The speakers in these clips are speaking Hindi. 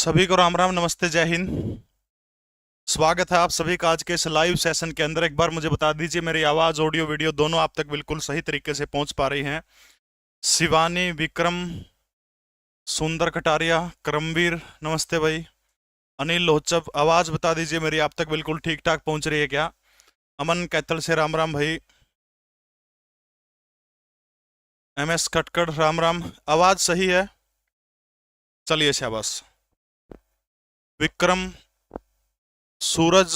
सभी को राम राम, नमस्ते, जय हिंद। स्वागत है आप सभी का आज के इस लाइव सेशन के अंदर। एक बार मुझे बता दीजिए, मेरी आवाज, ऑडियो, वीडियो दोनों आप तक बिल्कुल सही तरीके से पहुंच पा रही हैं? शिवानी, विक्रम, सुंदर कटारिया, करमवीर, नमस्ते भाई। अनिल लोचब, आवाज बता दीजिए मेरी आप तक बिल्कुल ठीक ठाक पहुंच रही है क्या? अमन कैथल से राम राम भाई। MS खटकड़ राम राम, आवाज सही है? चलिए शाबाश। विक्रम, सूरज,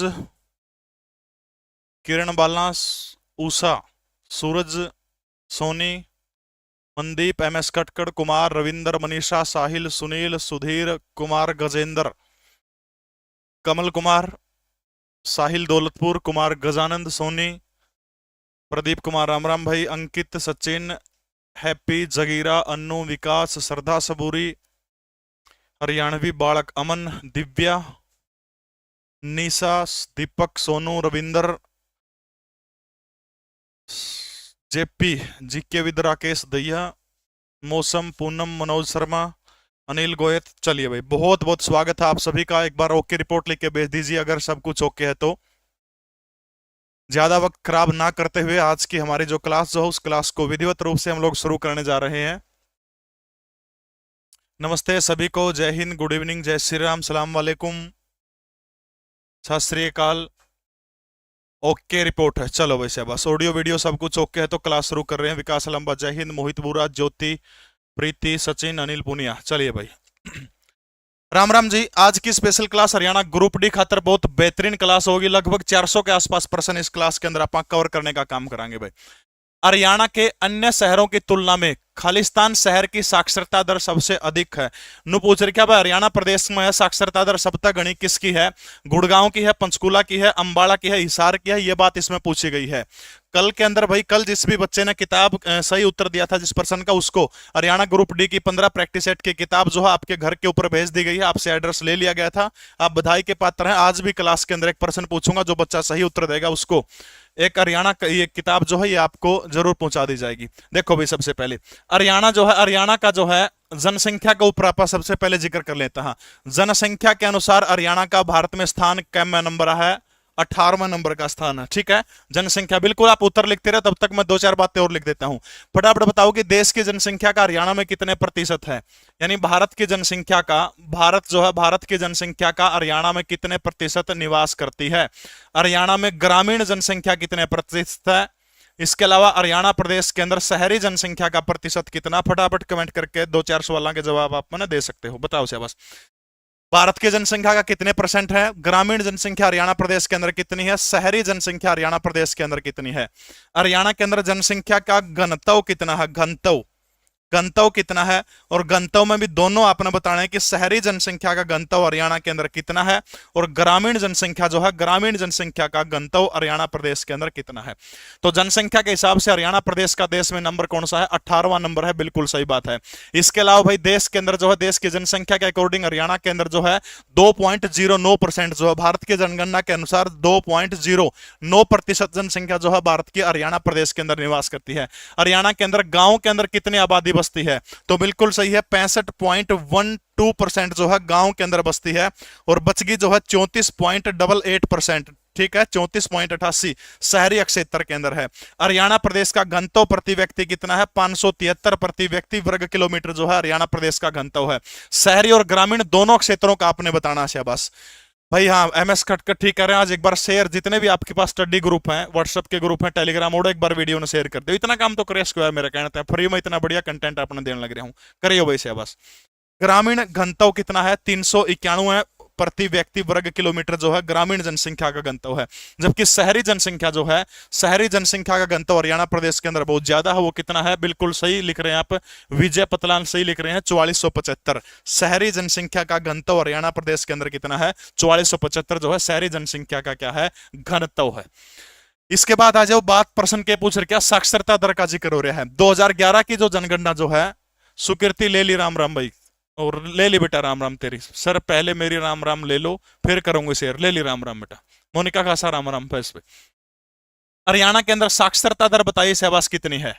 किरण बाला, उषा, सूरज, सोनी, मनदीप, MS खटकड़, कुमार, रविंदर, मनीषा, साहिल, सुनील, सुधीर, कुमार, गजेंद्र, कमल कुमार, साहिल दौलतपुर, कुमार गजानंद, सोनी, प्रदीप कुमार राम राम भाई, अंकित, सचिन, हैप्पी, जगीरा, अन्नू, विकास, श्रद्धा सबूरी, हरियाणवी बालक, Aman, Divya, Nisha, Deepak, Sonu, Ravinder, JP, GK with Rakesh Dahiya, Mausam, Poonam, Manoj Sharma, Anil Goyat. चलिए भाई, बहुत बहुत स्वागत है आप सभी का। एक बार ओके रिपोर्ट लिख के भेज दीजिए अगर सब कुछ ओके है तो। ज्यादा वक्त खराब ना करते हुए आज की हमारी जो क्लास जो है उस क्लास को विधिवत रूप से हम लोग शुरू करने जा रहे हैं। नमस्ते सभी को, जय हिंद, गुड इवनिंग, जय श्री राम, सलाम वालेकुम, सत श्री अकाल। ओके रिपोर्ट है, चलो वैसे बस ऑडियो वीडियो सब कुछ ओके है तो क्लास शुरू कर रहे हैं। विकास लंबा, जय हिंद, मोहित बुरा, ज्योति, प्रीति, सचिन, अनिल पुनिया। चलिए भाई, राम राम जी। आज की special class Haryana group D खातर बहुत बेहतरीन क्लास होगी। लगभग 400 के आसपास पर्सन इस क्लास के अंदर आप कवर करने का काम कराएंगे भाई। हरियाणा के अन्य शहरों की तुलना में खालिस्तान शहर की साक्षरता दर सबसे अधिक है। नु पूछ रहे क्या भाई, हरियाणा प्रदेश में है साक्षरता दर सबसे गणी किसकी है? गुड़गांव की है, पंचकूला की है, अंबाला की है, हिसार की है? ये बात इसमें पूछी गई है। कल के अंदर भाई, कल जिस भी बच्चे ने किताब सही उत्तर दिया था जिस पर्सन का, उसको हरियाणा ग्रुप डी की 15 प्रैक्टिस सेट की किताब जो है आपके घर के ऊपर भेज दी गई है। आपसे एड्रेस ले लिया गया था, आप बधाई के पात्र हैं। आज भी क्लास के अंदर एक पर्सन पूछूंगा, जो बच्चा सही उत्तर देगा उसको एक हरियाणा ये किताब जो है ये आपको जरूर पहुंचा दी जाएगी। देखो भाई, सबसे पहले हरियाणा जो है, हरियाणा का जो है जनसंख्या के ऊपर आप सबसे पहले जिक्र कर लेते हैं। जनसंख्या के अनुसार हरियाणा का भारत में स्थान कैम नंबर है? 18वां नंबर का स्थान है। ठीक है, जनसंख्या बिल्कुल आप उत्तर लिखते रहे, तब तक मैं दो चार बातें और लिख देता हूं। फटाफट बताओ कि देश की जनसंख्या का हरियाणा में कितने प्रतिशत है? यानी भारत की जनसंख्या का, भारत जो है, भारत की जनसंख्या का हरियाणा में कितने प्रतिशत निवास करती है? हरियाणा में ग्रामीण जनसंख्या कितने प्रतिशत है? इसके अलावा हरियाणा प्रदेश के अंदर शहरी जनसंख्या का प्रतिशत कितना? फटाफट कमेंट करके दो चार सवालों के जवाब आप मैंने दे सकते हो। बताओ से बस, भारत की जनसंख्या का कितने परसेंट है? ग्रामीण जनसंख्या हरियाणा प्रदेश के अंदर कितनी है? शहरी जनसंख्या हरियाणा प्रदेश के अंदर कितनी है? हरियाणा के अंदर जनसंख्या का घनत्व कितना है? घनत्व, घनत्व कितना है? और घनत्व में भी दोनों आपने बताना है कि शहरी जनसंख्या का घनत्व हरियाणा के अंदर कितना है और ग्रामीण जनसंख्या जो है, ग्रामीण जनसंख्या का घनत्व हरियाणा प्रदेश के अंदर कितना है। तो जनसंख्या के हिसाब से हरियाणा प्रदेश का देश में नंबर कौन सा है? 18वां नंबर है, बिल्कुल सही बात है। इसके अलावा भाई, देश के अंदर जो है, देश की जनसंख्या के अकॉर्डिंग हरियाणा के अंदर जो है 2.09% जो है, भारत की जनगणना के अनुसार 2.09% जनसंख्या जो है भारत की हरियाणा प्रदेश के अंदर निवास करती है। हरियाणा के अंदर गांव के अंदर कितनी आबादी बसती है? तो बिल्कुल सही है, 65.12% जो है गांव के अंदर बसती है, और बचगी जो है 34.88%। ठीक है, 34.88 शहरी क्षेत्र के अंदर है। हरियाणा प्रदेश का घनत्व प्रति व्यक्ति कितना है? 573 प्रति व्यक्ति वर्ग किलोमीटर जो है हरियाणा प्रदेश का घनत्व है। शहरी और ग्रामीण दोनों क्षेत्रों का आपने बताना है बस भाई। हाँ, MS खटकर ठीक कर रहे हैं। आज एक बार शेयर, जितने भी आपके पास स्टडी ग्रुप हैं, व्हाट्सएप के ग्रुप हैं, टेलीग्राम और एक बार वीडियो ने शेयर कर दो। इतना काम तो करे स्क्वायर मेरा कहना है, फ्री में इतना बढ़िया कंटेंट आपने देने लग रहे हूँ, करियो वैसे बस। ग्रामीण घनत्व कितना है? 391 प्रति व्यक्ति वर्ग किलोमीटर जो है ग्रामीण जनसंख्या का घनत्व है। जबकि शहरी जनसंख्या जो है, शहरी जनसंख्या का घनत्व हरियाणा प्रदेश के अंदर बहुत ज्यादा है। वो कितना है? बिल्कुल सही लिख रहे हैं आप, विजय पतलान सही लिख रहे हैं, 4475। शहरी जनसंख्या का घनत्व हरियाणा प्रदेश के अंदर कितना है? 4475 जो है शहरी जनसंख्या का क्या है? घनत्व है। इसके बाद आ जाओ, बात प्रश्न के पूछ रहे क्या, साक्षरता दर का जिक्र हो रहा है। 2011 की जो जनगणना जो है, सुकृति ले ली राम राम भाई, और ले ली बेटा राम राम तेरी। सर पहले मेरी राम राम ले लो, फिर करूंगे शेयर। ले ली राम राम बेटा। मोनिका खासा राम राम फेस पे। हरियाणा के अंदर साक्षरता दर बताइए सहवास कितनी है?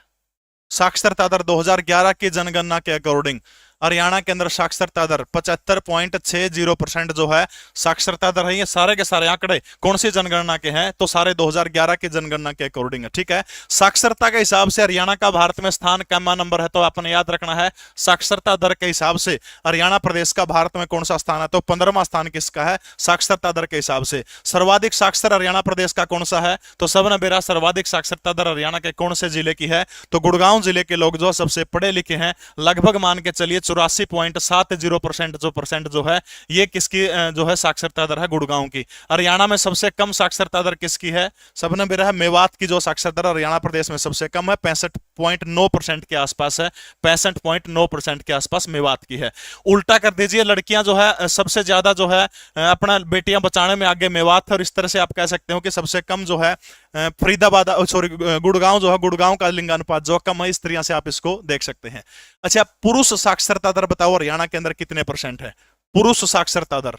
साक्षरता दर 2011 की जनगणना के अकॉर्डिंग हरियाणा के अंदर साक्षरता दर 75.60% जो है साक्षरता दर है। ये सारे के सारे आंकड़े कौन सी जनगणना के हैं? तो सारे 2011 की जनगणना के अकॉर्डिंग है, ठीक है। साक्षरता के हिसाब से हरियाणा का भारत में स्थान कैमा नंबर है? तो आपने याद रखना है साक्षरता दर के हिसाब से हरियाणा प्रदेश का भारत में कौन सा स्थान है? तो 15वां स्थान किसका है साक्षरता दर के हिसाब से। सर्वाधिक साक्षर हरियाणा प्रदेश का कौन सा है? तो सबने मेरा सर्वाधिक साक्षरता दर हरियाणा के कौन से जिले की है? तो गुड़गांव जिले के लोग जो सबसे पढ़े लिखे हैं, लगभग मान के चलिए 84.70% जो है ये किसकी जो है साक्षरता दर है? गुड़गांव की। हरियाणा में सबसे कम साक्षरता दर किसकी है? सबने मेरा है मेवात की जो साक्षरता दर हरियाणा प्रदेश में सबसे कम है, 65.9% के आसपास है, 65.9% के आसपास मेवात की है। उल्टा कर दीजिए, लड़कियां जो है सबसे ज्यादा जो है अपना बेटियां बचाने में आगे मेवात है, और इस तरह से आप कह सकते हो कि सबसे कम जो है फरीदाबाद सॉरी गुड़गांव जो है, गुड़गांव का लिंगानुपात जो कम है, इस तरह से आप इसको देख सकते हैं। अच्छा, पुरुष साक्षरता दर बताओ हरियाणा के अंदर कितने % है? पुरुष साक्षरता दर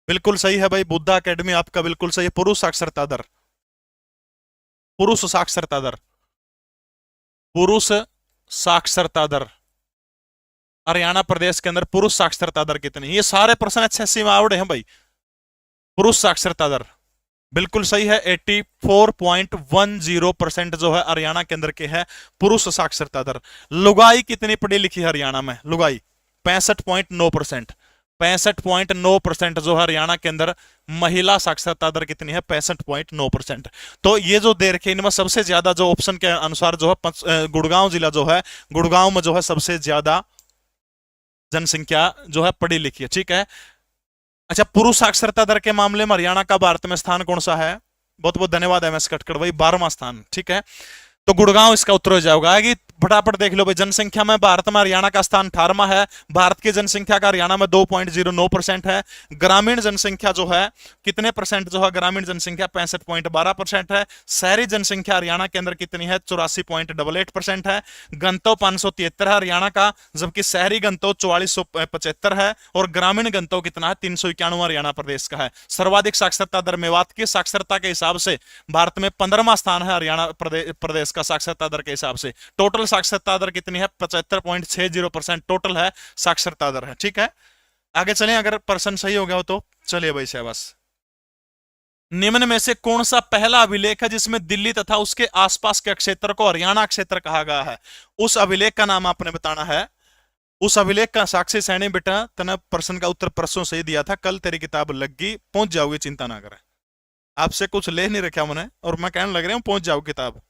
बिल्कुल सही है भाई, बुद्धा एकेडमी आपका बिल्कुल सही है। पुरुष साक्षरता दर, पुरुष साक्षरता दर, पुरुष साक्षरता दर हरियाणा प्रदेश के अंदर पुरुष साक्षरता दर कितनी? ये सारे प्रश्न एचएससी में आवड़े हैं भाई। पुरुष साक्षरता दर बिल्कुल सही है, 84.10% जो है हरियाणा के अंदर के है पुरुष साक्षरता दर। लुगाई कितनी पढ़ी लिखी है हरियाणा में? लुगाई 65.9%, 65.9% जो हरियाणा के अंदर महिला साक्षरता दर कितनी है? 65.9%। तो ये जो दे रखे इनमें सबसे ज्यादा जो ऑप्शन के अनुसार जो है गुड़गांव जिला जो है, गुड़गांव में जो है सबसे ज्यादा जनसंख्या जो है पढ़ी लिखी है, ठीक है। अच्छा, पुरुष साक्षरता दर के मामले में हरियाणा का भारत में स्थान कौन सा है? बहुत बहुत धन्यवाद एमएस कटकड़ भाई, 12वां स्थान, ठीक है। तो गुड़गांव इसका उत्तर हो जाएगा। आगे फटाफट देख लो भाई, जनसंख्या में भारत में हरियाणा का स्थान 18वां है। भारत की जनसंख्या का हरियाणा में 2.09% है। ग्रामीण जनसंख्या जो है कितने % जो है? ग्रामीण जनसंख्या 65.12% है। शहरी जनसंख्या हरियाणा के अंदर कितनी है? 84.88% है। गंतव्य 573 है हरियाणा का, जबकि शहरी गंतव्य 4475 है, और ग्रामीण गंतव्य कितना है? 391 हरियाणा प्रदेश का है। सर्वाधिक साक्षरता दर मेवात की। साक्षरता के हिसाब से भारत में 15वां स्थान है हरियाणा प्रदेश का साक्षरता दर के हिसाब से। टोटल साक्षरता दर कितनी है? 75.60% टोटल है साक्षरता दर है, ठीक है। आगे चलें, अगर प्रश्न सही हो गया हो तो चलिए भाई शाबाश। निम्न में से कौन सा पहला अभिलेख है जिसमें दिल्ली तथा उसके आसपास के क्षेत्र को हरियाणा क्षेत्र कहा गया है? उस अभिलेख का नाम आपने बताना है। उस अभिलेख का साक्षी सैनी बेटा, तने प्रश्न का उत्तर परसों सही दिया था, कल तेरी किताब लग गई, पहुंच जाओगे, चिंता ना करें। आपसे कुछ ले नहीं रखा मैंने, और मैं कहने लग रहा हूं पहुंच जाओ किताब।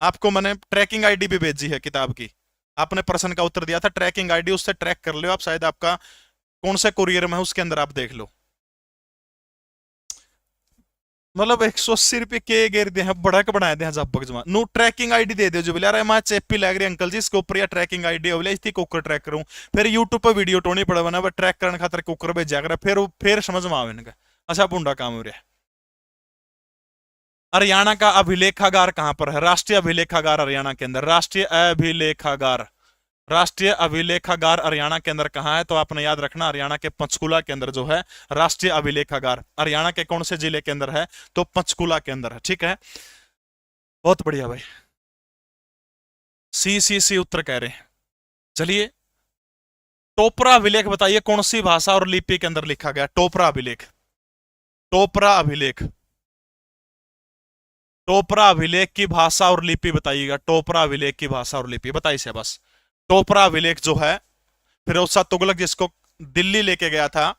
आपको मैंने ट्रैकिंग आईडी भी भेजी है किताब की, आपने प्रश्न का उत्तर दिया था, ट्रैकिंग आईडी, उससे ट्रैक कर लो आप, शायद आपका कौन से कुरियर में है उसके अंदर आप देख लो। मतलब 180 रुपये के गेर दे हैं, बड़ा के बनाए दे जब जमा नो ट्रैकिंग आईडी दे दो जो बोले यार मैं चेपी लग रही अंकल जी इसके ऊपर या ट्रैकिंग आईडी हो इसकी कुकर ट्रैक करूं, फिर यूट्यूब पर वीडियो टोनी पड़ा बना ट्रैक करने खातर कुकर भेजा कर, फिर समझ में आवे इनका। अच्छा, बुंडा काम हो रहा है। हरियाणा का अभिलेखागार कहां पर है? राष्ट्रीय अभिलेखागार हरियाणा के अंदर, राष्ट्रीय अभिलेखागार, राष्ट्रीय अभिलेखागार हरियाणा के अंदर कहां है? तो आपने याद रखना हरियाणा के पंचकुला के अंदर जो है राष्ट्रीय अभिलेखागार हरियाणा के कौन से जिले के अंदर है? तो पंचकुला के अंदर है, ठीक है। बहुत बढ़िया भाई, सी उत्तर कह रहे हैं। चलिए, टोपरा अभिलेख बताइए कौन सी भाषा और लिपि के अंदर लिखा गया? टोपरा अभिलेख, टोपरा अभिलेख, टोपरा अभिलेख की भाषा और लिपि बताइएगा। टोपरा अभिलेख की भाषा और लिपि बताइए बस। टोपरा अभिलेख जो है फिरोज शाह तुगलक जिसको दिल्ली लेके गया था,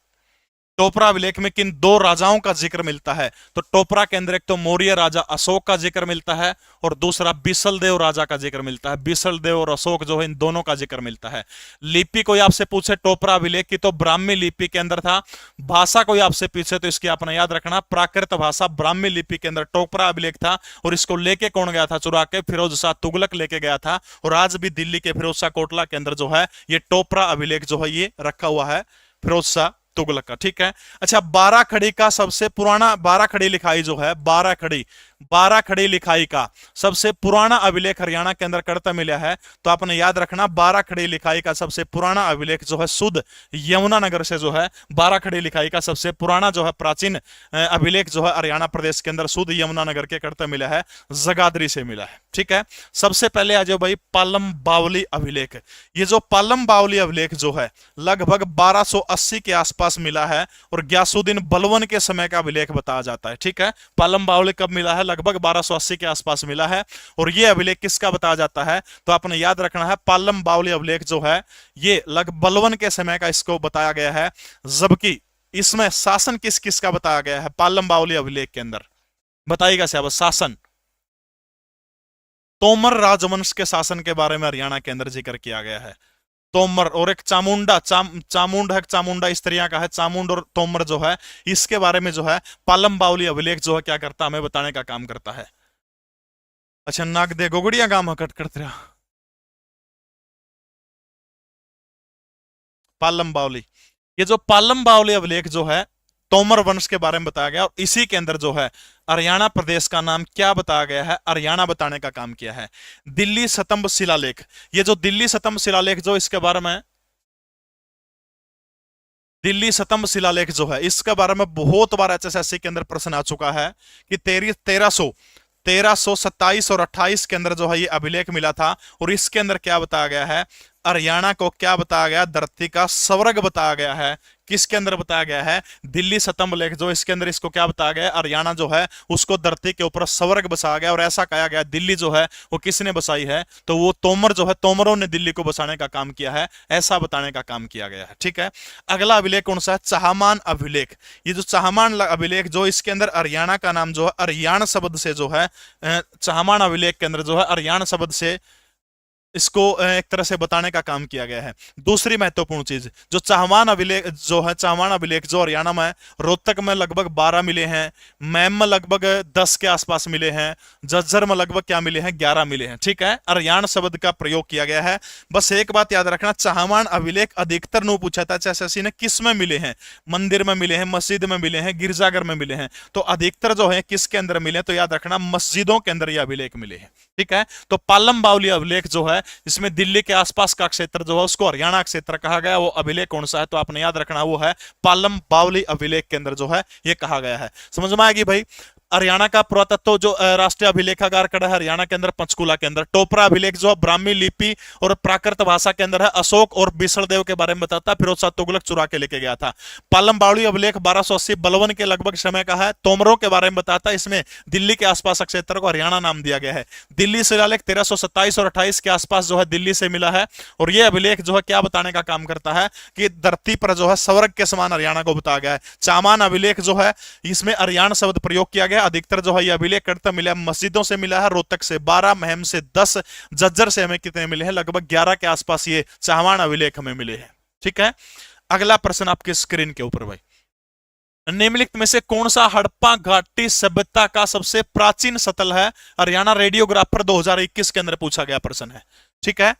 टोपरा अभिलेख में किन 2 राजाओं का जिक्र मिलता है? तो टोपरा के अंदर एक तो मौर्य राजा अशोक का जिक्र मिलता है, और दूसरा बिसलदेव राजा का जिक्र मिलता है। बिसलदेव और अशोक जो है इन दोनों का जिक्र मिलता है। लिपि कोई आपसे पूछे टोपरा अभिलेख की तो ब्राह्मी लिपि के अंदर था। भाषा कोई आपसे पूछे तो इसकी आपने याद रखना प्राकृत भाषा ब्राह्मी लिपि के अंदर टोपरा अभिलेख था, और इसको लेके कौन गया था चुरा के? फिरोज शाह तुगलक लेके गया था, और आज भी दिल्ली के फिरोज शाह कोटला के अंदर जो है ये टोपरा अभिलेख जो है ये रखा हुआ है फिरोज शाह तुगलक का, ठीक है। अच्छा, 12 खड़ी का सबसे पुराना 12 खड़ी लिखाई जो है 12 खड़ी 12 खड़ी लिखाई का सबसे पुराना अभिलेख हरियाणा के अंदर कड़ता मिला है। तो आपने याद रखना 12 खड़ी लिखाई का सबसे पुराना अभिलेख जो है शुद्ध यमुनानगर से जो है 12 खड़ी लिखाई का सबसे पुराना जो है प्राचीन अभिलेख जो है हरियाणा प्रदेश के अंदर शुद्ध यमुनानगर के कड़ता मिला है, जगाधरी से मिला है। ठीक है, सबसे पहले आ जाओ भाई पालम बावली अभिलेख। ये जो पालम बावली अभिलेख जो है लगभग 1280 के आसपास मिला है और ग्यासुद्दीन बलवन के समय का अभिलेख बताया जाता है। ठीक है, पालम बावली कब मिला है? लगभग 1280 के आसपास मिला है और यह अभिलेख किसका बताया जाता है? तो आपने याद रखना है पालम बावली अभिलेख जो है ये लगभग बलवन के समय का इसको बताया गया है। जबकि इसमें शासन किस किस का बताया गया है पालम बावली अभिलेख के अंदर? बताइएगा साहब। शासन तोमर राजवंश के शासन के बारे में हरियाणा के अंदर जिक्र किया गया है। तोमर और एक चामुंडा, चामुंड है, चामुंडा स्त्रियां का है, चामुंड और तोमर जो है इसके बारे में जो है पालम बावली अभिलेख जो है क्या करता है? हमें बताने का काम करता है। अच्छा, नाग दे गोगड़िया गांव कट करते रहा पालम बावली। ये जो पालम बावली अभिलेख जो है तोमर वंश के बारे में बताया गया और इसी के अंदर जो है हरियाणा प्रदेश का नाम क्या बताया गया है? हरियाणा बताने का काम किया है। दिल्ली स्तंभ शिलालेख, ये जो दिल्ली स्तंभ शिलालेख जो इसके बारे में दिल्ली स्तंभ शिलालेख जो है इसके बारे में बहुत बार एचएसएससी के अंदर प्रश्न आ चुका है कि 1327 और 28 के अंदर जो है ये अभिलेख मिला था और इसके अंदर क्या बताया गया है? हरियाणा को क्या बताया गया? धरती का स्वर्ग बताया गया है। किसके अंदर बताया गया है? दिल्ली स्तंभ लेख जो इसके अंदर इसको क्या बताया गया? हरियाणा जो है उसको धरती के ऊपर स्वर्ग बसाया गया और ऐसा कहा गया दिल्ली जो है वो किसने बसाई है? तो वो तोमर जो है, तोमरों ने दिल्ली को बसाने का काम किया है, ऐसा बताने का काम किया गया है। ठीक है, अगला अभिलेख कौन सा है? चाहमान अभिलेख। ये जो चाहमान अभिलेख जो इसके अंदर हरियाणा का नाम जो है हरियाण शब्द से जो है चाहमान अभिलेख के अंदर जो है हरियाण शब्द से इसको एक तरह से बताने का काम किया गया है। दूसरी महत्वपूर्ण चीज जो चाहमान अभिलेख जो है, चाहमान अभिलेख जो हरियाणा में रोहतक में लगभग 12 मिले हैं, मैम में लगभग 10 के आसपास मिले हैं, झज्जर में लगभग क्या मिले हैं? 11 मिले हैं। ठीक है, हरियाण शब्द का प्रयोग किया गया है। बस एक बात याद रखना, चाहमान अभिलेख अधिकतर नो पूछा था एचएसएससी ने किस में मिले हैं? मंदिर में मिले हैं, मस्जिद में मिले हैं, गिरजाघर में मिले हैं। तो अधिकतर जो है किसके अंदर मिले? तो याद रखना मस्जिदों के अंदर ये अभिलेख मिले हैं। ठीक है, तो पालम बावली अभिलेख जो है इसमें दिल्ली के आसपास का क्षेत्र जो है उसको हरियाणा क्षेत्र कहा गया। वो अभिलेख कौन सा है? तो आपने याद रखना वो है पालम बावली अभिलेख के अंदर जो है ये कहा गया है। समझ में आएगी भाई? हरियाणा का पुरातत्व जो राष्ट्रीय अभिलेखागार कड़ा है हरियाणा के अंदर पंचकुला के अंदर। टोपरा अभिलेख जो ब्राह्मी लिपि और प्राकृत भाषा के अंदर है, अशोक और बिसलदेव के बारे में बताता है, फिरोज शाह तुगलक चुरा के लेके गया था। पालम बावली अभिलेख 1280 बलवन के लगभग समय का है, तोमरों के बारे में बताता है, इसमें दिल्ली के आसपास क्षेत्र को हरियाणा नाम दिया गया है। दिल्ली शिलालेख 1327 और 28 के आसपास जो है दिल्ली से मिला है और यह अभिलेख जो है क्या बताने का काम करता है कि धरती पर जो है स्वर्ग के समान हरियाणा को बताया गया है। चामान अभिलेख जो है इसमें हरियाणा शब्द प्रयोग किया गया। अधिकतर जो है यह अभिलेख करता मिला मस्जिदों से मिला है, रोहतक से 12, महम से 10, झज्जर से हमें कितने मिले हैं? लगभग 11 के आसपास ये चाहमान अभिलेख हमें मिले हैं। ठीक है, अगला प्रश्न आपके स्क्रीन के ऊपर भाई, निम्नलिखित में से कौन सा हड़प्पा घाटी सभ्यता का सबसे प्राचीन स्थल है? हरियाणा रेडियोग्राफर 2021 के अंदर पूछा गया प्रश्न है। ठीक है,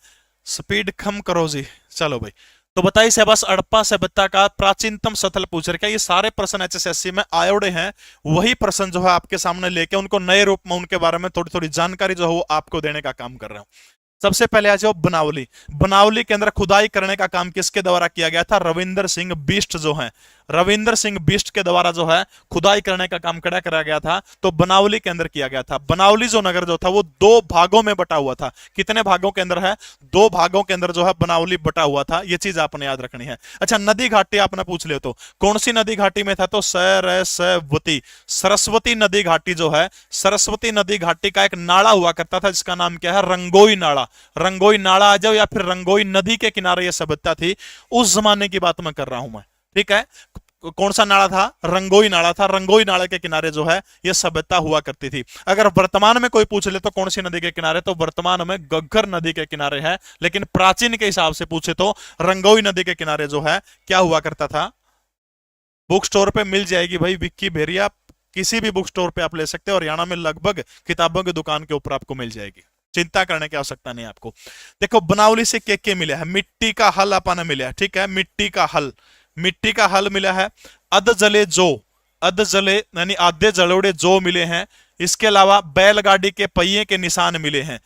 स्पीड कम करो जी। चलो भाई, तो बताइए से बस हड़प्पा सभ्यता का प्राचीनतम स्थल पूछ रखा है। ये सारे प्रश्न एचएसएससी में आयोडे हैं, वही प्रश्न जो है आपके सामने लेके उनको नए रूप में उनके बारे में थोड़ी थोड़ी जानकारी जो है वो आपको देने का काम कर रहा हूं। सबसे पहले आ जाओ बनावली। बनावली के अंदर खुदाई करने का काम किसके द्वारा किया गया था? रविंदर सिंह बिष्ट जो है, रविंदर सिंह बिष्ट के द्वारा जो है खुदाई करने का काम खड़ा करा गया था। तो बनावली के अंदर किया गया था। बनावली जो नगर जो था वो 2 भागों में बटा हुआ था। कितने भागों के अंदर है? 2 भागों के अंदर जो है बनावली बटा हुआ था। ये चीज आपने याद रखनी है। अच्छा, नदी घाटी आपने पूछ ले तो कौन सी नदी घाटी में था? तो सरस्वती, सरस्वती नदी घाटी जो है, सरस्वती नदी घाटी का एक नाला हुआ करता था जिसका नाम क्या है? रंगोई नाला। रंगोई नाला आ जाओ या फिर रंगोई नदी के किनारे यह सभ्यता थी। उस जमाने की बात मैं कर रहा हूं मैं। ठीक है, कौन सा नाला था? रंगोई नाला था। रंगोई नाले के किनारे जो है यह सभ्यता हुआ करती थी। अगर वर्तमान में कोई पूछ ले तो कौन सी नदी के किनारे? तो वर्तमान में घग्गर नदी के किनारे है, लेकिन प्राचीन के हिसाब से पूछे तो रंगोई नदी के किनारे जो है क्या हुआ करता था? बुक स्टोर पे मिल जाएगी भाई, विक्की भेरिया, किसी भी बुक स्टोर पे आप ले सकते हो। हरियाणा में लगभग किताबों की दुकान के ऊपर आपको मिल जाएगी, चिंता करने की आवश्यकता नहीं आपको। देखो बनावली से क्या मिला है? मिट्टी का हल अपना मिला है। ठीक है, मिट्टी का हल, मिट्टी का हल मिला है। अध जले जो, अध जले यानी आधे जलोड़े जो मिले हैं। इसके अलावा बैलगाड़ी के पहिए के निशान मिले हैं,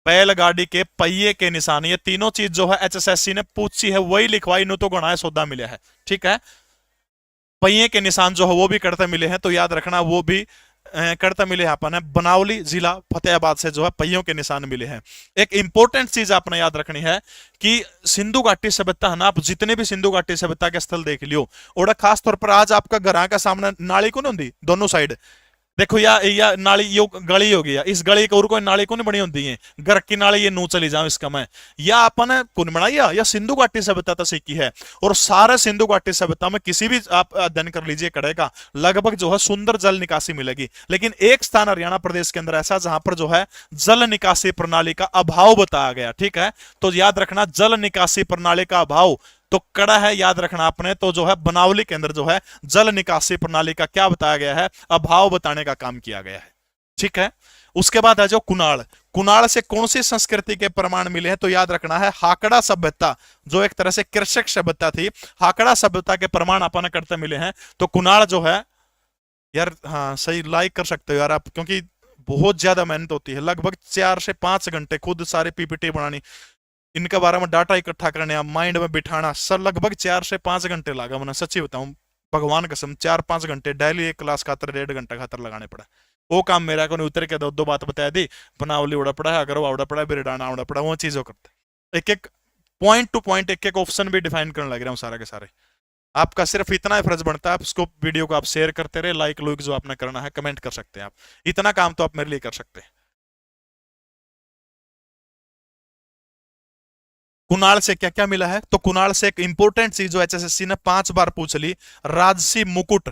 बैलगाड़ी के पहिए के निशान, ये तीनों चीज जो है एचएसएससी ने पूछी है, वही लिखवाई, नो तो गणाए सौदा मिले है। ठीक है, पहिए के निशान जो है वो भी करते मिले हैं, तो याद रखना वो भी करते मिले हैं अपन है। बनावली जिला फतेहाबाद से जो है पहियों के निशान मिले हैं। एक इंपॉर्टेंट चीज आपने याद रखनी है कि सिंधु घाटी सभ्यता है ना, आप जितने भी सिंधु घाटी सभ्यता के स्थल देख लियो, और खास तौर पर आज आपका घर का सामने नाली को नहीं होती दोनों साइड, देखो या नाली यो गली हो गया, इस गली के और कोई नाली को नहीं बनी होती है, घर की नाली ये नू चली जाओ इसका मैं, या अपन कौन बनाया या सिंधु घाटी सभ्यता तो सीखी है। और सारे सिंधु घाटी सभ्यता में किसी भी आप अध्ययन कर लीजिए कड़ेगा, लगभग जो है सुंदर जल निकासी मिलेगी, लेकिन एक स्थान हरियाणा प्रदेश के अंदर ऐसा जहां पर जो है जल निकासी प्रणाली का अभाव बताया गया। ठीक है, तो याद रखना जल निकासी प्रणाली का अभाव तो कड़ा है, याद रखना आपने, तो जो है बनावली के अंदर जो है जल निकासी प्रणाली का क्या बताया गया है, अभाव बताने का काम किया गया है। ठीक है, उसके बाद है जो कुणाल, कुणाल से कौन सी संस्कृति के प्रमाण मिले हैं, तो याद रखना है हाकड़ा सभ्यता, जो एक तरह से कृषक सभ्यता थी, हाकड़ा सभ्यता के प्रमाण अपन करते मिले हैं। तो कुणाल जो है यार, हाँ सही, लाइक कर सकते हो यार आप, क्योंकि बहुत ज्यादा मेहनत होती है, लगभग 4 से 5 घंटे खुद सारे पीपीटी बनानी, इनके बारे में डाटा इकट्ठा करने, माइंड में बिठाना, सर लगभग 4 से 5 घंटे लगा, मैंने सच्ची बताऊं भगवान कसम, 4-5 घंटे डेली एक क्लास खातर 1.5 घंटा खातर लगाने पड़ा। वो काम मेरा को नहीं, उतर के दो बात बता दी, बनावली उड़ा पड़ा है, अगर वो उड़ा पड़ा है, बिरडाना उड़ा पड़ा, वो चीजों करते एक एक पॉइंट टू पॉइंट एक एक ऑप्शन भी डिफाइन करने लग रहा हूँ सारा के सारे। आपका सिर्फ इतना ही फर्ज बनता है, आप उसको वीडियो को आप शेयर करते रहे, लाइक लुक जो आपने करना है, कमेंट कर सकते हैं आप, इतना काम तो आप मेरे लिए कर सकते हैं। कुणाल से क्या क्या मिला है, तो कुणाल से एक इंपॉर्टेंट चीज जो एचएसएससी ने 5 बार पूछ ली, राजसी मुकुट,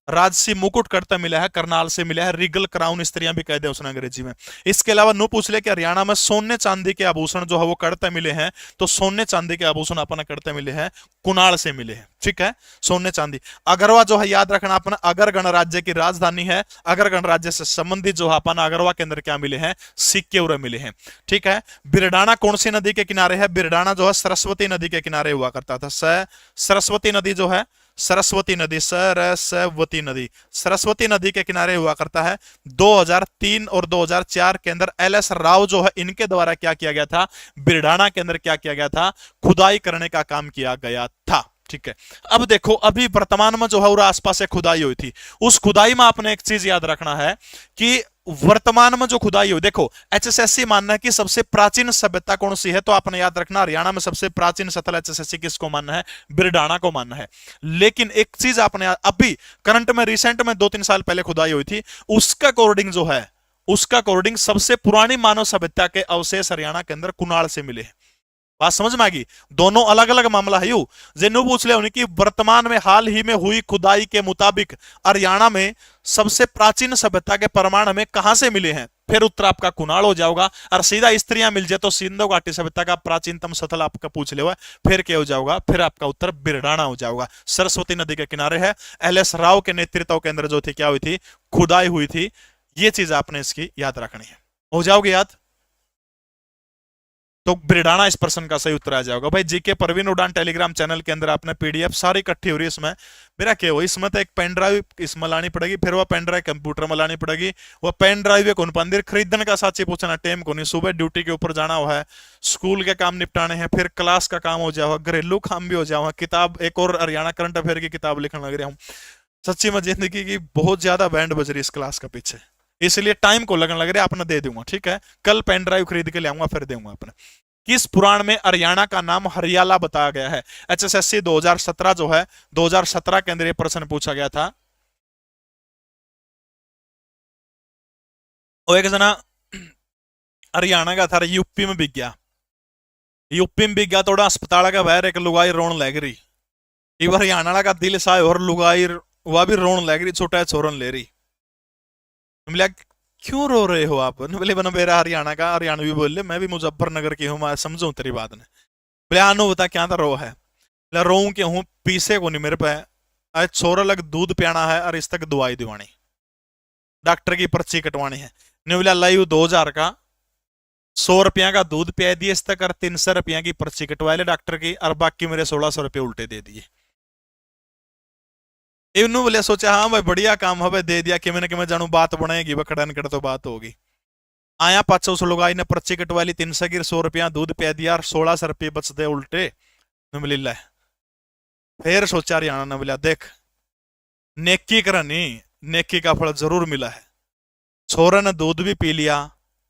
राजसी मुकुट करता मिला है, करनाल से मिला है, रिगल क्राउन स्त्रियां भी कह दे उसने अंग्रेजी में। इसके अलावा नो पूछ ले कि हरियाणा में सोने चांदी के आभूषण जो है वो करते मिले हैं, तो सोने चांदी के आभूषण अपन करते मिले हैं कुणाल से मिले हैं। ठीक है, सोने चांदी। अगरवा जो है याद रखना अपन, अगर गणराज्य की राजधानी है, अगर गणराज्य से संबंधित जो है अपन अगरवा के अंदर क्या मिले हैं, सिक्के उरे मिले हैं। ठीक है, बिरडाना कौन सी नदी के किनारे है, बिरडाना जो है सरस्वती नदी के किनारे हुआ करता था। सरस्वती नदी जो है, सरस्वती नदी, सरस्वती नदी, सरस्वती नदी के किनारे हुआ करता है। 2003 और 2004 के अंदर एलएस राव जो है, इनके द्वारा क्या किया गया था, बिरडाना के अंदर क्या किया गया था, खुदाई करने का काम किया गया था। ठीक है, अब देखो अभी वर्तमान में जो है आसपास से खुदाई हुई थी, उस खुदाई में आपने एक चीज याद रखना है कि वर्तमान में जो खुदाई हुई, देखो एचएसएससी मानना है कि सबसे प्राचीन सभ्यता कौन सी है, तो आपने याद रखना हरियाणा में सबसे प्राचीन स्थल एचएसएससी किसको मानना है, बिरडाना को मानना है। लेकिन एक चीज आपने अभी करंट में रिसेंट में 2-3 साल पहले खुदाई हुई थी, उसका अकॉर्डिंग जो है, उसका अकॉर्डिंग सबसे पुरानी मानव सभ्यता के अवशेष हरियाणा के अंदर कुणाल से मिले हैं। बात समझ में आ गई, दोनों अलग अलग मामला है। यू जेनु पूछ ले उनकी वर्तमान में हाल ही में हुई खुदाई के मुताबिक हरियाणा में सबसे प्राचीन सभ्यता के प्रमाण हमें कहां से मिले हैं, फिर उत्तर आपका कुणाल हो जाएगा। और सीधा स्त्रियां मिल जाए तो सिंधु घाटी सभ्यता का प्राचीनतम स्थल आपका पूछ ले, फिर क्या हो जाएगा, फिर आपका उत्तर बिरडाना हो जाएगा, सरस्वती नदी के किनारे है। एलएस राव के नेतृत्व के अंदर जो थी क्या हुई थी, खुदाई हुई थी। ये चीज आपने इसकी याद रखनी है, हो जाओगे याद, तो बिरडाना इस प्रश्न का सही उत्तर आ जाएगा। भाई जीके परवीन उड़ान टेलीग्राम चैनल के अंदर आपने पीडीएफ सारी इकट्ठी हो रही है, इसमें मेरा क्या हो, इसमें तो एक पेन ड्राइव इसमें लानी पड़ेगी, फिर वो पेन ड्राइव कंप्यूटर में लानी पड़ेगी। वो पेन ड्राइव कौन पंदिर खरीदने का साची पूछना, टाइम को नहीं, सुबह ड्यूटी के ऊपर जाना हुआ है, स्कूल के काम निपटाने हैं, फिर क्लास का काम हो जाओ, घरेलू काम भी हो जाओ, किताब एक और हरियाणा करंट अफेयर की किताब लिखने लग रहा हूँ। सच्ची में जिंदगी की बहुत ज्यादा बैंड बज रही है इस क्लास का पीछे, इसलिए टाइम को लगने लग रहा है, आपने दे दूंगा। ठीक है, कल पेन ड्राइव खरीद के ले आऊंगा, फिर दूंगा अपने। किस पुराण में हरियाणा का नाम हरियाला बताया गया है, एचएसएससी 2017 जो है, 2017 के अंदर यह प्रश्न पूछा गया था। और एक जना हरियाणा का था, यूपी में बिक गया, यूपी में बिक गया, थोड़ा अस्पताल का बाहर एक लुगाई रोन लग रही, इवर हरियाणा का दिल सा और लुगाई वह भी रोन लग रही, छोटा छोरन ले रही। मिला क्यों रो रहे हो आप, बोले बना मेरा हरियाणा का, हरियाणवी बोले मैं भी मुजफ्फरनगर की हूँ, मैं समझू तेरी बात ने। बोले आनो बता क्या था रो है, रो के हूँ पीसे को नहीं मेरे पे, आज छोरा लग दूध पियाना है और इस तक दवाई दिवानी, डॉक्टर की पर्ची कटवानी है। ने बोला लाइव 2000 का 100 रुपया का दूध पिया दिए इस तक, और 300 रुपया की पर्ची कटवा ले डॉक्टर की, और बाकी मेरे 1600 रुपये उल्टे दे दिए। इन्होंने बोले सोचा हाँ भाई बढ़िया काम है दे दिया कि मैंने कि मैं जानू बात बनेगी बखड़न कर तो बात होगी। आया 500 सौ लुगाई ने पर्ची कटवाली 300 की 100 रुपया दूध पिया दिया और 1600 रुपये बच दे उल्टे में मिली ला। फिर सोचा हरियाणा ने बोला देख नेकी करनी नेकी का फल जरूर मिला है। छोरा ने दूध भी पी लिया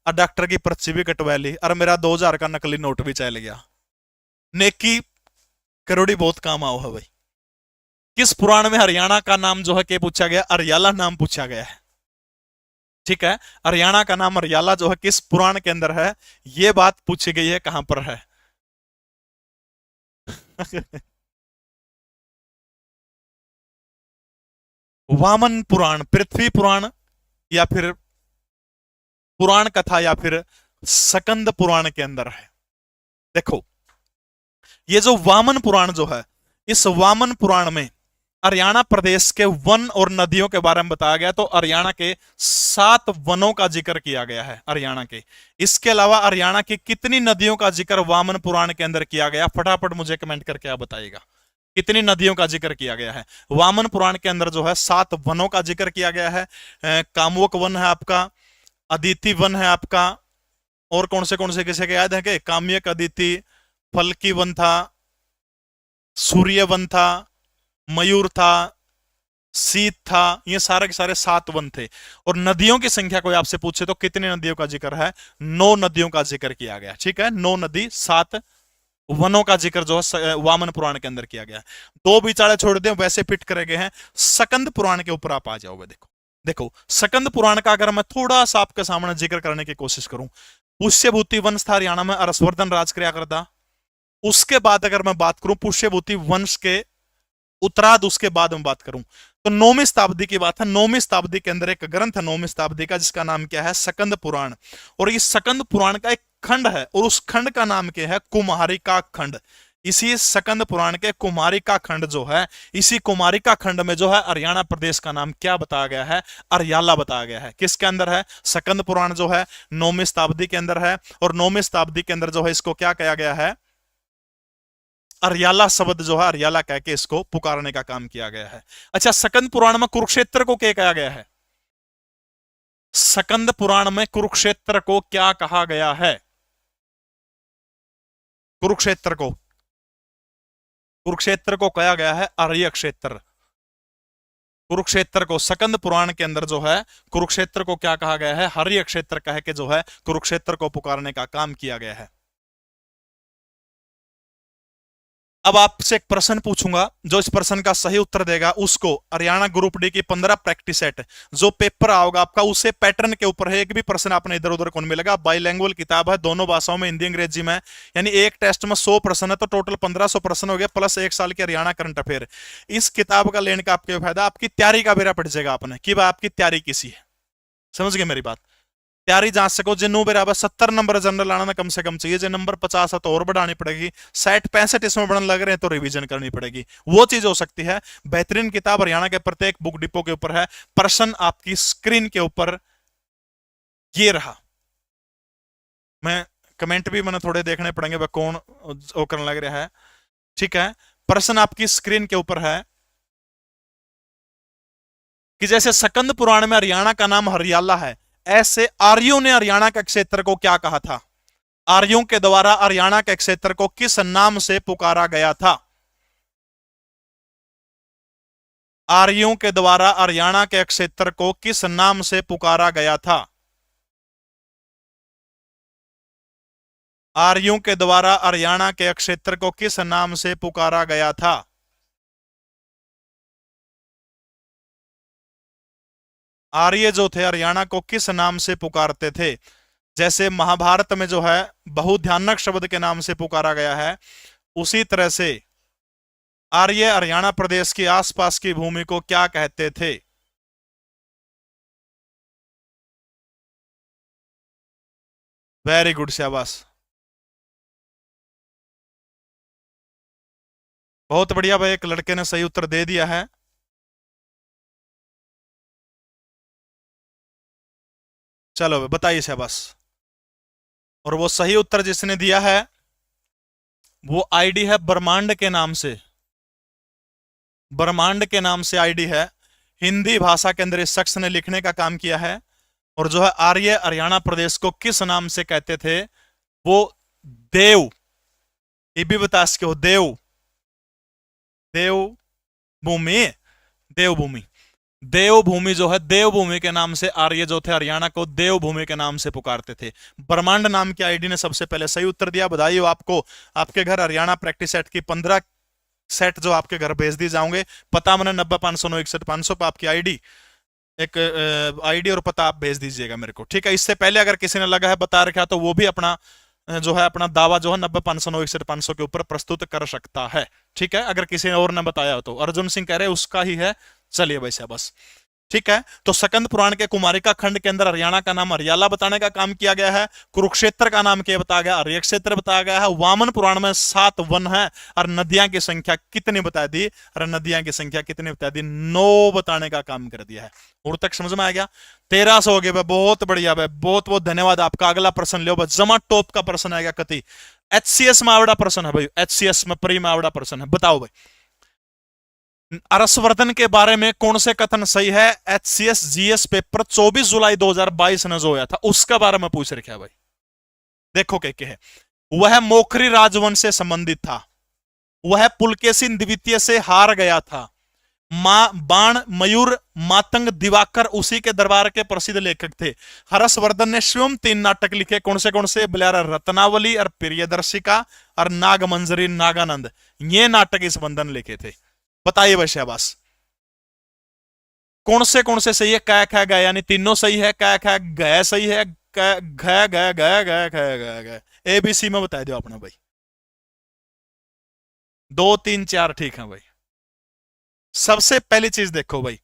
और डॉक्टर की पर्ची भी कटवा ली और मेरा 2000 का नकली नोट भी चल गया। नेकी करोड़ी बहुत काम आओ है भाई। किस पुराण में हरियाणा का नाम जो है क्या पूछा गया? अरियाला नाम पूछा गया है। ठीक है, हरियाणा का नाम अरियाला जो है किस पुराण के अंदर है, यह बात पूछी गई है, कहां पर है? वामन पुराण, पृथ्वी पुराण, या फिर पुराण कथा, या फिर सकंद पुराण के अंदर है। देखो ये जो वामन पुराण जो है, इस वामन पुराण में हरियाणा प्रदेश के वन और नदियों के बारे में बताया गया। तो हरियाणा के 7 वनों का जिक्र किया गया है हरियाणा के। इसके अलावा हरियाणा की कितनी नदियों का जिक्र वामन पुराण के अंदर किया गया? फटाफट मुझे कमेंट करके आप बताइएगा कितनी नदियों का जिक्र किया गया है। वामन पुराण के अंदर जो है 7 वनों का जिक्र किया गया है। कामुक वन है आपका, अदिति वन है आपका, और कौन से किसे के याद है कि काम्यक, अदिति, फलकी वन था, सूर्य वन था, मयूर था, शीत था। ये सारे के सारे 7 वन थे। और नदियों की संख्या कोई आपसे पूछे तो कितनी नदियों का जिक्र है? 9 नदियों का जिक्र किया गया। ठीक है, 9 नदी 7 वनों का जिक्र जो है वामन पुराण के अंदर किया गया। 2 बिचारे छोड़ दे वैसे फिट करे गए हैं। सकंद पुराण के ऊपर आप आ जाओगे। देखो देखो सकंद पुराण का अगर मैं थोड़ा सा आपके सामने जिक्र करने की कोशिश करूं, पुष्यभूति वंश था हरियाणा में, हर्षवर्धन राज किया करता। उसके बाद अगर मैं बात करूं पुष्यभूति वंश के उत्तरार्ध, उसके बाद में बात करूं तो 9वीं शताब्दी की बात है। 9वीं शताब्दी के अंदर एक ग्रंथ है 9वीं शताब्दी का जिसका नाम क्या है? सकंद पुराण। और इस सकंद पुराण का एक खंड है और उस खंड का नाम क्या है? कुमारिका खंड। इसी सकंद पुराण के कुमारिका खंड जो है, इसी कुमारिका खंड में जो है हरियाणा प्रदेश का नाम क्या बताया गया है? अरियाला बताया गया है। किसके अंदर है? सकंद पुराण जो है 9वीं शताब्दी के अंदर है। और 9वीं शताब्दी के अंदर जो है इसको क्या कहा गया है? अरियाला शब्द जो है अरियाला कह के इसको पुकारने का काम किया गया है। अच्छा, सकंद पुराण में कुरुक्षेत्र को क्या कहा गया है? सकंद पुराण में कुरुक्षेत्र को क्या कहा गया है? कुरुक्षेत्र को, कुरुक्षेत्र को कहा गया है आर्य क्षेत्र। कुरुक्षेत्र को सकंद पुराण के अंदर जो है कुरुक्षेत्र को क्या कहा गया है? हर्य क्षेत्र कह के जो है कुरुक्षेत्र को पुकारने का काम किया गया है। अब आपसे एक प्रश्न पूछूंगा, जो इस प्रश्न का सही उत्तर देगा उसको हरियाणा ग्रुप डी की 15 प्रैक्टिस सेट जो पेपर आओगा आपका, उसे पैटर्न के ऊपर है। एक भी प्रश्न आपने इधर उधर कौन मिलेगा। बाइलैंग्वेज किताब है, दोनों भाषाओं में, हिंदी अंग्रेजी में। यानी एक टेस्ट में 100 प्रश्न है तो टोटल 1500 प्रश्न हो गया, प्लस 1 साल के हरियाणा करंट अफेयर। इस किताब का लेने का आपके फायदा, आपकी तैयारी का बेरा पड़ जाएगा आपने कि भाई आपकी तैयारी किसी है। समझ गए मेरी बात? तैयारी जांच सको जिन्नू बराबर 70 नंबर जनरल आना कम से कम चाहिए। जो नंबर 50 है तो और बढ़ानी पड़ेगी। 60-65 इसमें बढ़ने लग रहे हैं तो रिवीजन करनी पड़ेगी। वो चीज हो सकती है। बेहतरीन किताब हरियाणा के प्रत्येक बुक डिपो के ऊपर है। प्रश्न आपकी स्क्रीन के ऊपर ये रहा। मैं कमेंट भी मैंने थोड़े देखने पड़ेंगे वह कौन वो करने लग रहा है। ठीक है, प्रश्न आपकी स्क्रीन के ऊपर है कि जैसे सकंद पुराण में हरियाणा का नाम हरियाला है, ऐसे आर्यों ने हरियाणा के क्षेत्र को क्या कहा था? आर्यों के द्वारा हरियाणा के क्षेत्र को किस नाम से पुकारा गया था? आर्यों के द्वारा हरियाणा के क्षेत्र को किस नाम से पुकारा गया था? आर्यों के द्वारा हरियाणा के क्षेत्र को किस नाम से पुकारा गया था? आर्य जो थे हरियाणा को किस नाम से पुकारते थे? जैसे महाभारत में जो है बहुध्यानक शब्द के नाम से पुकारा गया है, उसी तरह से आर्य हरियाणा प्रदेश के आसपास की भूमि को क्या कहते थे? वेरी गुड, शाबाश, बहुत बढ़िया भाई, एक लड़के ने सही उत्तर दे दिया है। चलो बताइए, शाबाश। और वो सही उत्तर जिसने दिया है वो आईडी है ब्रह्मांड के नाम से। ब्रह्मांड के नाम से आईडी है। हिंदी भाषा के अंदर इस शख्स ने लिखने का काम किया है। और जो है आर्य हरियाणा प्रदेश को किस नाम से कहते थे? वो देव, ये भी बता सके हो, देव, देवभूमि, देवभूमि, देवभूमि जो है, देवभूमि के नाम से आर्य जो थे हरियाणा को देवभूमि के नाम से पुकारते थे। ब्रह्मांड नाम की आईडी ने सबसे पहले सही उत्तर दिया। बधाई हो आपको। आपके घर हरियाणा प्रैक्टिस सेट की 15 सेट जो आपके घर भेज दिए जाओगे। पता मैंने 90 509 61 500 पर आपकी आईडी, एक आईडी और पता आप भेज दीजिएगा मेरे को, ठीक है। इससे पहले अगर किसी ने लगा है बता रखा तो वो भी अपना जो है अपना दावा जो है 90 509 61 500 के ऊपर प्रस्तुत कर सकता है, ठीक है। अगर किसी ने और ने बताया हो तो अर्जुन सिंह कह रहे उसका ही है। चलिए वैसे बस, ठीक है। तो सकंद पुराण के कुमारिका खंड के अंदर हरियाणा का नाम हरियाला बताने का काम किया गया है। कुरुक्षेत्र का नाम क्या बताया गया? आर्य क्षेत्र बताया गया है। वामन पुराण में 7 वन है। और नदियां की संख्या कितनी बता दी? और नदियां की संख्या कितनी बता दी? 9 बताने का काम कर दिया है। और तक समझ में आ गया? 1300 हो गए भाई, बहुत बढ़िया भाई, बहुत बहुत धन्यवाद आपका। अगला प्रश्न लो भाई, जमा टॉप का प्रश्न आएगा कति। HCS में आवड़ा प्रश्न है भाई, HCS में प्री में आवड़ा प्रश्न है। बताओ भाई, हर्षवर्धन के बारे में कौन से कथन सही है? HCS GS पेपर 24 जुलाई 2022 ने जो होया था उसका बारे में पूछ रखा है भाई। देखो क्या है, वह मोखरी राजवंश से संबंधित था, वह पुलकेशिन द्वितीय से हार गया था, बाण मयूर मातंग दिवाकर उसी के दरबार के प्रसिद्ध लेखक थे। हर्षवर्धन ने स्वयं 3 नाटक लिखे, कौन से? बलियारा रत्नावली और प्रियदर्शिका और नागमंजरी नागानंद, ये नाटक इस बंधन लिखे थे। बताइए भाई शाबाश, कौन से सही है? कै ख ग यानी तीनों सही है। कै ख ग सही है, घ ग ग ABC में बता दो आपने भाई। 2 3 4 ठीक है भाई। सबसे पहली चीज देखो भाई,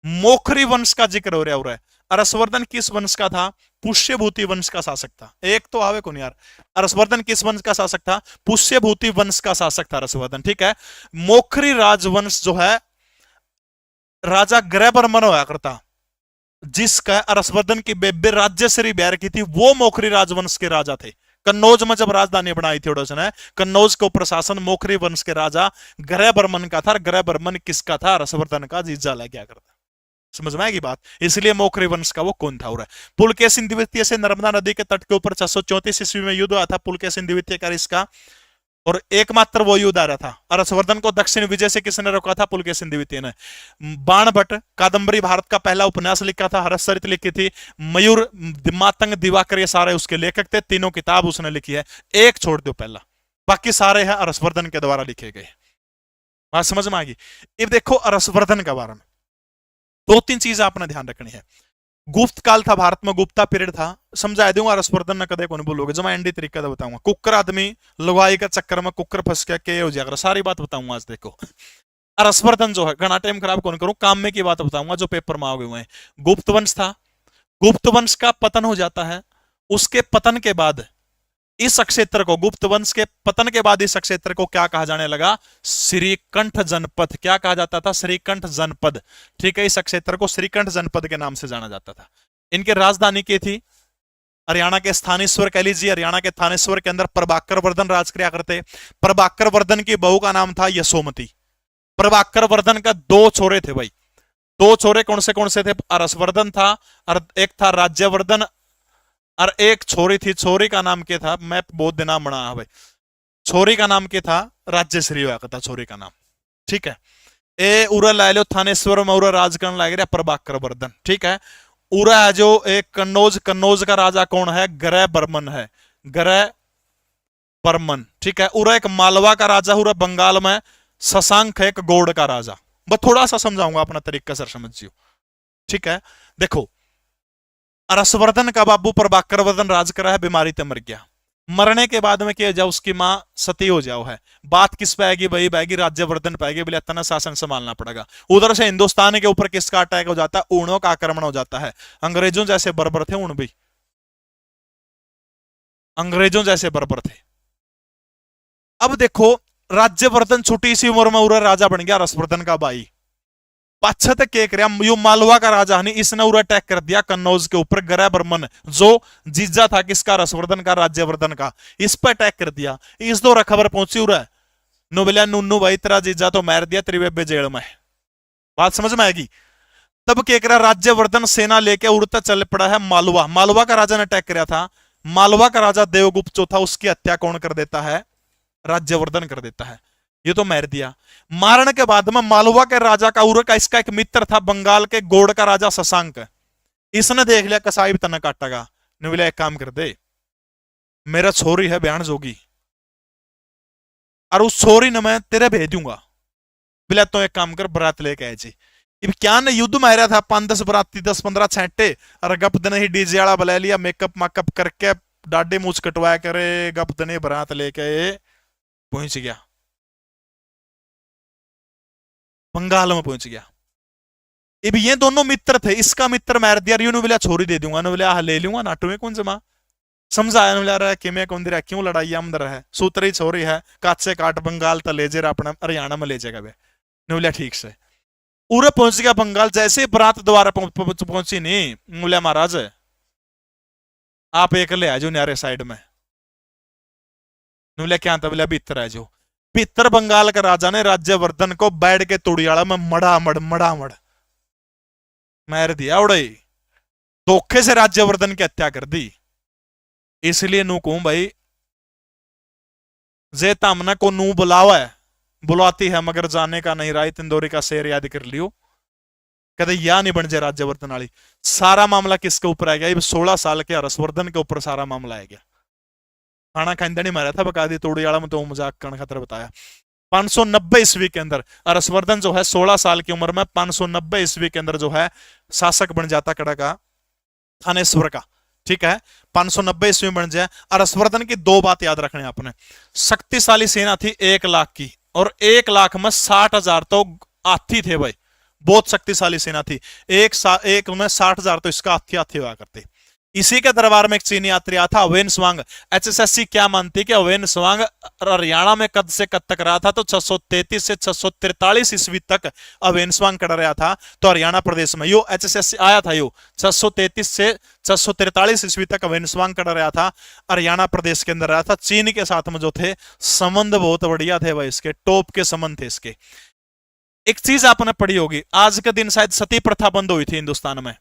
मोखरी वंश का जिक्र हो रहा है। हर्षवर्धन किस वंश का था? पुष्यभूति वंश का शासक था। एक तो आवे कौन यार, हर्षवर्धन किस वंश का शासक था? पुष्यभूति वंश का शासक था हर्षवर्धन, ठीक है। मोखरी राजवंश जो है राजा ग्रहबर्मन होया करता, जिसका हर्षवर्धन की बेबे राज्यश्री बैर की थी, वो मोखरी राजवंश के राजा थे। कन्नौज में जब राजधानी बनाई थी ने, कन्नौज को प्रशासन मोखरी वंश के राजा ग्रहबर्मन का था। ग्रहबर्मन किसका था? हर्षवर्धन का जीजा ले गया करता। समझ में आएगी बात? इसलिए मोखरी वंश का वो कौन था? पुलकेशिन द्वितीय से नर्मदा नदी के तट के ऊपर 634 ईस्वी में युद्ध हुआ था पुलकेशिन द्वितीय का इसका, और एकमात्र वो युद्ध आ रहा था। हर्षवर्धन को दक्षिण विजय से किसने रोका था? पुलकेशिन द्वितीय ने। बाण भट्ट कादंबरी भारत का पहला उपन्यास लिखा था, हर्षचरित लिखी थी। मयूर मातंग दिवाकर ये सारे उसके लेखक थे, तीनों किताब उसने लिखी है। एक छोड़ दो पहला, बाकी सारे हैं हर्षवर्धन के द्वारा लिखे गए। बात समझ में आ गई? अब देखो हर्षवर्धन के बारे में 2-3 चीजें आपने ध्यान रखनी है। गुप्त काल था भारत में, गुप्ता पीरियड था। समझा दूंगा हर्षवर्धन ने कदे कौन बोलोगे, जब मैं एंडी तरीका बताऊंगा। कुकर आदमी लुगाई का चक्कर में कुकर फंस गया, के हो जाएगा, सारी बात बताऊंगा आज। देखो हर्षवर्धन जो है, घना टाइम खराब कौन करूं, काम में की बात बताऊंगा जो पेपर में आओगे हुए हैं। गुप्त वंश था, गुप्त वंश का पतन हो जाता है। उसके पतन के बाद इस क्षेत्र को, गुप्त वंश के पतन के बाद इस क्षेत्र को क्या कहा जाने लगा? श्रीकंठ जनपद। क्या कहा जाता था? श्रीकंठ जनपद, ठीक है। इस क्षेत्र को श्रीकंठ जनपद के नाम से जाना जाता था। इनकी राजधानी की थी हरियाणा के स्थानेश्वर कह लीजिए। हरियाणा के थानेश्वर के अंदर प्रभाकर वर्धन राज किया करते। प्रभाकर वर्धन की बहू का नाम था यशोमती। प्रभाकर वर्धन का 2 छोरे थे भाई। 2 छोरे कौन से थे? हर्षवर्धन था और एक था राज्यवर्धन, और एक छोरी थी। छोरी का नाम क्या था? मैं बहुत दिन नाम बना भाई। छोरी का नाम क्या था? राज्यश्री हुआ था छोरी का नाम, ठीक है। ए उरा ला लो थानेश्वर में, उरा राजकरण लग रहा प्रभाकर वर्धन, ठीक है। उरा है जो एक कन्नौज, कन्नौज का राजा कौन है? ग्रह बर्मन है, ग्रह बर्मन, ठीक है। उरा एक मालवा का राजा, उरा बंगाल में शशांक है एक गौड़ का राजा। बस थोड़ा सा समझाऊंगा अपना तरीका सर समझियो, ठीक है। देखो हर्षवर्धन का बाबू प्रभाकर वर्धन राज करा है, बीमारी ते मर गया। मरने के बाद में क्या जाओ, उसकी मां सती हो जाओ है। बात किस पे आएगी भाई? बैगी राज्यवर्धन पाएगी, बोले इतना शासन संभालना पड़ेगा। उधर से हिंदुस्तान के ऊपर किसका अटैक हो जाता है? ऊणों का आक्रमण हो जाता है। अंग्रेजों जैसे बर्बर थे ऊण भी, अंग्रेजों जैसे बर्बर थे। अब देखो राज्यवर्धन छोटी सी उम्र में उरा राजा बन गया, हर्षवर्धन का भाई। पाछा तक क्या कर यू मालवा का राजा नहीं, इसने उरा अटैक कर दिया कन्नौज के ऊपर। ग्रह बर्मन जो जीजा था किसका? हर्षवर्धन का, राज्यवर्धन का, इस पर अटैक कर दिया। इस दौरा खबर पहुंची उरा नु बोलिया नूनू भाई तेरा जीजा तो मार दिया, तेरी बेबे जेल में। बात समझ में आएगी। तब क्या करा, राज्यवर्धन सेना लेके उड़ता चल पड़ा है मालवा। मालवा का राजा ने अटैक किया था। मालवा का राजा देवगुप्त जो था उसकी हत्या कौन कर देता है, राज्यवर्धन कर देता है। ये तो मार दिया। मारने के बाद में मालवा के राजा का उर का इसका एक मित्र था बंगाल के गोड़ का राजा शशांक। इसने देख लिया कसाई भी तना काटेगा, ने बोला एक काम कर दे, मेरा छोरी है बयान जोगी, और उस छोरी ने मैं तेरे भेज दूंगा। बोला तो एक काम कर, बरात लेके आए जी। अब क्या ने युद्ध मारा था, 5-10 बराती, 10-15 छेटे, और गप दिन ही डीजे वाला बुला लिया, मेकअप माकअप करके डाडे मूछ कटवाया करे, गप दिन बरात लेके पहुंच गया, बंगाल में पहुंच गया। अब ये दोनों मित्र थे, इसका मित्र मार दिया, यूं बोला छोरी दे दूंगा, ने बोला ले लूंगा, नाटू में कौन जमा समझाया, ने बोला रहा कि मैं कौन दे क्यों लड़ाई अंदर है, सूत्री छोरी है, काट से काट बंगाल तक ले जे अपना हरियाणा में ले जाएगा वे। ने बोला ठीक से। उरे पहुंच गया बंगाल। जैसे बारात द्वारा पहुंची नहीं, बोला महाराज आप एक ले आ जाओ न्यारे साइड में। बोला क्या था, बोला भीतर आ जाओ। भीतर बंगाल के राजा ने राज्यवर्धन को बैठ के तुड़ियाला में मड़ामड़ मार दिया उड़े, धोखे से राज्यवर्धन की हत्या कर दी। इसलिए नू कहूं भाई, जे तामना को नू बुलावा है, बुलाती है मगर जाने का नहीं, राय तिंदोरी का शेर याद कर लियो। कहते या नहीं बन जाए राज्यवर्धन वाली। सारा मामला किसके ऊपर आ गया, 16 साल के हर्षवर्धन के ऊपर सारा मामला आ गया। खाना खाइंदा नहीं मारा था, बका दी तोड़ी वाला में तो मजाक करने खातर बताया। 590 ईस्वी के अंदर हर्षवर्धन जो है 16 साल की उम्र में 590 ईस्वी के अंदर जो है शासक बन जाता कड़ा का, थानेश्वर का। ठीक है, 590 ईस्वी में बन जाए। हर्षवर्धन की दो बात याद रखनी आपने, शक्तिशाली सेना थी 1 लाख की, और 1 लाख में 60,000 तो हाथी थे भाई, बहुत शक्तिशाली सेना थी। एक में 60,000 तो इसका हाथी हुआ करते। इसी के दरबार में एक चीनी यात्री आया था अवेन स्वांग। एचएसएससी क्या मानती कि अवेन स्वांग हरियाणा में कद से कद तक रहा था, तो 633 से 643 ईस्वी तक अवेन स्वांग कर रहा था। तो हरियाणा प्रदेश में यो एचएसएससी आया था, यो 633 से 643 ईस्वी तक अवेन स्वांग कर रहा था, हरियाणा प्रदेश के अंदर रहा था। चीन के साथ में जो थे संबंध बहुत बढ़िया थे भाई, इसके टॉप के संबंध थे इसके। एक चीज आपने पढ़ी होगी, आज के दिन शायद सती प्रथा बंद हुई थी हिंदुस्तान में,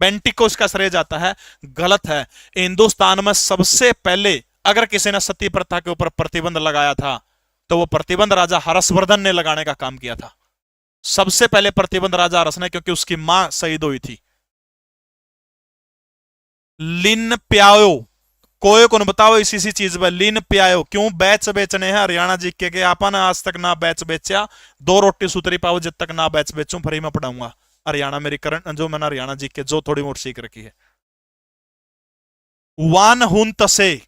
बेंटिक को इसका श्रेय जाता है, गलत है। हिंदुस्तान में सबसे पहले अगर किसी ने सती प्रथा के ऊपर प्रतिबंध लगाया था, तो वो प्रतिबंध राजा हर्षवर्धन ने लगाने का काम किया था। सबसे पहले प्रतिबंध राजा हर्ष ने, क्योंकि उसकी मां शहीद हुई थी। लिन प्यायो, कोई को बताओ इसी चीज पर लिन प्यायो क्यों बैच बेचने हैं हरियाणा जी के आपा ना आज तक ना बैच बेचा, 2 रोटी सुतरी पाओ जब तक ना बैच बेचूं फ्री में पढ़ाऊंगा। हरियाणा मेरी करंट जो मैंने हरियाणा जी के जो थोड़ी मोट सीख रखी है। वान हुन तसे,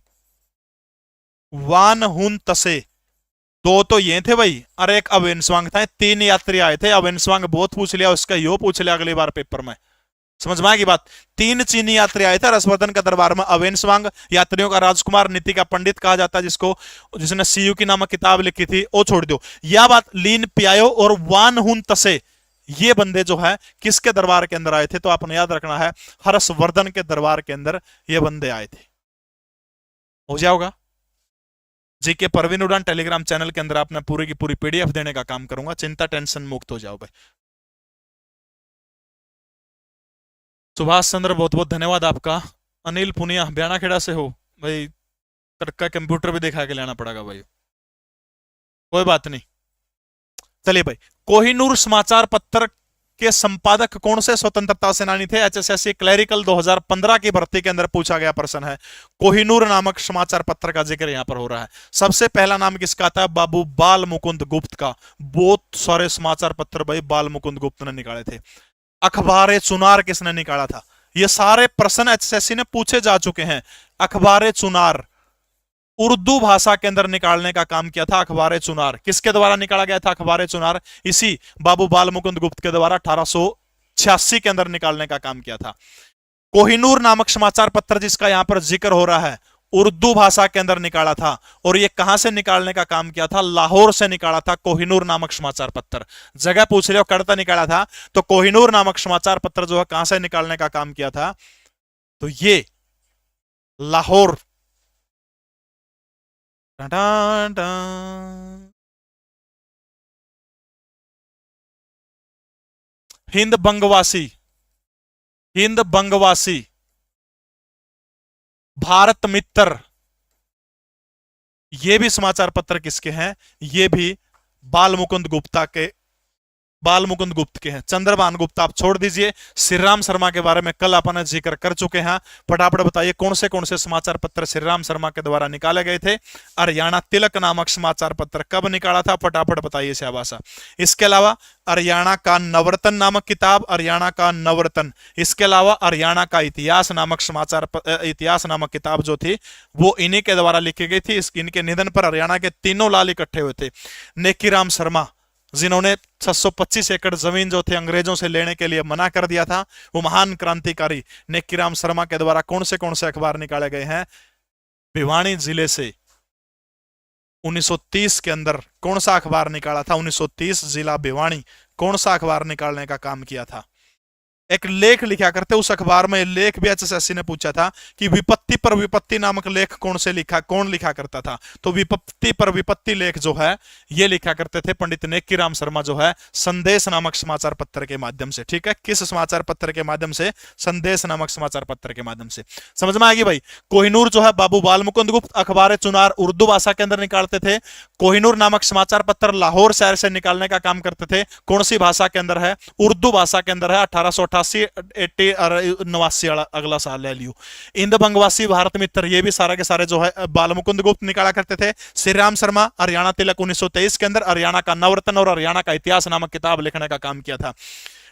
वान हुन तसे, 2 तो ये थे भाई, और एक अवेनस्वांग था। 3 यात्री आए थे। अवेनस्वांग बहुत पूछ लिया, उसका यो पूछ लिया अगली बार पेपर में, समझ में आएगी बात। 3 चीनी यात्री आए थे हर्षवर्धन का दरबार में। अवेनस्वांग यात्रियों का राजकुमार, नीति का पंडित कहा जाता है जिसको, जिसने सीयू की नामक किताब लिखी थी, वो छोड़ दो। यह बात लीन पियायो और वान हुन तसे, ये बंदे जो है किसके दरबार के अंदर आए थे, तो आपने याद रखना है हर्षवर्धन के दरबार के अंदर ये बंदे आए थे। हो जाओगा जीके परवीन उड़ान टेलीग्राम चैनल के अंदर आपने पूरी की पूरी पीडीएफ देने का काम करूंगा, चिंता टेंशन मुक्त हो जाओ भाई। सुभाष चंद्र बहुत बहुत धन्यवाद आपका। अनिल पुनिया ब्याना खेड़ा से हो भाई, तड़का कंप्यूटर भी दिखा के लेना पड़ेगा भाई, कोई बात नहीं। चलिए भाई, कोहिनूर समाचार पत्र के संपादक कौन से स्वतंत्रता सेनानी थे? एचएसएससी क्लरिकल 2015 की भर्ती के अंदर पूछा गया प्रश्न है। कोहिनूर नामक समाचार पत्र का जिक्र यहां पर हो रहा है। सबसे पहला नाम किसका था? बाबू बाल मुकुंद गुप्त का। बहुत सारे समाचार पत्र भाई बाल मुकुंद गुप्त ने निकाले थे। अखबार चुनार किसने निकाला था? ये सारे प्रश्न एचएसएससी ने पूछे जा चुके हैं। अखबार चुनार उर्दू भाषा के अंदर निकालने का काम किया था। अखबार चुनार किसके द्वारा निकाला गया था? अखबार चुनार इसी बाबू बाल मुकुंद गुप्त के द्वारा 1886 के अंदर निकालने का काम किया था। कोहिनूर नामक समाचार पत्र जिसका यहां पर जिक्र हो रहा है, उर्दू भाषा के अंदर निकाला था। और ये कहां से निकालने का काम किया था? लाहौर से निकाला था कोहिनूर नामक समाचार पत्र। जगह पूछ रहे हो, करता निकाला था, तो कोहिनूर नामक समाचार पत्र जो है कहां से निकालने का काम किया था? तो ये लाहौर। हिंद बंगवासी, हिंद बंगवासी, भारत मित्र, ये भी समाचार पत्र किसके हैं? ये भी बाल मुकुंद गुप्ता के, बाल मुकुंद गुप्त के हैं। चंद्रभान गुप्ता आप छोड़ दीजिए, श्रीराम शर्मा के बारे में कल अपन जिक्र कर चुके हैं। फटाफट बताइए कौन से समाचार पत्र श्रीराम शर्मा के द्वारा निकाले गए थे? हरियाणा तिलक नामक समाचार पत्र कब निकाला था? फटाफट बताइए शाबाशा। इसके अलावा हरियाणा का नवरत्न नामक किताब, हरियाणा का नवरत्न, इसके अलावा हरियाणा का इतिहास नामक इतिहास नामक किताब जो थी वो इन्हीं के द्वारा लिखी गई थी। इनके निधन पर हरियाणा के तीनों लाल इकट्ठे हुए थे। नेकीराम शर्मा, जिन्होंने 625 एकड़ जमीन जो थे अंग्रेजों से लेने के लिए मना कर दिया था, वो महान क्रांतिकारी नेकीराम शर्मा के द्वारा कौन से अखबार निकाले गए हैं? भिवानी जिले से 1930 के अंदर कौन सा अखबार निकाला था? 1930 जिला भिवानी, कौन सा अखबार निकालने का काम किया था? एक लेख लिखा करते उस अखबार में। लेख भी एचएसएससी ने पूछा था कि विपत्ति पर विपत्ति नामक लेख कौन लिखा करता था? तो विपत्ति पर विपत्ति लेख जो है ये लिखा करते थे पंडित नेकीराम शर्मा जो है संदेश नामक समाचार पत्र के माध्यम से। ठीक है, किस समाचार पत्र के माध्यम से? संदेश नामक समाचार पत्र के माध्यम से। समझ में आएगी भाई। कोहिनूर जो है बाबू बाल मुकुंद गुप्त अखबार चुनार उर्दू भाषा के अंदर निकालते थे। कोहिनूर नामक समाचार पत्र लाहौर शहर से निकालने का काम करते थे। कौन सी भाषा के अंदर है? उर्दू भाषा के अंदर है। 1888 80 और 89 अगला साल ले लियो। हिंद बंगवासी, भारत मित्र, ये भी सारे के सारे जो है बाल मुकुंद गुप्त निकाला करते थे। श्रीराम शर्मा हरियाणा तिलक 1923 के अंदर हरियाणा का नवरत्न और हरियाणा का इतिहास नामक किताब लिखने का काम किया था।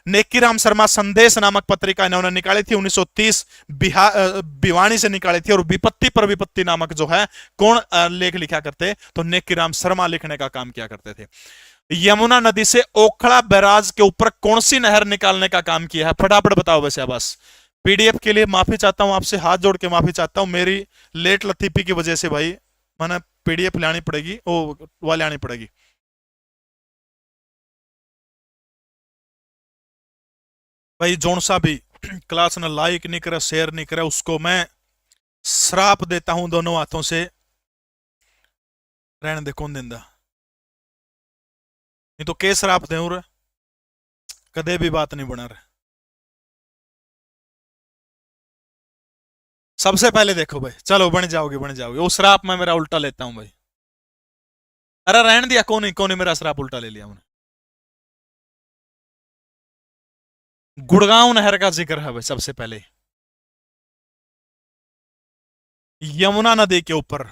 नेकीराम शर्मा संदेश नामक पत्रिका इन्होंने निकाली थी 1930 भिवानी से निकाली थी। और विपत्ति पर विपत्ति नामक जो है कौन लेख लिखा करते? तो नेकीराम शर्मा लिखने का काम किया करते थे। यमुना नदी से ओखला बैराज के ऊपर कौन सी नहर निकालने का काम किया है? फटाफट बताओ वैसे। बस पीडीएफ के लिए माफी चाहता हूं, आपसे हाथ जोड़ के माफी चाहता हूं। मेरी लेट लतीफी की वजह से भाई मैंने पीडीएफ लानी पड़ेगी, वो लानी पड़ेगी। भाई जोन सा भी क्लास ने लाइक नहीं करे, शेयर नहीं करे, उसको मैं श्राप देता हूं दोनों हाथों से। रहने दे, कौन देंदा? नहीं तो के श्राप दे कदे भी बात नहीं बना रहे। सबसे पहले देखो भाई, चलो बन जाओगे बन जाओगे। वो श्राप मैं मेरा उल्टा लेता हूं भाई। अरे रहने दिया, कौन ही मेरा श्राप उल्टा ले लिया उन्हें। गुड़गांव नहर का जिक्र है भाई सबसे पहले। यमुना नदी के ऊपर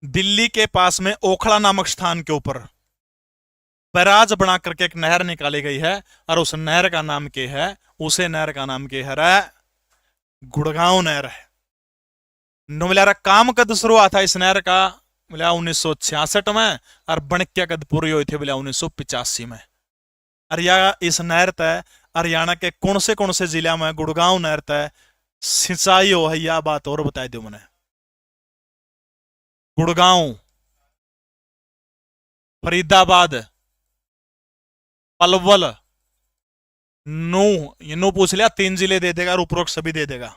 दिल्ली के पास में ओखला नामक स्थान के ऊपर बैराज बना करके एक नहर निकाली गई है। और उस नहर का नाम क्या है? उसे नहर का नाम क्या है? गुड़गांव नहर है। मिला काम कद शुरू हुआ था इस नहर का? मिला 1966 में। और बनक्या कद पूरी हुई थी मिला 1985 में। और यह इस नहर तय हरियाणा के कौन से जिला में गुड़गांव नहर तय सिंचाई हो है? यह बात और बताई दो मैंने। गुड़गांव, फरीदाबाद, पलवल, नू, ये नू पूछ लिया, 3 जिले दे देगा और उपरोक्त सभी दे देगा।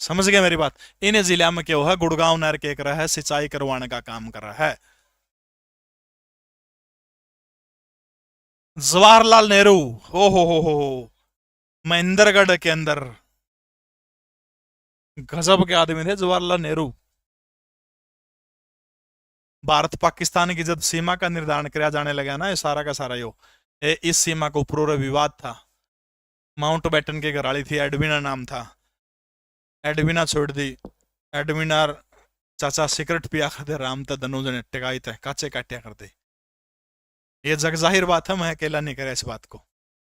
समझ गए मेरी बात? इन जिला में क्या है? गुड़गांव नहर के रहा है, सिंचाई करवाने का काम कर रहा है। जवाहरलाल नेहरू, हो महेंद्रगढ़ के अंदर गजब के आदमी थे जवाहरलाल नेहरू। भारत पाकिस्तान की जब सीमा का निर्धारण किया जाने लगा ना, ये सारा का सारा इस सीमा को पूरा विवाद था। माउंट बैटन के घराली थी, एडविना नाम था। एडविना छोड़ दी। एडविना चाचा सिगरेट पिया करते, राम तो धनुज ने टिकाई थे, काचे काटिया करते। ये जग जाहिर बात है, मैं अकेला नहीं करे इस बात को।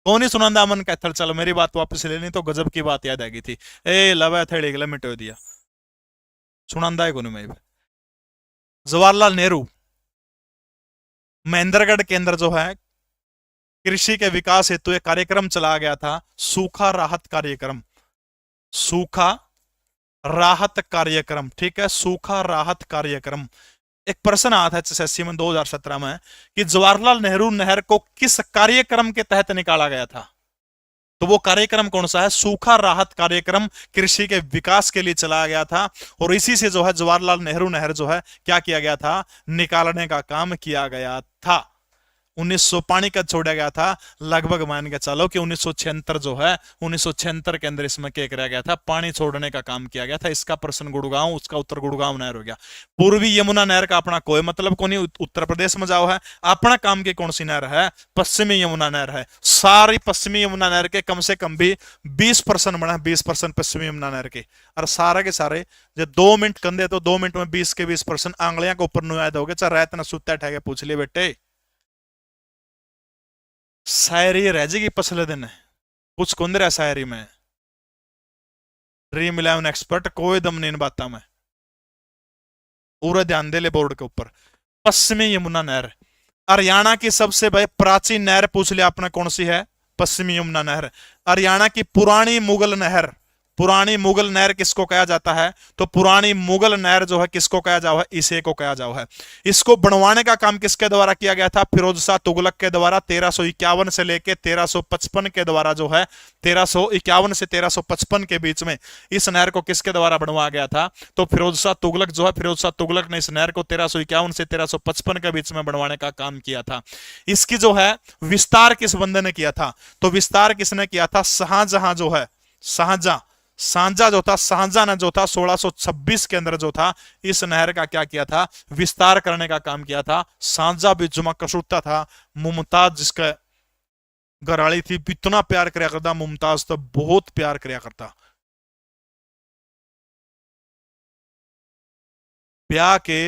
कौन ही सुनंदा मन कहता चलो मेरी बात वापस लेनी, तो गजब की बात याद आ गई थी। ए लवा थे गला मिटो दिया, सुनंदा है कौन? मैं जवाहरलाल नेहरू महेंद्रगढ़ के अंदर जो है कृषि के विकास हेतु एक कार्यक्रम चलाया गया था, सूखा राहत कार्यक्रम। सूखा राहत कार्यक्रम, ठीक है, सूखा राहत कार्यक्रम। एक प्रश्न आया था एचएसएससी में 2017 में कि जवाहरलाल नेहरू नहर को किस कार्यक्रम के तहत निकाला गया था? तो वो कार्यक्रम कौन सा है? सूखा राहत कार्यक्रम कृषि के विकास के लिए चलाया गया था। और इसी से जो है जवाहरलाल नेहरू नहर जो है क्या किया गया था? निकालने का काम किया गया था। 1900 पानी का छोड़ा गया था, लगभग मान के चलो कि 1976 जो है 1976 के अंदर इसमें क्या किया गया था, पानी छोड़ने का काम किया गया था। इसका प्रश्न गुड़गांव, उसका उत्तर गुड़गांव नहर हो गया। पूर्वी यमुना नहर का अपना कोई मतलब को नहीं, उत्तर प्रदेश में जाओ है। अपना काम की कौन सी नहर है, पश्चिमी यमुना नहर है। सारी पश्चिमी यमुना नहर के कम से कम भी 20% बना, 20% पश्चिमी यमुना नहर के, और सारे के सारे जो 2 मिनट कंधे तो 2 मिनट में 20 के 20% आंगलियां के ऊपर नुयाद हो गए। चाहे रात न सुत्ता ठहके पूछ लिए बेटे, शायरी रह जाएगी पिछले दिन, कुछ कुंद रहा शायरी में। ड्रीम 11 एक्सपर्ट कोई दम नहीं इन बातों में, पूरा ध्यान दे ले बोर्ड के ऊपर। पश्चिमी यमुना नहर, हरियाणा की सबसे भाई प्राचीन नहर पूछ लिया आपने कौन सी है, पश्चिमी यमुना नहर। हरियाणा की पुरानी मुगल नहर, पुरानी मुगल नहर किसको कहा जाता है, तो पुरानी मुगल नहर जो है किसको कहा जाओ है, इसे को कहा जाओ है। इसको बनवाने का काम किसके द्वारा किया गया था, फिरोज शाह तुगलक के द्वारा 1351 से लेके 1355 के द्वारा जो है, 1351 से 1355 के बीच में इस नहर को किसके द्वारा बनवाया गया था, तो फिरोज शाह तुगलक जो है, फिरोज शाह तुगलक ने इस नहर को 1351 से 1355 के बीच में बनवाने का काम किया था। इसकी जो है विस्तार किस बंदे ने किया था, तो विस्तार किसने किया था, शाहजहां जो है, शाहजहां, सांझा जो था, शाहजहां ने जो था 1626 के अंदर जो था इस नहर का क्या किया था, विस्तार करने का काम किया था। सांझा भी जुमा कसूता था, मुमताज जिसका घराली थी, इतना प्यार करया करता मुमताज, तो बहुत प्यार करया करता। ब्याह के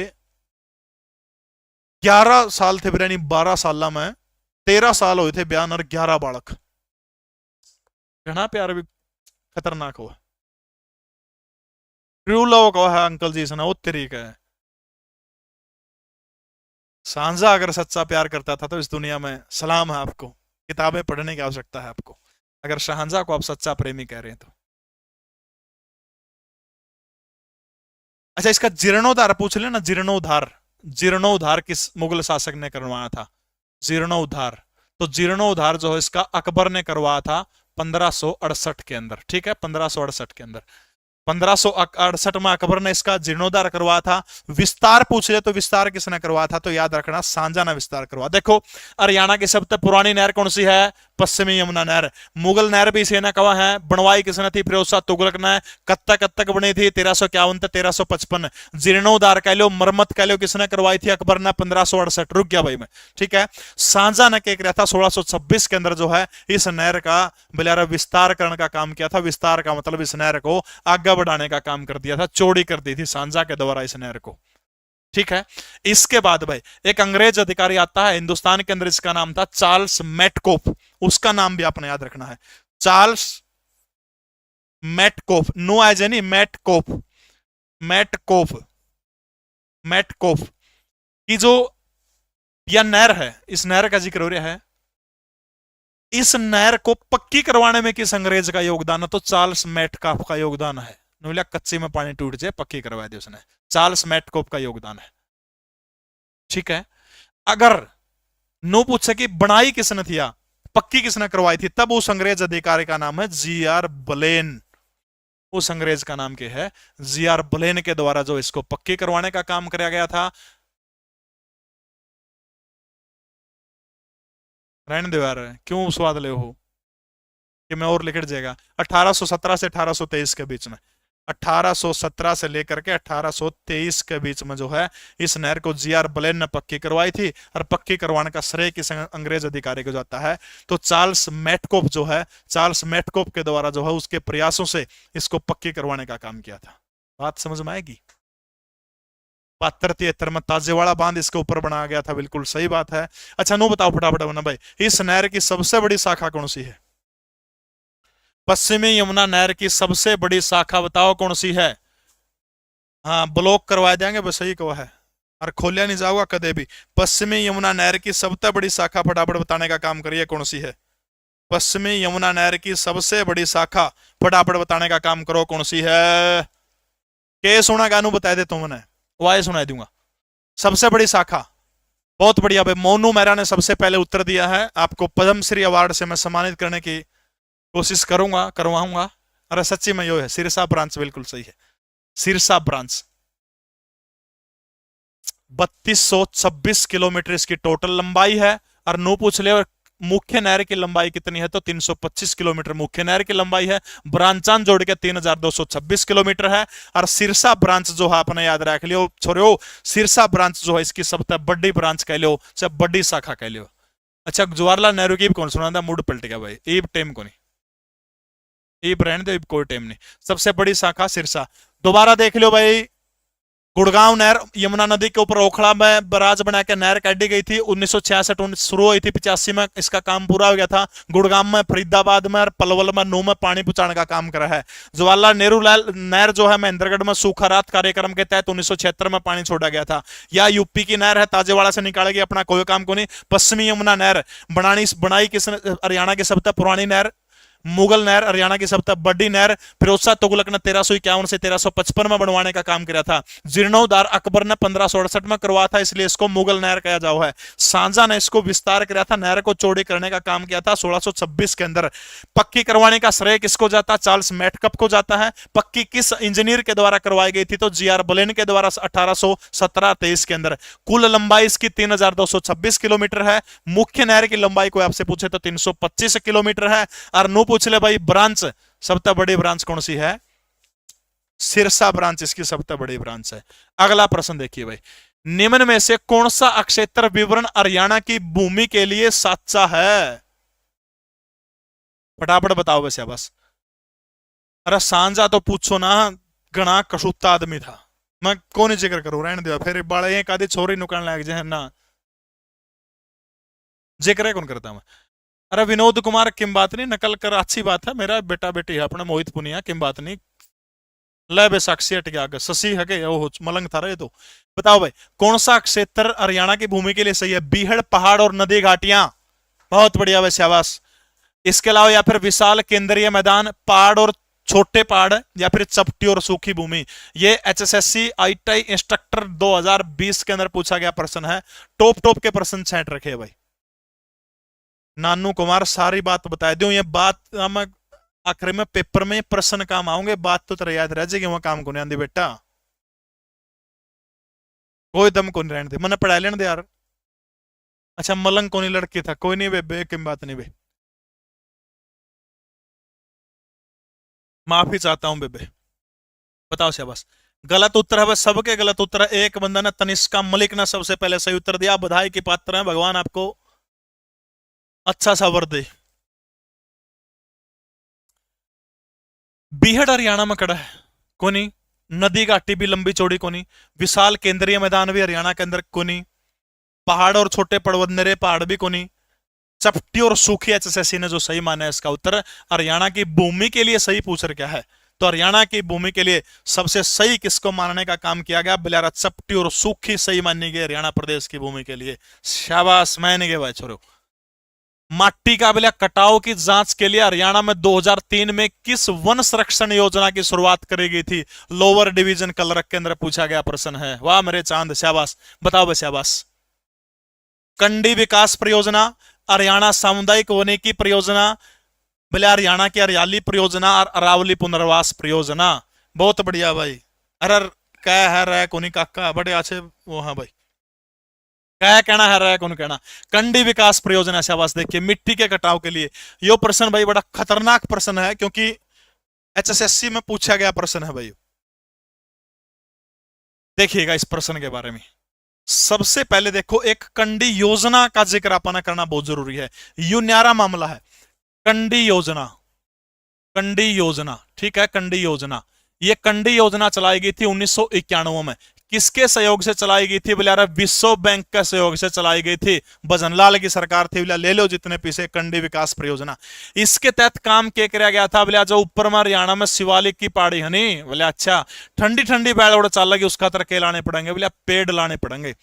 11 साल थे, यानी 12 साल में 13 साल हुए थे ब्याह और 11 बालक। घना प्यार भी खतरनाक हुआ, ट्रू लव कहा है अंकल जी इसने, वो तरीका है। सांझा अगर सच्चा प्यार करता था तो इस दुनिया में सलाम है आपको, किताबें पढ़ने की आवश्यकता है आपको, अगर शाहजहां को आप सच्चा प्रेमी कह रहे हैं तो। अच्छा, इसका जीर्णोद्धार पूछ लेना, जीर्णोद्धार, जीर्णोद्धार किस मुगल शासक ने करवाया था, जीर्णोद्धार, तो जीर्णोद्धार जो है इसका अकबर ने करवाया था 1568 के अंदर, ठीक है, 1568 के अंदर, 1568 में अकबर ने इसका जीर्णोद्धार करवाया था। विस्तार पूछ ले तो विस्तार किसने करवाया था, तो याद रखना सांझा ने विस्तार करवा। देखो हरियाणा की सबसे पुरानी नहर कौन सी है, पश्चिमी यमुना नहर। मुगल नहर भी इसे ने कहा है, बनवाई किसने थी, फिरोज शाह तुगलक ने। कब तक बनी थी, 1351 से 1355। जीर्णोद्धार कह लो, मरम्मत कह लो, किसने करवाई थी, अकबर ने 1568। रुक गया भाई मैं, ठीक है। सांझा ने क्या किया था, 1626 के अंदर जो है इस नहर का बलियारा विस्तार करने का काम किया था। विस्तार का मतलब इस नहर को आगे बढ़ाने का काम कर दिया था, चौड़ी कर दी थी सांझा के द्वारा इस नहर को, ठीक है। इसके बाद भाई एक अंग्रेज अधिकारी आता है हिंदुस्तान के अंदर, इसका नाम था चार्ल्स मेटकोफ। उसका नाम भी आपने याद रखना है, चार्ल्स मेटकोफ, नो एज एनी, मेटकोफ, मेटकोफ, मेटकोफ की जो यह नहर है, इस नहर का जिक्र हो रहा है। इस नहर को पक्की करवाने में किस अंग्रेज का योगदान है, तो चार्ल्स मेटकाफ का योगदान है। नूलिया कच्चे में पानी टूट जाए, पक्की करवा दी उसने, चार्ल्स मेटकोफ का योगदान है, ठीक है। अगर नो पूछे कि बनाई किसने थी, पक्की किसने करवाई थी, तब उस अंग्रेज अधिकारी का नाम है जी.आर. बलेन। उस अंग्रेज का नाम क्या है, जी.आर. बलेन के द्वारा जो इसको पक्की करवाने का काम किया गया था। रहने दो यार, क्यों स्वाद ले हो कि मैं और लिख जाएगा। 1817 से 1823 के बीच में, 1817 से लेकर के 1823 के बीच में जो है इस नहर को जी.आर. बलेन ने पक्की करवाई थी। और पक्की करवाने का श्रेय किस अंग्रेज अधिकारी को जाता है, तो चार्ल्स मेटकोफ जो है, चार्ल्स मेटकोफ के द्वारा जो है उसके प्रयासों से इसको पक्की करवाने का काम किया था। बात समझ में आएगी। 72-73 में ताजेवाड़ा बांध इसके ऊपर बनाया गया था, बिल्कुल सही बात है। अच्छा नो बताओ फटाफट बना भाई, इस नहर की सबसे बड़ी शाखा कौन सी है, पश्चिमी यमुना नहर की सबसे बड़ी शाखा बताओ कौन सी है। हाँ ब्लॉक करवा देंगे, बस सही कहा है, और खोलिया नहीं जाऊंगा कदे भी। पश्चिमी यमुना नहर की सबसे बड़ी शाखा फटाफट बताने का काम करिए, कौन सी है। पश्चिमी यमुना नहर की सबसे बड़ी शाखा फटाफट बताने का काम करो, कौन सी है। के सुना गानू बता दे तुमने, वाय सुना दूंगा। सबसे बड़ी शाखा, बहुत बढ़िया भाई, मोनू मेहरा ने सबसे पहले उत्तर दिया है। आपको पद्मश्री अवार्ड से मैं सम्मानित करने की कोशिश करूंगा, करवाऊंगा। अरे सच्ची में यो है, सिरसा ब्रांच, बिल्कुल सही है, सिरसा ब्रांच। 3226 किलोमीटर इसकी टोटल लंबाई है और नो पूछ ले मुख्य नहर की लंबाई कितनी है, तो 325 किलोमीटर मुख्य नहर की लंबाई है। ब्रांचान जोड़ के 3226 किलोमीटर है। और सिरसा ब्रांच जो है अपने याद रख लियो छोरियो, सिरसा ब्रांच जो है इसकी सबसे बड़ी ब्रांच कह लो, चाहे बड़ी शाखा कह लो। अच्छा जवाहरलाल नेहरू की कौन सुना था, मूड पलट गया भाई, ईब टेम को नहीं, ईब रहने दो, ईब कोई टेम नहीं। सबसे बड़ी शाखा सिरसा। दोबारा देख लो भाई, गुड़गांव नहर यमुना नदी के ऊपर ओखला में बराज बना के नहर काटी गई थी 1966 शुरू हुई थी, 85 में इसका काम पूरा हो गया था। गुड़गांव में, फरीदाबाद में और पलवल में, नू में पानी पहुंचाने का काम करा है। जवाहरलाल नेहरू नहर जो है महेंद्रगढ़ में सूखा रात कार्यक्रम के तहत 1976 में पानी छोड़ा गया था। या यूपी की नहर है, ताजेवाड़ा से निकालेगी, अपना कोई काम को नहीं। पश्चिमी यमुना नहर बनाई किसने, हरियाणा की सबसे पुरानी नहर। मुगल नहर हरियाणा की सबसे बड़ी नहर, फिरोज शाह तुगलक ने 1351 से 1355 में बनवाने का काम किया था। जीर्णोद्धार अकबर ने 1568 में करवाया था, इसलिए इसको मुगल नहर कहा जाओ है। सांझा ने इसको विस्तार किया था, नहर को चौड़ी करने का काम किया था 1626 के अंदर। पक्की करवाने का श्रेय किसको जाता है, चार्ल्स मेटकप को जाता है। पक्की किस इंजीनियर के द्वारा करवाई गई थी, तो जीआर बोलेन के द्वारा 1817-23 के अंदर। कुल लंबाई इसकी 3226 किलोमीटर है। मुख्य नहर की लंबाई को आपसे पूछे तो 325 किलोमीटर है। और पूछ ले भाई ब्रांच, सबसे बड़ी ब्रांच कौन सी है, सिरसा ब्रांच इसकी सबसे बड़ी ब्रांच है। अगला प्रश्न देखिए भाई, निम्न में से कौन सा अक्षेत्र विवरण हरियाणा की भूमि के लिए सच्चा है, फटाफट बताओ वैसे बस। अरे सांझा तो पूछो ना, घना कसूता आदमी था, मैं कौन जिक्र करूं, रहने दो फिर बाड़े एक आधी छोरी नुकन लग जाए ना, जिक्र कौन करता मैं। अरे विनोद कुमार किम बात नहीं, नकल कर अच्छी बात है, मेरा बेटा बेटी है अपना मोहित पुनिया, किम बात नहीं। ले बे साक्षी हट गया, शशि है के वो मलंग था रे। तो बताओ भाई कौन सा क्षेत्र हरियाणा की भूमि के लिए सही है, बीहड़ पहाड़ और नदी घाटियां, बहुत बढ़िया वैसे आवास। इसके अलावा या फिर विशाल केंद्रीय मैदान, पहाड़ और छोटे पहाड़, या फिर चपटी और सूखी भूमि। ये एचएसएससी आईटीआई इंस्ट्रक्टर 2020 के अंदर पूछा गया प्रश्न है, टॉप टॉप के प्रश्न छांट रखे भाई। नानू कुमार सारी बात बता दूं, ये बात हम आखिर में पेपर में प्रश्न काम आऊंगे, बात तो तेरा याद रह जाएगी, वहां काम को नहीं आंदी बेटा, कोई दम को नहीं रहने दे, मैंने पढ़ा लेने दे यार। अच्छा मलंग को नहीं लड़की था, कोई नहीं बे की बात नहीं बे, माफी चाहता हूं बेबे। बताओ शाबाश, गलत उत्तर है बस, सबके गलत उत्तर है। एक बंदा ने, तनिष्का मलिक ने सबसे पहले सही उत्तर दिया, बधाई की पात्र है, भगवान आपको अच्छा सा वर दे। बीहड़ हरियाणा में कड़ा है, कोनी। नदी घाटी भी लंबी चौड़ी कोनी। विशाल केंद्रीय मैदान भी हरियाणा के अंदर कोनी। पहाड़ और छोटे पर्वत निरे पहाड़ भी कोनी। चपटी और सूखी, एचएसएससी ने जो सही माना है इसका उत्तर हरियाणा की भूमि के लिए सही पूछ रखा है। तो हरियाणा की भूमि के लिए सबसे सही किसको मानने का काम किया गया, बलियारा चपटी और सूखी सही मानी गई हरियाणा प्रदेश की भूमि के लिए। शाबाश, मैंने गए भाई छोरो। माटी का बिला कटाव की जांच के लिए हरियाणा में 2003 में किस वन संरक्षण योजना की शुरुआत करी गई थी, लोअर डिवीजन कलरक के अंदर पूछा गया प्रश्न है। वाह मेरे चांद, शाबाश। बताओ बस शाबाश। कंडी विकास परियोजना, हरियाणा सामुदायिक वनिकी परियोजना, बोले हरियाणा की हरियाली परियोजना और अरावली पुनर्वास परियोजना। बहुत बढ़िया भाई। अरे क्या है रे कोनी काका, बड़े अच्छे वो हाँ भाई, क्या कहना है रहा कौन कहना। कंडी विकास परियोजना, शाबाश। देखिए मिट्टी के कटाव के लिए यो प्रश्न भाई बड़ा खतरनाक प्रश्न है, क्योंकि एचएसएससी में पूछा गया प्रश्न है भाई। देखिएगा इस प्रश्न के बारे में, सबसे पहले देखो एक कंडी योजना का जिक्र अपना करना बहुत जरूरी है, यू न्यारा मामला है। कंडी योजना, कंडी योजना, ठीक है, कंडी योजना। ये कंडी योजना चलाई गई थी 1991 में। किसके सहयोग से चलाई गई थी, बोले विश्व बैंक के सहयोग से चलाई गई थी। भजनलाल की सरकार थी, बोले ले लो जितने पैसे, कंडी विकास परियोजना। इसके तहत काम क्या किया गया था, बोले जो ऊपर में हरियाणा में शिवालिक की पहाड़ी है नी, बोले अच्छा ठंडी ठंडी बैल उड़ चल लगी, उसका तरह लाने पड़ेंगे, बोले पेड़ लाने पड़ेंगे।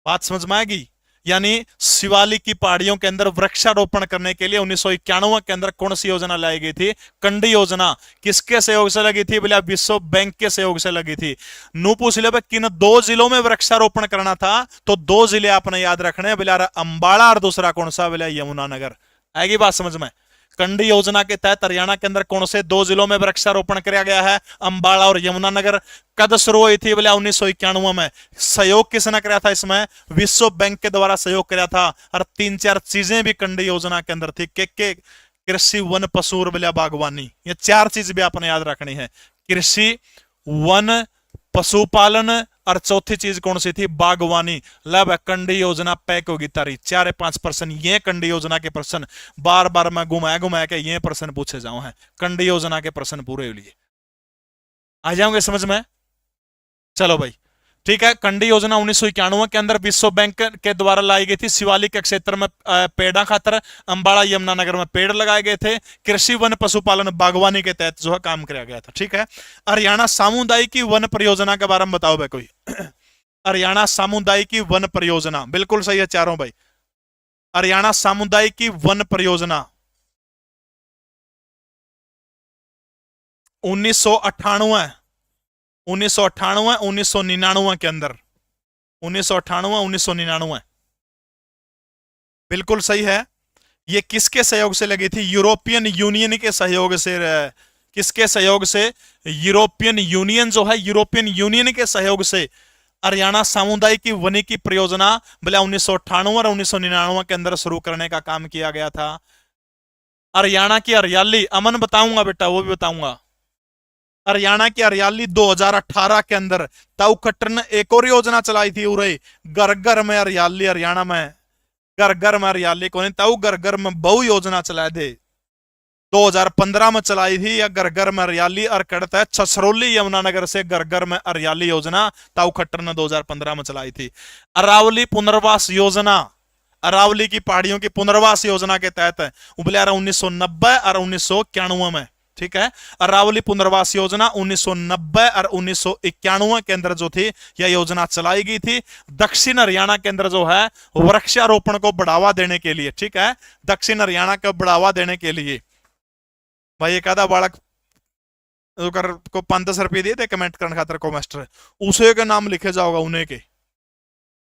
बात समझ में आएगी। यानी शिवालिक की पहाड़ियों के अंदर वृक्षारोपण करने के लिए 1991 के अंदर कौन सी योजना लाई गई थी, कंडी योजना। किसके सहयोग से लगी थी, बोले विश्व बैंक के सहयोग से लगी थी। नू पूछ ले किन 2 जिलों में वृक्षारोपण करना था, तो 2 जिले आपने याद रखने, बोले अंबाला और दूसरा कौन सा, बोले यमुनानगर। आएगी बात समझ में। कंडी योजना के तहत हरियाणा के अंदर कौन से 2 जिलों में वृक्षारोपण किया गया है? अंबाला और यमुनानगर। कद शुरू हुई थी? बोले 1991 में। सहयोग किसने कराया था इसमें? विश्व बैंक के द्वारा सहयोग कराया था। और 3-4 चीजें भी कंडी योजना के अंदर थी। के कृषि, वन, पशु और बोले बागवानी। ये 4 चीज भी आपने याद रखनी है। कृषि, वन, पशुपालन और चौथी चीज कौन सी थी? बागवानी। लब कंडी योजना पैक होगी तारी 4-5%। ये कंडी योजना के प्रश्न बार बार मैं घुमाया के ये प्रश्न पूछे जाऊं है। कंडी योजना के प्रश्न पूरे लिए आ जाओगे समझ में? चलो भाई ठीक है। कंडी योजना 1991 के अंदर विश्व बैंक के द्वारा लाई गई थी। शिवालिक के क्षेत्र में पेड़ा खातर, अंबाला यमुनानगर में पेड़ लगाए गए थे। कृषि, वन, पशुपालन, बागवानी के तहत जो है काम किया गया था। ठीक है। हरियाणा सामुदायिक वन परियोजना के बारे में बताओ भाई कोई। हरियाणा सामुदायिक वन परियोजना बिल्कुल सही है चारों भाई। हरियाणा सामुदायिक वन परियोजना 1998, 1998, 1999 के अंदर, 1998, 1999 बिल्कुल सही है। ये किसके सहयोग से लगी थी? यूरोपियन यूनियन के सहयोग से। किसके सहयोग से? यूरोपियन यूनियन जो है, यूरोपियन यूनियन के सहयोग से हरियाणा सामुदायिक वनिकी परियोजना बोले 1998 और 1999 के अंदर शुरू करने का काम किया गया था। हरियाणा की हरियाली, अमन बताऊंगा बेटा, वो भी बताऊंगा। हरियाणा की हरियाली 2018 के अंदर ताऊ खट्टर ने एक और योजना चलाई थी उरे, घर घर में हरियाली। हरियाणा में घर घर में हरियाली को नहीं, ताऊ घर घर में बहु योजना चलाए थे। 2015 में चलाई थी या घर घर में हरियाली। और कड़ता है छछरौली यमुनानगर से घर घर में हरियाली योजना ताऊ खट्टर ने 2015 में चलाई थी। अरावली पुनर्वास योजना, अरावली की पहाड़ियों की पुनर्वास योजना के तहत उबले 1990 और 1991 में। ठीक है। अरावली पुनर्वास योजना 1990 और 1991 के अंदर जो थी यह योजना चलाई गई थी। दक्षिण हरियाणा के अंदर जो है वृक्षारोपण को बढ़ावा देने के लिए। ठीक है। दक्षिण हरियाणा को बढ़ावा देने के लिए भाई एक आधा बालक को 5-10 रुपये दिए थे कमेंट करने खातर को मास्टर, उसे के नाम लिखे जाओगा,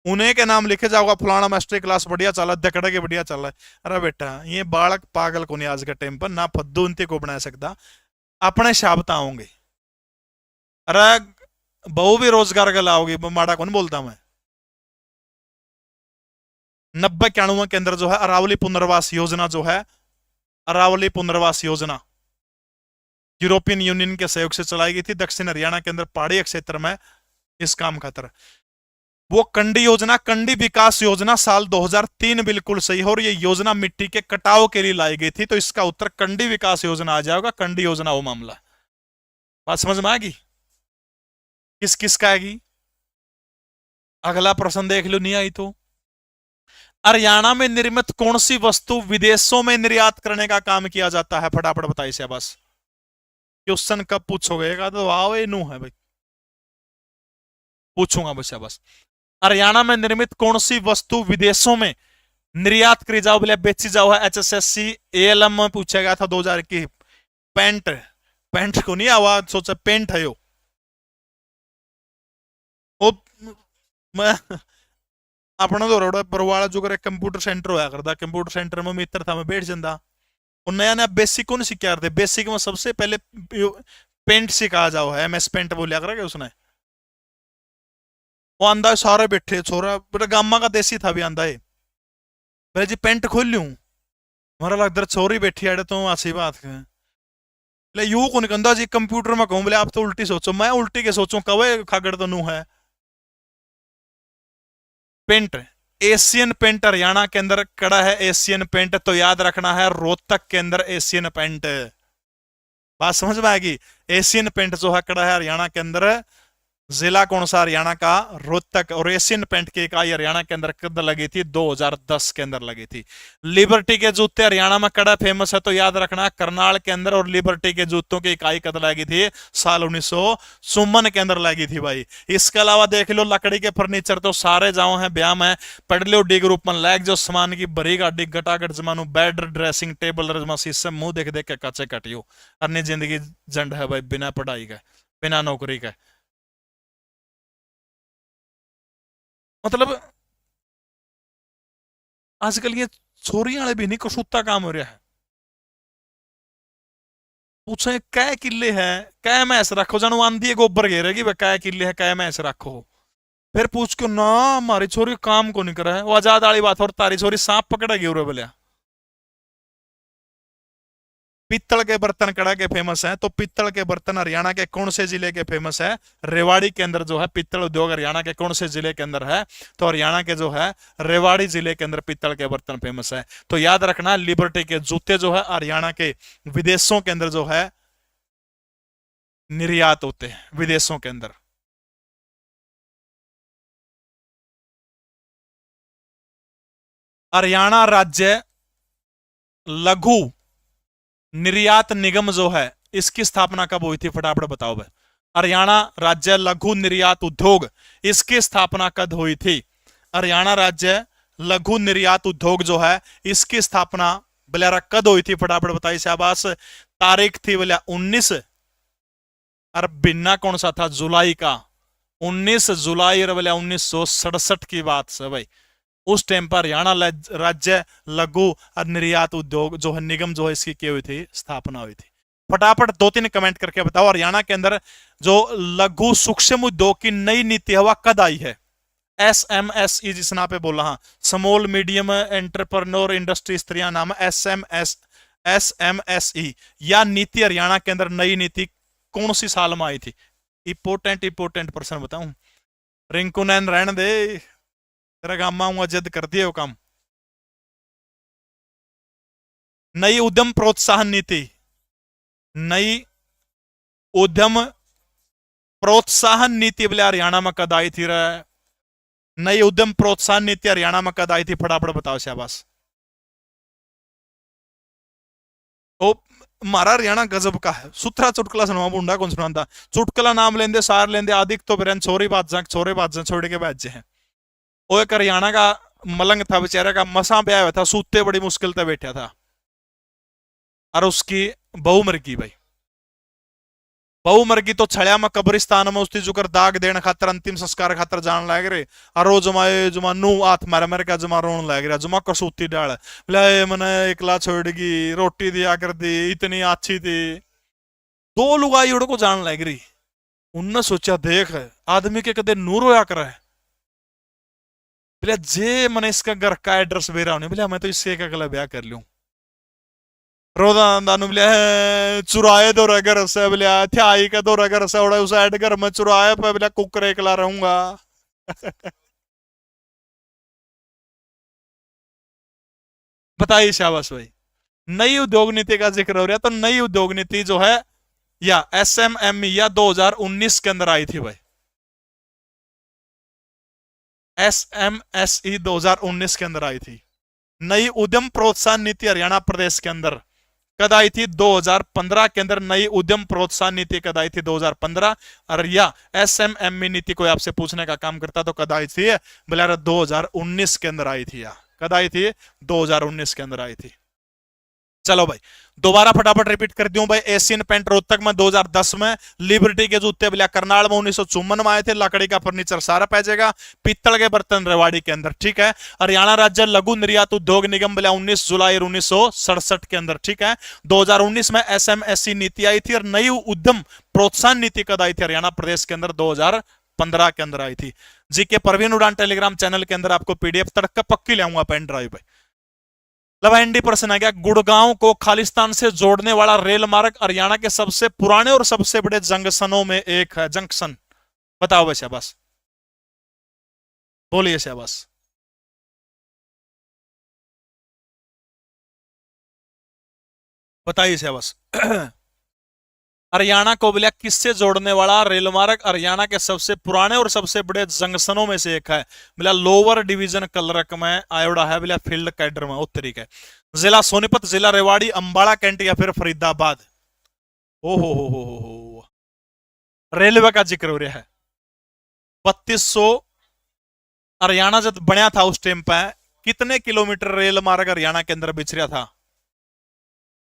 उन्हें के नाम लिखे जाओगा। फलाना मास्टर क्लास बढ़िया चला, दकड़ा के बढ़िया चल रहा है। अरे बेटा ये बालक पागल को नहीं आज के टाइम पर ना फद्दू उनते को बना सकता, अपने शाबता होंगे। अरे बहु भी रोजगार का लाओगी, माड़ा कौन बोलता मैं। 90-91 के अंदर जो है अरावली पुनर्वास योजना जो है, अरावली पुनर्वास योजना यूरोपियन यूनियन के सहयोग से चलाई गई थी। दक्षिण हरियाणा के अंदर पहाड़ी क्षेत्र में इस काम खातर। वो कंडी योजना, कंडी विकास योजना साल 2003 बिल्कुल सही है। और ये योजना मिट्टी के कटाव के लिए लाई गई थी, तो इसका उत्तर कंडी विकास योजना आ जाएगा। कंडी योजना वो मामला। बात समझ में आएगी? किस किस का आएगी? अगला प्रश्न देख लो, नहीं आई तो। हरियाणा में निर्मित कौन सी वस्तु विदेशों में निर्यात करने का काम किया जाता है? फटाफट बताइए शाबाश। क्वेश्चन कब पूछोगे? तो आओ ये नू है भाई, पूछूंगा बस शाबाश। हरियाणा में निर्मित कौन सी वस्तु विदेशों में निर्यात करी जाओ, बोले बेची जाओ है? HSSC ALM में पूछा गया था 2000 की। पेंट, पेंट को नहीं आवाज सोचा, पेंट है यो। ओ मैं अपना तो रोड परवाड़ा जो करे कंप्यूटर सेंटर होया करता, कंप्यूटर सेंटर में मित्र था, मैं बैठ जाता। और नया नया बेसिक कौन सिखा रहे थे? बेसिक में सबसे पहले पेंट सिखा जाओ है, MS पेंट बोलिया करेगा उसने। वो आंदा सारे बैठे छोरा, बेटा गामा का देसी था भी आंदा है। मैं जी पेंट खोल लूं, हमारा लगता छोरी बैठी है तो अच्छी बात है। ले यू को निकंदा जी कंप्यूटर में कहूं, बोले आप तो उल्टी सोचो। मैं उल्टी के सोचूं कवे खागड़ तो नू है। पेंट, एशियन पेंट हरियाणा के अंदर कड़ा है। एशियन पेंट तो याद रखना है रोहतक के अंदर एशियन पेंट। बात समझ में आएगी? एशियन पेंट जो है कड़ा है हरियाणा के अंदर। जिला कौन सा? हरियाणा का रोहतक। और एशियन पेंट की इकाई हरियाणा के अंदर कब लगी थी? 2010 के अंदर लगी थी। लिबर्टी के जूते हरियाणा में कड़ा फेमस है, तो याद रखना करनाल के अंदर। और लिबर्टी के जूतों की इकाई कब लगी थी? साल 1900 के अंदर लगी थी भाई। इसके अलावा देख लो लकड़ी के फर्नीचर तो सारे जाओ हैं ब्याह में, पढ़ लो डी ग्रुप में लैग जो सामान की बरी गाड़ी गटागट जमानू, बेड, ड्रेसिंग टेबल रजमा शीशे मुंह देख देख के कच्चे कटियो। अन्य जिंदगी जंड है भाई, बिना पढ़ाई का, बिना नौकरी का। मतलब आजकल ये छोरी वाले भी नहीं कसूता काम हो रहा है। पूछे कै किले है, कै मैस रखो, जानू आंधी गोबर घेरेगी वह कै किले है कै मैस रखो। फिर पूछ क्यों ना हमारी छोरी काम को नहीं करा है, वो आजाद वाली बात, और तारी छोरी सांप पकड़ेगी उरे बोलिया। पित्तल के बर्तन कड़ा के फेमस है, तो पित्तल के बर्तन हरियाणा के कौन से जिले के फेमस है? रेवाड़ी के अंदर जो है पित्तल उद्योग हरियाणा के कौन से जिले के अंदर है? तो हरियाणा के जो है रेवाड़ी जिले के अंदर पित्तल के बर्तन फेमस है। तो याद रखना लिबर्टी के जूते जो है हरियाणा के विदेशों के अंदर जो है निर्यात होते हैं, विदेशों के अंदर। हरियाणा राज्य लघु निर्यात निगम जो है इसकी स्थापना कब हुई थी? फटाफट बताओ भाई। हरियाणा राज्य लघु निर्यात उद्योग, इसकी स्थापना कब हुई थी? हरियाणा राज्य लघु निर्यात उद्योग जो है इसकी स्थापना बलियारा कद हुई थी? फटाफट बताइए शाबाश। तारीख थी बोलिया 19, और बिना कौन सा था? जुलाई का 19 जुलाई और बोलिया 1967 की बात है भाई। उस टाइम पर हरियाणा राज्य लघु और निर्यात उद्योग जो है निगम जो है इसकी क्या हुई थी? स्थापना हुई थी। फटाफट 2-3 कमेंट करके बताओ हरियाणा के अंदर जो लघु सूक्ष्म उद्योग की नई नीति हवा कद आई है? SMSE जिस नाम पे बोला, हाँ स्मॉल मीडियम एंटरप्रेन्योर इंडस्ट्री स्त्रियां नाम SMSE या नीति हरियाणा के अंदर नई नीति कौन सी साल में आई थी? इंपोर्टेंट प्रश्न बताऊं। रिंकू नैन रहने दे, तेरा काम आऊंगा जद कर दिए वो काम। नई उद्यम प्रोत्साहन नीति, नई उद्यम प्रोत्साहन नीति बोले हरियाणा में कद आई थी रे? नई उद्यम प्रोत्साहन नीति हरियाणा में कद आई थी? फटाफट बताओ शाबाश। ओ मारा हरियाणा गजब का है, सुथरा चुटकला सुनवा बुंडा कौन सुनाता? चुटकला नाम लेंदे सार लेंदे आदिक तो बिरन छोरी बात छोड़ के बैठ जे हैं। वो एक हरियाणा का मलंग था बेचारे का, मसा ब्याह हुआ था, सूते बड़ी मुश्किल से बैठा था, और उसकी बहू मर गई भाई। बहू मर गई तो छड़िया में कब्रिस्तान में उसकी जुकर दाग देने खातर अंतिम संस्कार खातर जान लग रहे, और वो जमाए जमा नू हाथ मारे मेरे का जमा रोन लग रहा, जमा कसूती डाल बोले मैंने एकला छोड़गी, रोटी दिया कर दी, इतनी अच्छी थी। दो लुगाई उड़ को जान लग रही। उनने सोचा देख आदमी के कदे नूर होया कर है, बोले जे मैंने इसका घर का एड्रेस बेरा होने, बोले मैं तो इससे एक अगला ब्याह कर लूं। रोदा दानु बोले चुराए दो घर से, बोले थ्याई का दो घर से उड़ा उस ऐड घर में चुराए पे, बोले कुकर एकला रहूंगा। बताइए शाबाश भाई। नई उद्योग नीति का जिक्र हो रहा है, तो नई उद्योग नीति जो है या SMME या 2019 के अंदर आई थी भाई। SMSE 2019 के अंदर आई थी। नई उद्यम प्रोत्साहन नीति हरियाणा प्रदेश के अंदर कद आई थी? 2015 के अंदर नई उद्यम प्रोत्साहन नीति कद आई थी? 2015। और या SMME नीति कोई आपसे पूछने का काम करता तो कद आई थी? बोले 2019 के अंदर आई थी। या कद आई थी? 2019 के अंदर आई थी। चलो भाई दोबारा फटाफट रिपीट कर दूं भाई। एशियन पेंट रोहतक में 2010 में, लिबर्टी के जूते बोलिया करनाल में 1954 में आए थे, लकड़ी का फर्नीचर सारा पैजेगा, पित्तल के बर्तन रेवाड़ी के अंदर, ठीक है। हरियाणा राज्य लघु निर्यात उद्योग निगम बोलिया 19 जुलाई 1967 के अंदर, ठीक है। 2019 में SMSE नीति आई थी, और नई उद्यम प्रोत्साहन नीति कद आई थी? हरियाणा प्रदेश के अंदर 2015 के अंदर आई थी। जीके परवीन उड़ान टेलीग्राम चैनल के अंदर आपको PDF तड़क पक्की लाऊंगा पेन ड्राइव पे। लवेंडी प्रश्न आ गया, गुड़गांव को खालिस्तान से जोड़ने वाला रेल मार्ग हरियाणा के सबसे पुराने और सबसे बड़े जंक्शनों में एक है। जंक्शन बताओ भाई शाबाश, बोलिए शाबाश। बताइए शाबाश। हरियाणा को बोलिया किससे जोड़ने वाला रेल मार्ग हरियाणा के सबसे पुराने और सबसे बड़े जंक्शनों में से एक है? बोला लोअर डिवीजन कलरक में आयोडा है, बोला फील्ड कैडर में उत्तरी के। जिला सोनीपत, जिला रेवाड़ी, अंबाला कैंट या फिर फरीदाबाद? ओ हो रेलवे का जिक्र हो रहा है। 3200 हरियाणा जब बनया था उस टाइम पे कितने किलोमीटर रेल मार्ग हरियाणा के अंदर बिछ रहा था?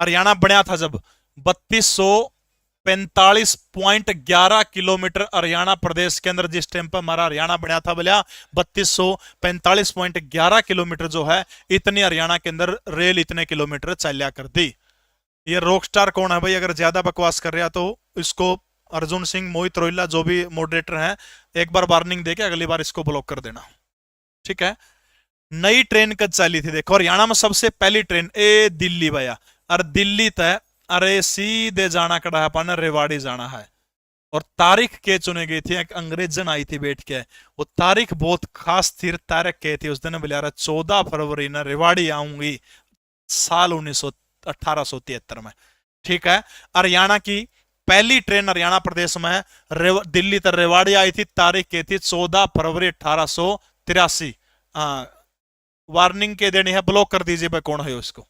हरियाणा बनया था जब 3245.11 किलोमीटर हरियाणा प्रदेश के अंदर जिस टाइम पर हमारा हरियाणा बनया था, बोलिया 3245.11 किलोमीटर जो है इतनी हरियाणा के अंदर रेल इतने किलोमीटर चलिया कर दी। ये रॉक स्टार कौन है भाई? अगर ज्यादा बकवास कर रहा तो इसको अर्जुन सिंह, मोहित रोहिल्ला, जो भी मॉडरेटर हैं, एक बार वार्निंग देके अगली बार इसको ब्लॉक कर देना, ठीक है। नई ट्रेन कब चली थी देखो, हरियाणा में सबसे पहली ट्रेन ए दिल्ली भैया, और दिल्ली तय, अरे सीधे जाना कड़ा है अपन, रेवाड़ी जाना है। और तारीख के चुनी गई थी, एक अंग्रेजन आई थी बैठ के, वो तारीख बहुत खास थी, तारीख के थी उस दिन बोला 14 फरवरी न रेवाड़ी आऊंगी, साल 1873 में, ठीक है। हरियाणा की पहली ट्रेन हरियाणा प्रदेश में दिल्ली तक रेवाड़ी आई थी, तारीख के थी 14 फरवरी 1883। वार्निंग के देनी है, ब्लॉक कर दीजिए भाई, कौन है उसको?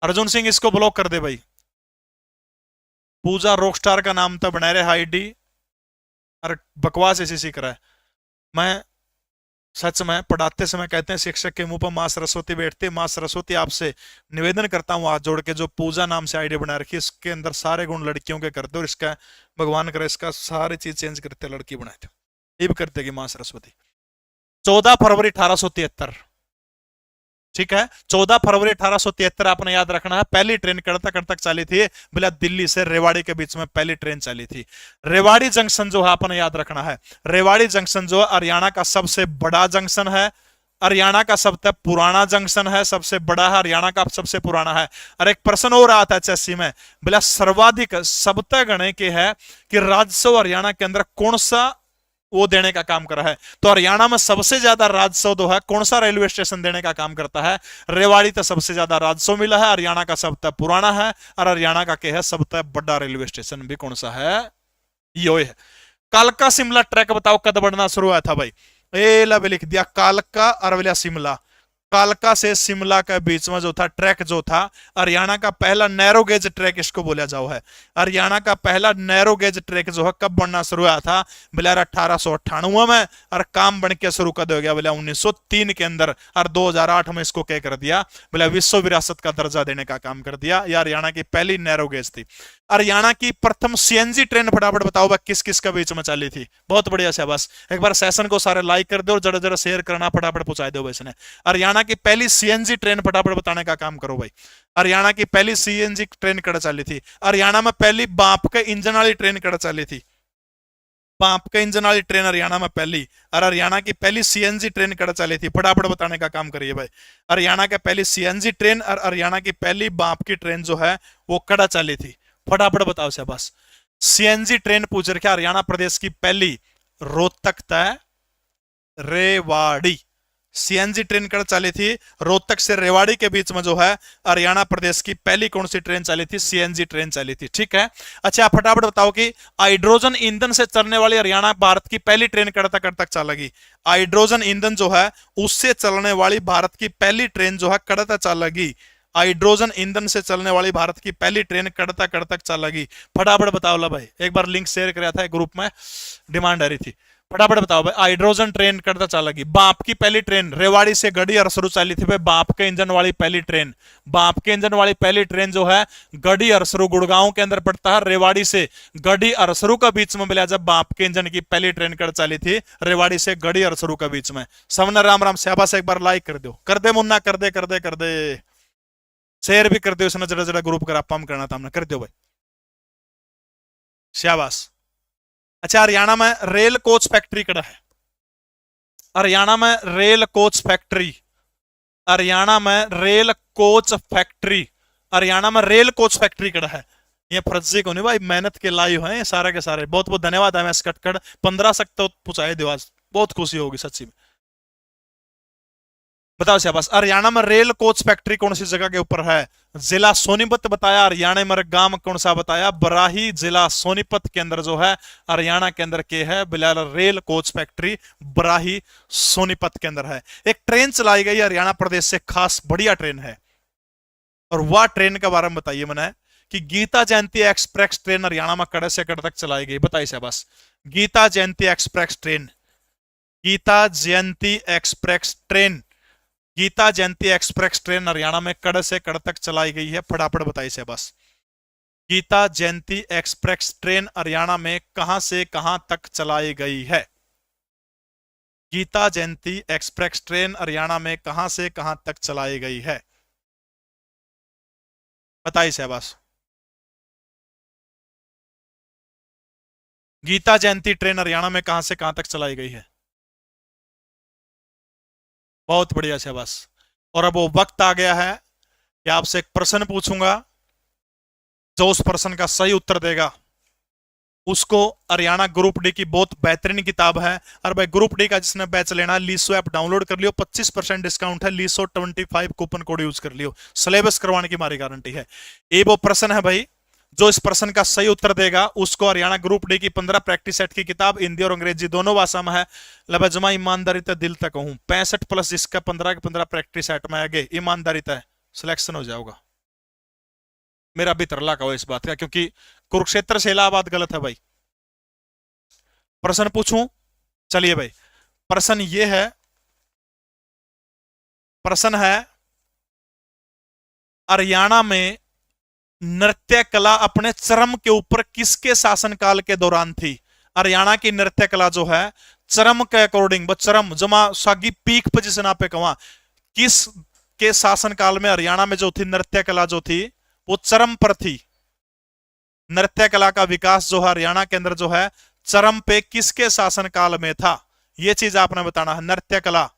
अर्जुन सिंह इसको ब्लॉक कर दे भाई। पूजा रॉकस्टार का नाम था, बना रहे आईडी, अरे बकवास ऐसी सीख रहा है। मैं सच में पढ़ाते समय कहते हैं शिक्षक के मुंह पर मां सरस्वती बैठती है, मां सरस्वती आपसे निवेदन करता हूं हाथ जोड़ के, जो पूजा नाम से आईडी बना रखी है इसके अंदर सारे गुण लड़कियों के करते, और इसका भगवान करे इसका सारी चीज चेंज करते लड़की बनाए थे, ये भी करते कि मां सरस्वती। 14 फरवरी 1873, ठीक है। 14 फरवरी 1873 आपने याद रखना है। पहली ट्रेन कड़ता कड़तक चली थी, बोला दिल्ली से रेवाड़ी के बीच में पहली ट्रेन चली थी। रेवाड़ी जंक्शन जो है आपने याद रखना है, रेवाड़ी जंक्शन जो हरियाणा का सबसे बड़ा जंक्शन है, हरियाणा का सबसे पुराना जंक्शन है, सबसे बड़ा है, हरियाणा का सबसे पुराना है। और एक प्रश्न हो रहा था एचएससी में, बोला सर्वाधिक सबतः गणे के है कि राजस्व हरियाणा के अंदर कौन सा वो देने का काम कर रहा है, तो हरियाणा में सबसे ज्यादा राजस्व जो है कौन सा रेलवे स्टेशन देने का काम करता है? रेवाड़ी तो सबसे ज्यादा राजस्व मिला है, हरियाणा का सबसे पुराना है, और हरियाणा का क्या है सबसे बड़ा रेलवे स्टेशन भी कौन सा है? यो है। कालका शिमला ट्रैक बताओ कद बढ़ना शुरू हुआ था भाई? ए लब लिख दिया, कालका अरवलिया शिमला। कालका से शिमला के बीच में जो था ट्रैक जो था, हरियाणा का पहला नैरो गेज ट्रैक इसको बोला जाओ है। हरियाणा का पहला नैरो गेज ट्रैक जो है कब बनना शुरू हुआ था? बोला 1898 में, और काम बन के शुरू कर गया बोला 1903 के अंदर, और 2008 में इसको क्या कर दिया? बोला विश्व विरासत का दर्जा देने का काम कर दिया। यह हरियाणा की पहली नैरो गेज थी। हरियाणा की प्रथम सीएनजी ट्रेन फटाफट बताओ भाई किस किस के बीच में चली थी? बहुत बढ़िया से, बस एक बार सेशन को सारे लाइक कर दो और जरा जरा शेयर करना, फटाफट पहुंचा दो वैसे। हरियाणा की पहली सीएनजी ट्रेन फटाफट बताने का काम करो भाई। हरियाणा की पहली सीएनजी ट्रेन कड़ चली थी? हरियाणा में पहली बाप के इंजन वाली ट्रेन कड़ चली थी? बाप के इंजन वाली ट्रेन हरियाणा में पहली। और हरियाणा की पहली सीएनजी ट्रेन कड़ चली थी? फटाफट बताने का काम करिए भाई। हरियाणा की पहली सीएनजी ट्रेन और हरियाणा की पहली बाप की ट्रेन जो है वो कड़ा चली थी? फटाफट बताओ से बस। सीएनजी ट्रेन पूछ रखे हरियाणा प्रदेश की पहली, रोहतक तय रेवाड़ी। सीएनजी ट्रेन कड़ चली थी? रोहतक से रेवाड़ी के बीच में जो है हरियाणा प्रदेश की पहली कौन सी ट्रेन चली थी? सीएनजी ट्रेन चली थी, ठीक है। अच्छा फटाफट बताओ कि हाइड्रोजन ईंधन से चलने वाली हरियाणा भारत की पहली ट्रेन कड़ तक चलेगी? हाइड्रोजन ईंधन जो है उससे चलने वाली भारत की पहली ट्रेन जो है कड़ तक चलेगी? हाइड्रोजन ईंधन से चलने वाली भारत की पहली ट्रेन कड़ता कड़तक चलेगी? फटाफट बताओ ला भाई, एक बार लिंक शेयर कराया था ग्रुप में, डिमांड आ रही थी। फटाफट बताओ भाई, हाइड्रोजन ट्रेन करता चलेगी। बाप की पहली ट्रेन रेवाड़ी से गढ़ी अरसरू चली थी भाई, बाप के इंजन वाली पहली ट्रेन। बाप के इंजन वाली पहली ट्रेन जो है गढ़ी अरसरू गुड़गांव के अंदर पड़ता है, रेवाड़ी से गढ़ी अरसरू के बीच में मिला जब बाप के इंजन की पहली ट्रेन कर चली थी रेवाड़ी से गढ़ी अरसरू के बीच में। सबने राम राम शाबाश, एक बार लाइक कर दो, कर दे मुन्ना, कर दे कर दे कर दे, शेयर भी कर दो, उसने जरा जरा ग्रुप कर पंप करना था हमने, कर दो भाई शाबाश। अच्छा हरियाणा में रेल कोच फैक्ट्री कड़ा है? हरियाणा में रेल कोच फैक्ट्री, हरियाणा में रेल कोच फैक्ट्री, हरियाणा में रेल कोच फैक्ट्री कड़ा है? ये फर्जी को नहीं भाई, मेहनत के लाइव हैं सारे के सारे। बहुत बहुत धन्यवाद है कटकड़, 15 तक तो पहुंचाए दो आज, बहुत खुशी होगी सच्ची में। बताओ शाबाश। हरियाणा में रेल कोच फैक्ट्री कौन सी जगह के ऊपर है? जिला सोनीपत बताया, हरियाणा में गांव कौन सा बताया? बराही जिला सोनीपत के अंदर जो है हरियाणा के अंदर के है Bilal rail coach factory, Barahi Sonipat के अंदर है। एक ट्रेन चलाई गई हरियाणा प्रदेश से, खास बढ़िया ट्रेन है, और वह ट्रेन के बारे में बताइए मैंने कि गीता जयंती एक्सप्रेस ट्रेन हरियाणा में कड़े से कड़े तक चलाई गई, बताइए शाबाश। Gita Jayanti express train, Gita Jayanti express train, Gita Jayanti express train Haryana में कड़ से कड़ तक चलाई गई है? फटाफट बताइए से बस। गीता जयंती एक्सप्रेस ट्रेन हरियाणा में कहां से कहां तक चलाई गई है? गीता जयंती एक्सप्रेस ट्रेन हरियाणा में कहां से कहां तक चलाई गई है? बताइए शाबाश। गीता जयंती ट्रेन हरियाणा में कहां से कहां तक चलाई गई है? बहुत बढ़िया शाबाश। और अब वो वक्त आ गया है कि आपसे एक प्रश्न पूछूंगा, जो उस प्रश्न का सही उत्तर देगा उसको हरियाणा ग्रुप डी की बहुत बेहतरीन किताब है। और भाई ग्रुप डी का जिसने बैच लेना है, लीसो ऐप डाउनलोड कर लियो, 25% डिस्काउंट है, लीसो 25 कूपन कोड यूज कर लियो, सिलेबस करवाने की हमारी गारंटी है। ये वो प्रश्न है भाई, जो इस प्रश्न का सही उत्तर देगा उसको हरियाणा ग्रुप डी की 15 प्रैक्टिस सेट की किताब हिंदी और अंग्रेजी दोनों भाषा में है। लबजमा ईमानदारी तक दिल तक कहूं 65 प्लस जिसका 15 के 15 प्रैक्टिस सेट में आगे ईमानदारी तक सिलेक्शन हो जाओगा। मेरा भी तरला का हो इस बात का, क्योंकि कुरुक्षेत्र से इलाहाबाद गलत है भाई। प्रश्न पूछूं? चलिए भाई, प्रश्न ये है, प्रश्न है हरियाणा में नृत्य कला अपने चरम के ऊपर किसके शासनकाल के दौरान थी? हरियाणा की नृत्य कला जो है चरम के अकॉर्डिंग, चरम जमा सागी पीक पे जिसे नापे कवा, किस के शासनकाल में हरियाणा में जो थी नृत्य कला जो थी वो चरम पर थी? नृत्य कला का विकास जो है हरियाणा के अंदर जो है चरम पे किसके शासनकाल में था, यह चीज आपने बताना है। नृत्य कला,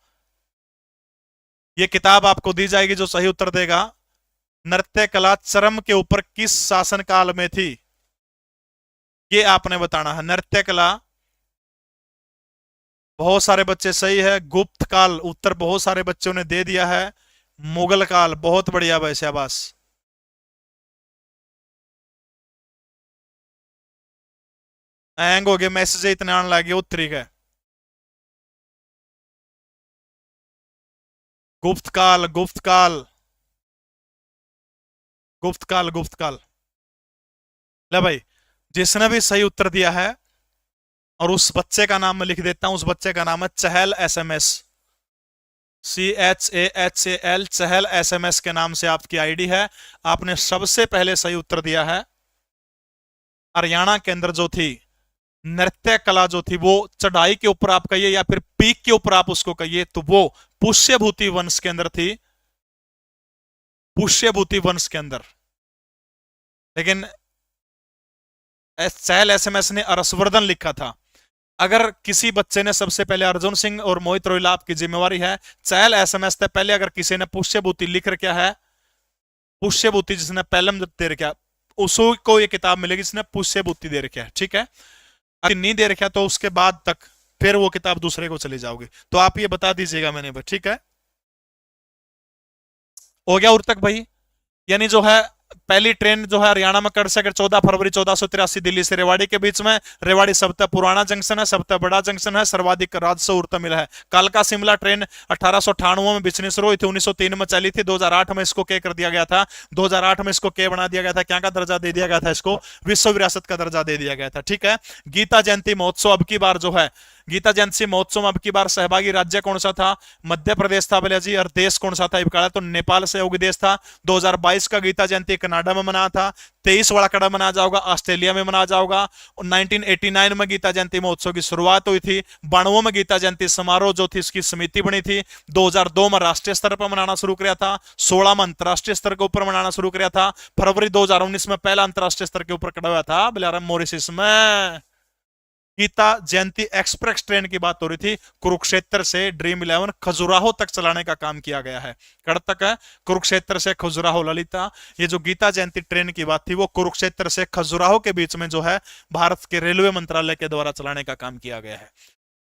यह किताब आपको दी जाएगी, जो सही उत्तर देगा नृत्य कला चरम के ऊपर किस शासनकाल में थी, ये आपने बताना है। नृत्य कला, बहुत सारे बच्चे सही है। गुप्त काल उत्तर बहुत सारे बच्चों ने दे दिया है। मुगल काल, बहुत बढ़िया भाई शाबाश। हैंग हो गया मैसेज, इतने आने लगे उत्तरी का। गुप्त काल, गुप्त काल, गुप्त काल, गुप्त काल। ले भाई, जिसने भी सही उत्तर दिया है, और उस बच्चे का नाम मैं लिख देता हूं, उस बच्चे का नाम है चहल एसएमएस, CHAHAL, चहल एसएमएस के नाम से आपकी आईडी है। आपने सबसे पहले सही उत्तर दिया है। हरियाणा के अंदर जो थी नृत्य कला जो थी वो चढ़ाई के ऊपर आप कहिए या फिर पीक के ऊपर आप उसको कहिए, तो वो पुष्यभूति वंश के अंदर थी, पुष्यभूति वंश के अंदर। लेकिन चहल एसएमएस ने अरसवर्धन लिखा था। अगर किसी बच्चे ने सबसे पहले अर्जुन सिंह और मोहित रोहिला आपकी जिम्मेवारी है, चहल एसएमएस से पहले अगर किसी ने पुष्यभूति लिख रखा है, पुष्यभूति जिसने पहलम दे रखा, उसको ये किताब मिलेगी जिसने पुष्यभूति दे रखा है, ठीक है। अगर नहीं दे रखा तो उसके बाद तक फिर वो किताब दूसरे को चली जाओगी, तो आप ये बता दीजिएगा मैंने, ठीक है। हो गया उर तक भाई। यानी जो है पहली ट्रेन जो है हरियाणा में कड़ से 14 फरवरी 1483 दिल्ली से रेवाड़ी के बीच में। रेवाड़ी सबसे पुराना जंक्शन है, सबसे बड़ा जंक्शन है, सर्वाधिक राजस्व उर्ता मिला है। कालका शिमला ट्रेन 1898 में बिजनेस शुरू हुई थी, 1903 में चली थी, 2008 में इसको क्या कर दिया गया था, 2008 में इसको क्या बना दिया गया था, क्या का दर्जा दे दिया गया था, इसको विश्व विरासत का दर्जा दे दिया गया था, ठीक है। गीता जयंती महोत्सव अब की बार जो है, गीता जयंती महोत्सव में अब की बार सहभागी राज्य कौन सा था? मध्य प्रदेश था भैया जी। और देश कौन सा था? तो नेपाल सहयोगी देश था। 2022 का गीता जयंती कनाडा में मना था, 23 वाला कड़ा मनाया जाएगा ऑस्ट्रेलिया में मनाया जाएगा। 1989 में गीता जयंती महोत्सव की शुरुआत हुई थी। 92 में गीता जयंती समारोह जो थी इसकी समिति बनी थी। 2002 में राष्ट्रीय स्तर पर मनाना शुरू किया था। 16 में अंतरराष्ट्रीय स्तर के ऊपर मनाना शुरू किया था। फरवरी 2019 में पहला अंतरराष्ट्रीय स्तर के ऊपर खड़ा हुआ था बिलारम मॉरिशस में। गीता जयंती एक्सप्रेस ट्रेन की बात हो रही थी, कुरुक्षेत्र से ड्रीम 11 खजुराहो तक चलाने का काम किया गया है। कड़ तक है? कुरुक्षेत्र से खजुराहो ललिता। ये जो गीता जयंती ट्रेन की बात थी वो कुरुक्षेत्र से खजुराहो के बीच में जो है भारत के रेलवे मंत्रालय के द्वारा चलाने का काम किया गया है।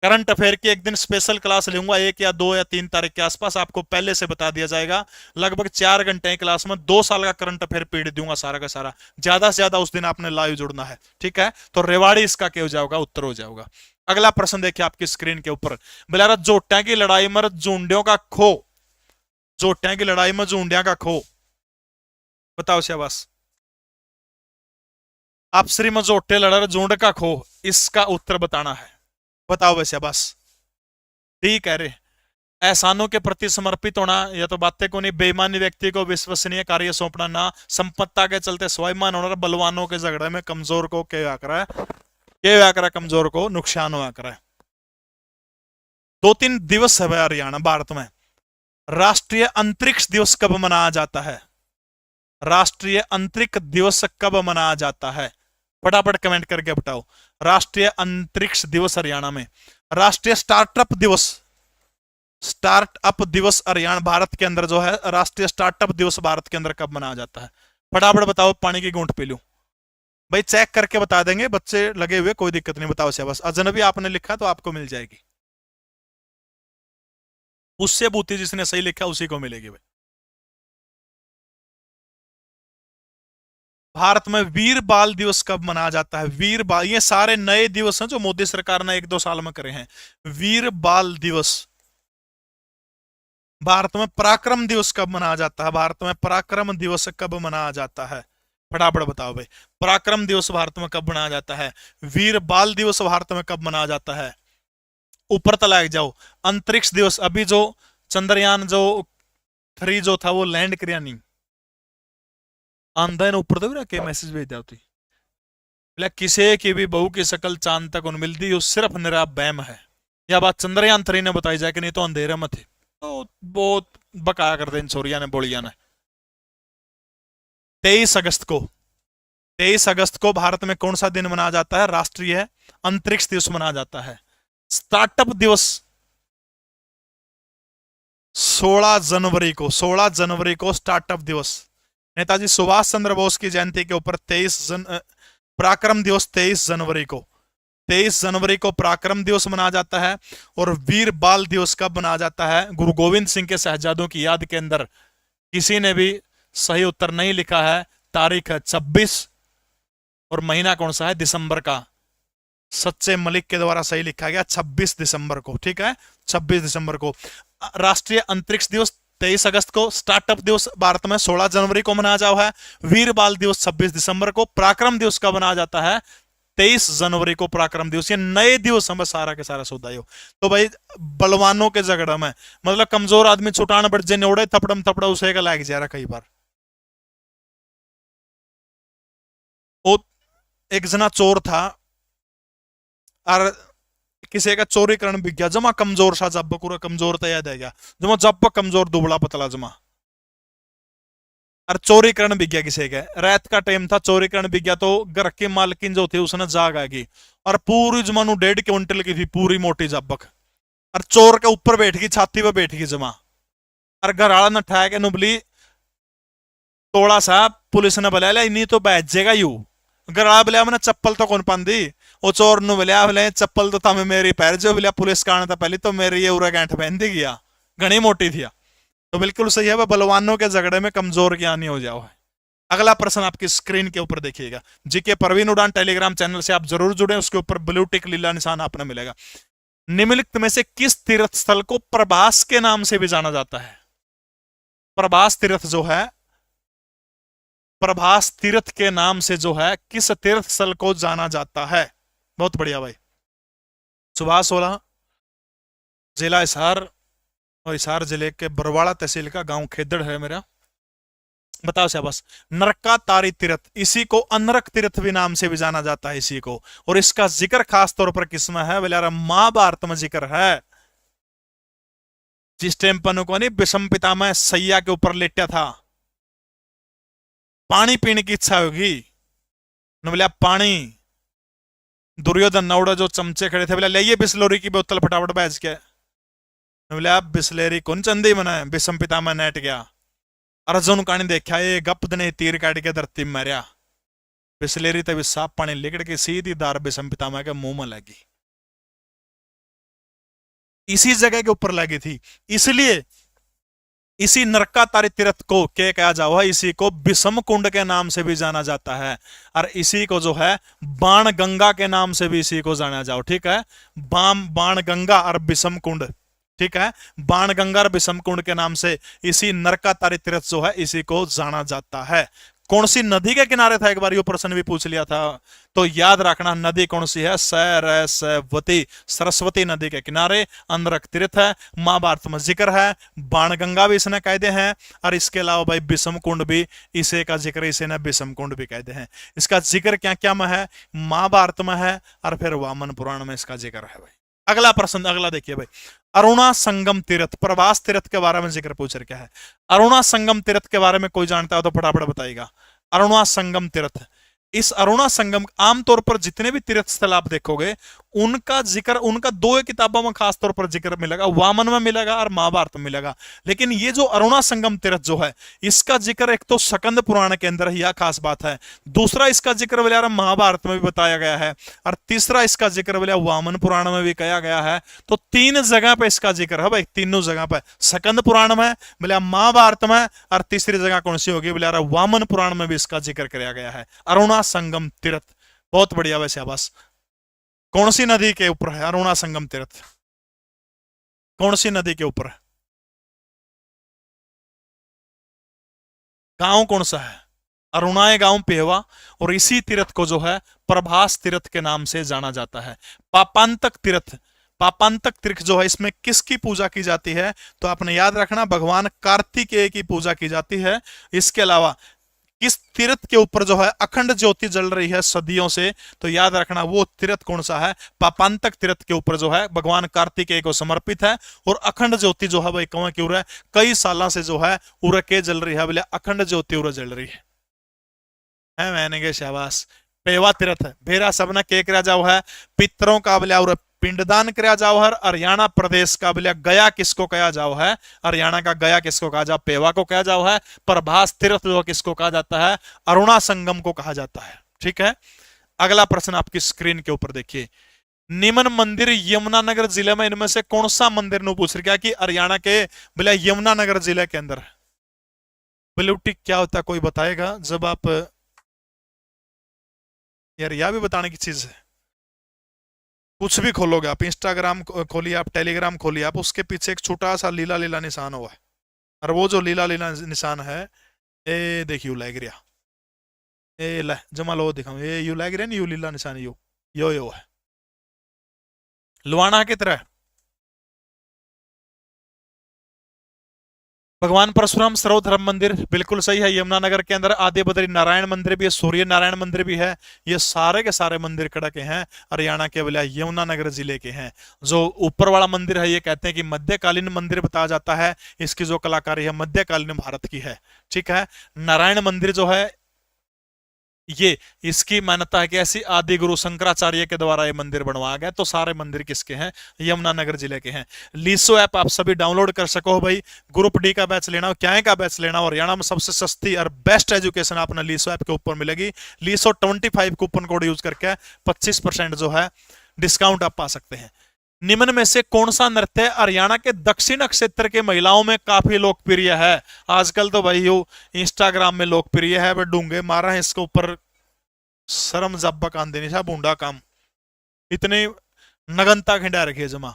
करंट अफेयर की एक दिन स्पेशल क्लास लूंगा, 1 या 2 या 3 तारीख के आसपास, आपको पहले से बता दिया जाएगा। लगभग 4 घंटे की क्लास में 2 साल का करंट अफेयर पीढ़ दूंगा सारा का सारा। ज्यादा से ज्यादा उस दिन आपने लाइव जुड़ना है, ठीक है। तो रेवाड़ी इसका क्या हो जाएगा? उत्तर हो जाएगा। अगला प्रश्न देखिए आपकी स्क्रीन के ऊपर। बिलारा जोटिया की लड़ाई में झुंडियों का खो, जोटिया की लड़ाई में झुंडिया का खो, बताओ शाबाश। आप श्री में जोटे लड़ा झुंड का खो, इसका उत्तर बताना है। बताओ वैसे बस। ठीक है रे। एहसानों के प्रति समर्पित होना, या तो बातें को नहीं, बेईमानी व्यक्ति को विश्वसनीय कार्य सौंपना ना, संपत्ता के चलते स्वाभिमान होना, बलवानों के झगड़े में कमजोर को क्या करा है, कमजोर को नुकसान हुआ करा है। 2-3 दिवस है हरियाणा भारत में। राष्ट्रीय अंतरिक्ष दिवस कब मनाया जाता है? राष्ट्रीय अंतरिक्ष दिवस कब मनाया जाता है? फटाफट कमेंट करके बताओ। राष्ट्रीय अंतरिक्ष दिवस हरियाणा में। राष्ट्रीय स्टार्टअप दिवस, स्टार्टअप दिवस हरियाणा भारत के अंदर जो है, राष्ट्रीय स्टार्टअप दिवस भारत के अंदर कब मनाया जाता है? फटाफट बताओ, पानी की घूंट पी लूं। भाई चेक करके बता देंगे, बच्चे लगे हुए, कोई दिक्कत नहीं, बताओ से बस। अजनबी आपने लिखा तो आपको मिल जाएगी, उससे बूती जिसने सही लिखा उसी को मिलेगी भाई। भारत में वीर बाल दिवस कब मनाया जाता है? वीर बाल, ये सारे नए दिवस हैं जो मोदी सरकार ने 1-2 साल में करे हैं। वीर बाल दिवस। भारत में पराक्रम दिवस कब मनाया जाता है? भारत में पराक्रम दिवस कब मनाया जाता है? फटाफट बताओ भाई, पराक्रम दिवस भारत में कब मनाया जाता है? वीर बाल दिवस भारत में कब मनाया जाता है? ऊपर तक जाओ। अंतरिक्ष दिवस, अभी जो चंद्रयान जो 3 जो था वो लैंड किया नहीं, आंदा ने ऊपर तो के मैसेज भेज दिया होती, किसी की भी बहू की शकल चांद तक उन मिलती, वो सिर्फ निरा बैम है। या बात चंद्रयान 3 ने बताई जाए कि नहीं तो अंधेरे में थे, तो बहुत बकाया कर दें छोरिया ने बोलिया ने। 23 अगस्त को, 23 अगस्त को भारत में कौन सा दिन मनाया जाता है? राष्ट्रीय अंतरिक्ष दिवस मनाया जाता है। स्टार्टअप दिवस 16 जनवरी को, 16 जनवरी को स्टार्टअप दिवस। नेताजी सुभाष चंद्र बोस की जयंती के ऊपर पराक्रम दिवस 23 जनवरी को, 23 जनवरी को पराक्रम दिवस मनाया जाता है। और वीर बाल दिवस कब मनाया जाता है? गुरु गोविंद सिंह के शहजादों की याद के अंदर। किसी ने भी सही उत्तर नहीं लिखा है। तारीख है 26 और महीना कौन सा है? दिसंबर का। सच्चे मलिक के द्वारा सही लिखा गया 26 दिसंबर को, ठीक है, 26 दिसंबर को। राष्ट्रीय अंतरिक्ष दिवस 23 अगस्त को, स्टार्टअप दिवस भारत में 16 जनवरी को मनाया जाओ है, वीर बाल दिवस 26 दिसंबर को, पराक्रम दिवस कब मनाया जाता है? 23 जनवरी को पराक्रम दिवस। ये नए दिवस हमें सारा के सारा सौदा हो। तो भाई बलवानों के झगड़ा में, मतलब कमजोर आदमी छुटान बट जे नोड़े थपड़म थपड़ा उसे का लाग जा रहा कई बार। वो एक जना चोर था और किसी का चोरी करण बिक गया, जमा कमजोर सा जब पूरा कमजोर तो याद है गया, जमा जब कमजोर दुबला पतला जमा, और चोरी करण बिक गया किसी का। रात का टाइम था, चोरी करण बिक गया, तो घर की मालकिन जो थी उसने जाग आ गई और पूरी जमा 1.5 क्विंटल की थी पूरी मोटी जब्बक, और चोर के ऊपर बैठ गई, छाती पर बैठ गई जमा, और घर वाला ने ठा के नुबली तोड़ा सा पुलिस ने बुला लिया, नहीं तो बैठ जाएगा यू। घर वाला बोलिया मैंने चप्पल तो कौन पांदी, वो चोर नु बोलिया बोले चप्पल तो तमें मेरी पैर जो बोलिया पुलिस का आने था पहले तो मेरी ये उरा गांठ पहन दी गया, घनी मोटी थी। तो बिल्कुल सही है, बलवानों के झगड़े में कमजोर क्या नहीं हो जाओ है। अगला प्रश्न आपकी स्क्रीन के ऊपर देखिएगा। जीके परवीन उड़ान टेलीग्राम चैनल से आप जरूर जुड़े, उसके ऊपर ब्लू टिक लीला निशान आपने मिलेगा। निम्नलिखित में से किस तीर्थ स्थल को प्रभास के नाम से भी जाना जाता है? प्रभास तीर्थ जो है, प्रभास तीर्थ के नाम से जो है किस तीर्थ स्थल को जाना जाता है? बहुत बढ़िया भाई। सुभाष 16, जिला हिसार, और हिसार जिले के बरवाड़ा तहसील का गांव खेदड़ है मेरा। बताओ शाबाश। नरका तारी तीर्थ, इसी को अनरक तीर्थ भी नाम से भी जाना जाता है इसी को, और इसका जिक्र खास तौर पर किसमें है? बोले महाभारत में जिक्र है। जिस टाइम पनु को नहीं विषम पितामह सैया के ऊपर लेटा था, पानी पीने की इच्छा होगी, बोले पानी, दुर्योधन नौड़ा जो चमचे खड़े थे बोले ले ये बिस्लोरी की बोतल फटाफट बैच के, बोले आप बिस्लेरी कौन चंदी बनाए, विषम पितामह नेट गया, अर्जुन कानी देखा ये गप ने तीर काट के धरती मरिया, बिस्लेरी तभी साफ पानी लिकड़ के सीधी दार विषम पितामह के मुंह में लगी, इसी जगह के ऊपर लगी थी। इसलिए इसी नरका तारी तीर्थ को क्या कहा जाओ है? इसी को विषम कुंड के नाम से भी जाना जाता है, और इसी को जो है बाण गंगा के नाम से भी इसी को जाना जाओ, ठीक है। बाण गंगा और विषम कुंड, ठीक है, बाण गंगा और विषम कुंड के नाम से इसी नरका तारी तीर्थ जो है इसी को जाना जाता है। कौन सी नदी के किनारे था? एक बार ये प्रश्न भी पूछ लिया था, तो याद रखना नदी कौन सी है? सरस्वती, सरस्वती नदी के किनारे अनरक तीर्थ है, महाभारत में जिक्र है, बाणगंगा भी इसने कहते हैं, और इसके अलावा भाई विषम कुंड भी इसे का जिक्र इसे ने विषम कुंड भी कहते हैं। इसका जिक्र क्या क्या में है? महाभारत में है, और फिर वामन पुराण में इसका जिक्र है भाई। अगला प्रश्न, अगला देखिए भाई, अरुणा संगम तीर्थ, प्रभास तीर्थ के बारे में जिक्र पूछ रखा है। अरुणा संगम तीर्थ के बारे में कोई जानता हो तो फटाफट बताइएगा। अरुणा संगम तीर्थ, इस अरुणा संगम, आमतौर पर जितने भी तीर्थ स्थल आप देखोगे उनका जिक्र, उनका दो किताबों में खास तौर पर जिक्र मिलेगा, वामन में मिलेगा और महाभारत में मिलेगा। लेकिन ये जो अरुणा संगम तीर्थ जो है, इसका जिक्र एक तो स्कंद पुराण के अंदर, यह खास बात है। दूसरा इसका जिक्र बोले महाभारत में भी बताया गया है, और तीसरा इसका जिक्र बोले वामन पुराण में भी किया गया है। तो तीन जगह पे इसका जिक्र है भाई, तीनों जगह पे, स्कंद पुराण में, बोले महाभारत में, और तीसरी जगह कौन सी होगी बोले वामन पुराण में भी इसका जिक्र किया गया है, अरुणा संगम तीर्थ। बहुत बढ़िया वैसे आवास। कौन सी नदी के ऊपर है अरुणा संगम तीर्थ? कौन सी नदी के ऊपर है? गांव कौन सा है? अरुणाए गांव पेहवा, और इसी तीर्थ को जो है प्रभास तीर्थ के नाम से जाना जाता है। पापांतक तीर्थ, पापांतक तीर्थ जो है, इसमें किसकी पूजा की जाती है? तो आपने याद रखना, भगवान कार्तिकेय की पूजा की जाती है। इसके अलावा किस तीर्थ के ऊपर जो है अखंड ज्योति जल रही है सदियों से? तो याद रखना वो तीर्थ कौन सा है? पापांतक तीर्थ के ऊपर जो है भगवान कार्तिकेय को समर्पित है, और अखंड ज्योति जो है भाई कौन की उर है, कई सालों से जो है उर के जल रही है, बोले अखंड ज्योति उर जल रही है। मैंने के शाबाश। पेवा तीर्थ, भेरा सबना के करा जाओ है, पितरों का बोले और पिंडदान करा जाओ है। हरियाणा प्रदेश का बोले गया किसको कहा जाओ है? हरियाणा का गया किसको कहा जाओ? पेवा को कहा जाओ है। प्रभास तीर्थ जो किसको कहा जाता है? अरुणा संगम को कहा जाता है। ठीक है, अगला प्रश्न आपकी स्क्रीन के ऊपर देखिए, निम्न मंदिर यमुनानगर जिले में इनमें से कौन सा मंदिर नो पूछ रहा कि हरियाणा के बोले यमुनानगर जिले के अंदर? ब्लू टिक क्या होता है कोई बताएगा? जब आप, यार यह भी बताने की चीज है, कुछ भी खोलोगे आप, इंस्टाग्राम खोलिए आप, टेलीग्राम खोलिए आप, उसके पीछे एक छोटा सा लीला लीला निशान हुआ है, और वो जो लीला लीला निशान है, ए देखियो लग रहा, ए ले जमा लो दिखाऊं, ये यू लग रहा नहीं, यू लीला निशान, यो है लुआना की तरह। भगवान परशुराम सर्वधर्म मंदिर बिल्कुल सही है, यमुनानगर के अंदर। आदि बद्री नारायण मंदिर भी है, सूर्य नारायण मंदिर भी है। ये सारे के सारे मंदिर कड़ा के हैं हरियाणा के बोले यमुनानगर जिले के हैं। जो ऊपर वाला मंदिर है, ये कहते हैं कि मध्यकालीन मंदिर बताया जाता है, इसकी जो कलाकारी है मध्यकालीन भारत की है। ठीक है, नारायण मंदिर जो है, ये इसकी मान्यता है कि ऐसी आदि गुरु शंकराचार्य के द्वारा ये मंदिर बनवाया गया। तो सारे मंदिर किसके हैं? यमुनानगर जिले के हैं। लीसो ऐप आप सभी डाउनलोड कर सको भाई, ग्रुप डी का बैच लेना हो, क्या का बैच लेना हो, हरियाणा में सबसे सस्ती और बेस्ट एजुकेशन आपने लीसो ऐप के ऊपर मिलेगी। लीसो 25 कूपन कोड यूज करके 25% जो है डिस्काउंट आप पा सकते हैं। निम्न में से कौन सा नृत्य हरियाणा के दक्षिण क्षेत्र के महिलाओं में काफी लोकप्रिय है? आजकल तो भाई यो इंस्टाग्राम में लोकप्रिय है, बट डूंगे मारा है इसके ऊपर, शर्म जब्बा कान देनी सा बूंडा काम, इतनी नगनता खिंडा रखी है जमा।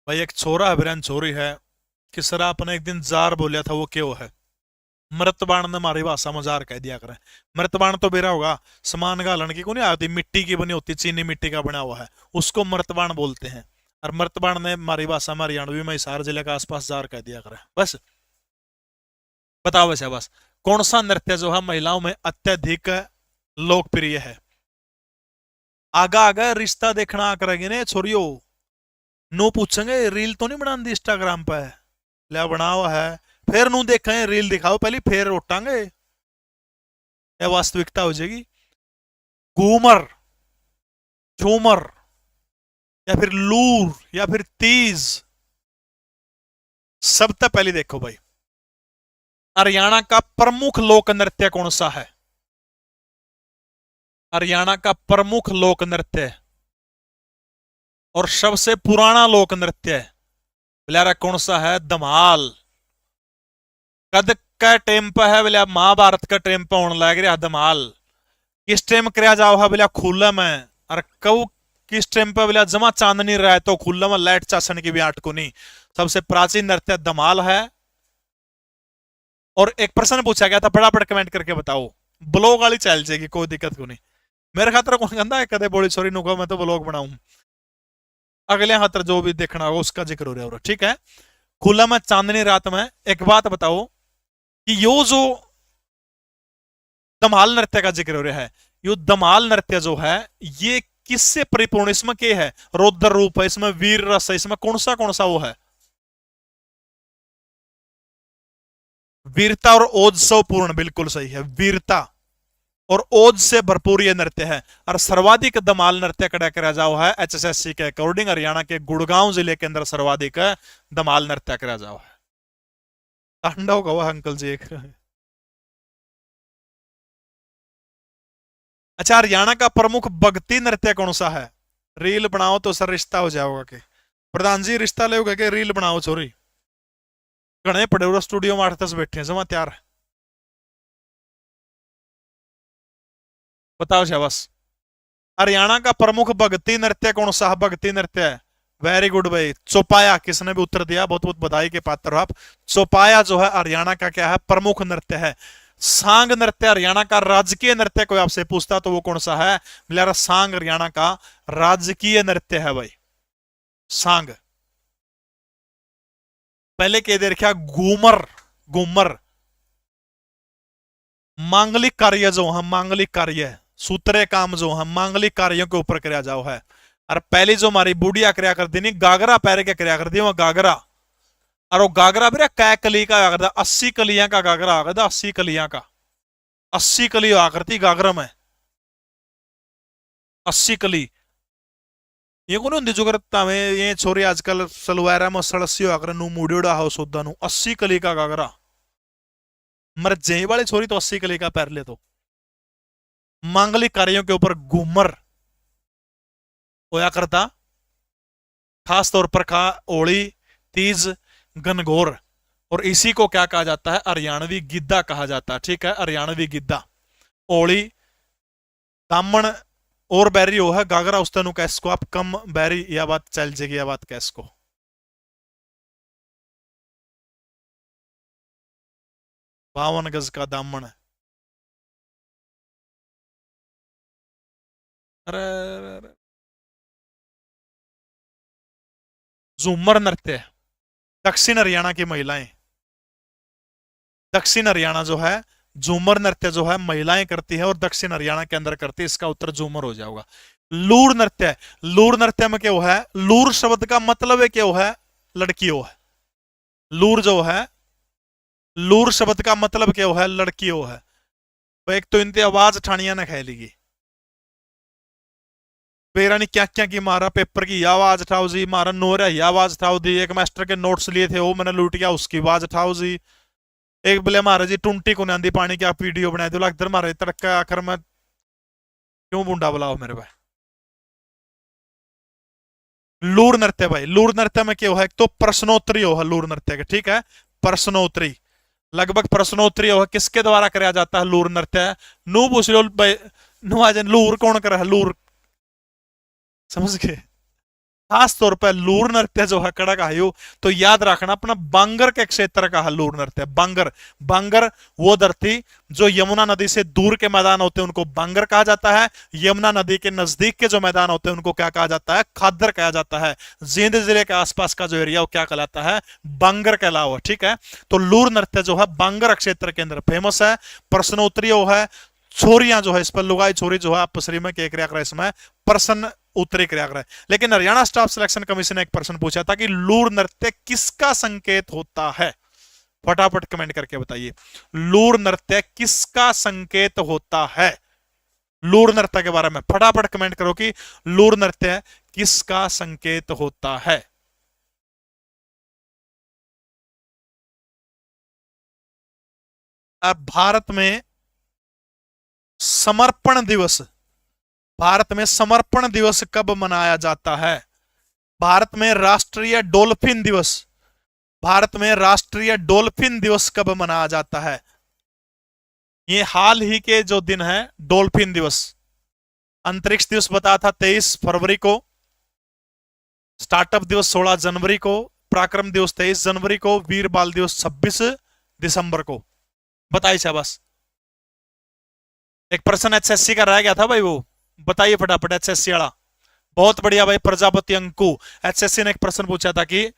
भाई एक छोरा अभिरान छोरी है कि सर आपने एक दिन जार बोलिया था, वो क्यों है? मृतबाण ने हमारी भाषा में जार कह दिया करें। मृतबाण तो बेरा होगा, समान गालन की को नहीं आती, मिट्टी की बनी होती, चीनी मिट्टी का बना हुआ है, उसको मृतबाण बोलते हैं। और मृतबाण ने हमारी भाषा में हरियाणवी में हिसार जिले के आसपास जार कह दिया करें। बस बताओ वैसे, बस कौन सा नृत्य जो है महिलाओं में अत्यधिक लोकप्रिय है? आगा आगा रिश्ता देखना आ करेगी ने छोरियो, नो पूछेंगे रील तो नहीं बना दी इंस्टाग्राम पे? लिया बना हुआ है, फिर नू देखें रील दिखाओ पहले, फिर उठांगे, यह वास्तविकता हो जाएगी। घूमर, झूमर, या फिर लूर, या फिर तीज, सबसे पहले देखो भाई, हरियाणा का प्रमुख लोक नृत्य कौन सा है? हरियाणा का प्रमुख लोक नृत्य और सबसे पुराना लोक नृत्य बोलिया कौन सा है? धमाल। कद का टाइम पे है बोलिया महाभारत का टाइम पे होने लग रहा धमाल। किस टाइम कराया जाओ है बोलिया खुला में, और कऊ किस टाइम पे बोलिया जमा चांदनी रहा है तो खुला में लाइट चासन की भी आट को नहीं। सबसे प्राचीन नृत्य धमाल है। और एक प्रश्न पूछा गया था, फटाफट कमेंट करके बताओ, ब्लॉग वाली चल जाएगी, कोई दिक्कत को नहीं। मेरे खातर कौन कहता है कदे बोली सॉरी नुका मैं तो ब्लॉग बनाऊं, अगले खातर जो भी देखना होगा उसका जिक्र हो रहा है। ठीक है, खुला में चांदनी रात में। एक बात बताओ कि यो जो धमाल नृत्य का जिक्र हो रहा है। यो धमाल नृत्य जो है ये किससे परिपूर्ण, इसमें क्या है, रौद्र रूप है, इसमें वीर रस है, इसमें कौन सा वो है, वीरता और ओजस्व पूर्ण, बिल्कुल सही है, वीरता और ओज से भरपूर ये नृत्य है। और सर्वाधिक धमाल नृत्य कड़ा करा जाओ है एचएसएससी के अकॉर्डिंग हरियाणा के गुड़गांव जिले के अंदर सर्वाधिक धमाल नृत्य करा जाओ है। तांडव का अंकल जी एक। अच्छा, हरियाणा का प्रमुख भक्ति नृत्य कौन सा है? रील बनाओ तो सर रिश्ता हो जाओगा के प्रधान जी, रिश्ता लोगे के रील बनाओ छोरी, घने पड़े हुए स्टूडियो में 8-10 बैठे हैं, जमा तैयार है, बताओ शाबाश। हरियाणा का प्रमुख भक्ति नृत्य कौन सा है? भक्ति नृत्य है, वेरी गुड भाई। चौपाया, किसने भी उत्तर दिया, बहुत बहुत बधाई के पात्र हो आप। चौपाया जो है हरियाणा का क्या है, प्रमुख नृत्य है। सांग नृत्य हरियाणा का राजकीय नृत्य, कोई आपसे पूछता तो वो कौन सा है? मेरा सांग हरियाणा का राजकीय नृत्य है भाई, सांग। पहले कह दे रखा घूमर, घूमर मांगलिक कार्य जो है, मांगलिक कार्य, सूत्रे काम जो है मांगलिक कार्यों के ऊपर कराया जाओ है। और पहली जो हमारी बुढ़िया क्रिया करती नहीं, गागरा पैर के क्रिया करती है, वो गागरा, और वो गागरा भी कै कली का गागरा, 80 कलियां का गागरा आ गया, 80 कलियां का, 80 कली आ करती गागरा में, 80 कली। ये कौन होंगी जो करता में ये छोरी आजकल सलवारा में सड़सी आकर नू मुड़ियोड़ा हो सोदा नू, 80 कली का गागरा, मर जही वाली छोरी तो 80 कली का पैर ले। तो मांगलिक कार्यों के ऊपर घूमर होया करता, खास तौर पर का ओली, तीज, गनगौर, और इसी को क्या कहा जाता है? हरियाणवी गिद्दा कहा जाता है, ठीक है, हरियाणवी गिद्दा। ओली, दामन और बैरी हो है, गागरा उस तेन कैसको आप कम बैरी, यह बात चल जाएगी, यह बात कैसको 52 गज का दामन है। अरे झूमर नृत्य, दक्षिण हरियाणा की महिलाएं, दक्षिण हरियाणा जो है झूमर नृत्य जो है महिलाएं करती है और दक्षिण हरियाणा के अंदर करती है, इसका उत्तर झूमर हो जाएगा। लूर नृत्य, लूर नृत्य में क्या है? लूर शब्द का मतलब है क्या है? लड़कियों है। लूर जो है, लूर शब्द का मतलब क्या है? लड़कियों है। तो एक तो इनकी आवाज ठानिया ने खाई लीगी, पेरानी क्या क्या की मारा पेपर की आवाज उठाओ जी, मारा नोरा ही आवाज उठाओ दी, एक मास्टर के नोट्स लिए थे वो मैंने लूट गया उसकी आवाज उठाओ जी, एक बोले मारा जी टुंटी को आंदी पानी की आप वीडियो बनाए दो, इधर मारे तड़का आखिर में क्यों बूंडा बुलाओ मेरे भाई। लूर नृत्य भाई, लूर नृत्य में क्या है? एक तो प्रश्नोत्तरी हो है लूर नृत्य के, ठीक है, प्रश्नोत्तरी, लगभग प्रश्नोत्तरी हो है, किसके द्वारा कराया जाता है लूर नृत्य? नू पूछ लो भाई, नू आज लूर कौन करे है? लूर, समझ गए? खास तौर पर लूर नृत्य जो है कड़ा का है तो याद रखना अपना बांगर के क्षेत्र का है लूर नृत्य। बांगर, बांगर वो धरती जो यमुना नदी से दूर के मैदान होते हैं उनको बांगर कहा जाता है, यमुना नदी के नजदीक के जो मैदान होते हैं उनको क्या कहा जाता है? खादर कहा जाता है। जींद जिले के आसपास का जो एरिया वो क्या कहलाता है? बांगर कहलाओ, ठीक है। तो लूर नृत्य जो है बांगर क्षेत्र के अंदर फेमस है। प्रश्नोत्तरी वो है, छोरियां जो है इस पर लुगाई छोरी जो है आपसरी में क्या क्रिया कर इसमें प्रश्न उत्तरी क्रिया कर। लेकिन हरियाणा स्टाफ सिलेक्शन कमीशन ने एक प्रश्न पूछा था कि लूर नृत्य किसका संकेत होता है? फटाफट कमेंट करके बताइए, लूर नृत्य किसका संकेत होता है? लूर नृत्य के बारे में फटाफट कमेंट करो कि लूर नृत्य किसका संकेत होता है। अब भारत में समर्पण दिवस, भारत में समर्पण दिवस कब मनाया जाता है? भारत में राष्ट्रीय डॉल्फिन दिवस, भारत में राष्ट्रीय डॉल्फिन दिवस कब मनाया जाता है? ये हाल ही के जो दिन है डॉल्फिन दिवस। अंतरिक्ष दिवस बताया था 23 फरवरी को, स्टार्टअप दिवस 16 जनवरी को, पराक्रम दिवस 23 जनवरी को, वीर बाल दिवस 26 दिसंबर को। बताइए शाबाश। एक प्रश्न एचएससी का रह गया था भाई, वो बताइए फटाफट एचएससी वाला। बहुत बढ़िया भाई प्रजापति अंकु, एचएससी ने एक प्रश्न पूछा था कि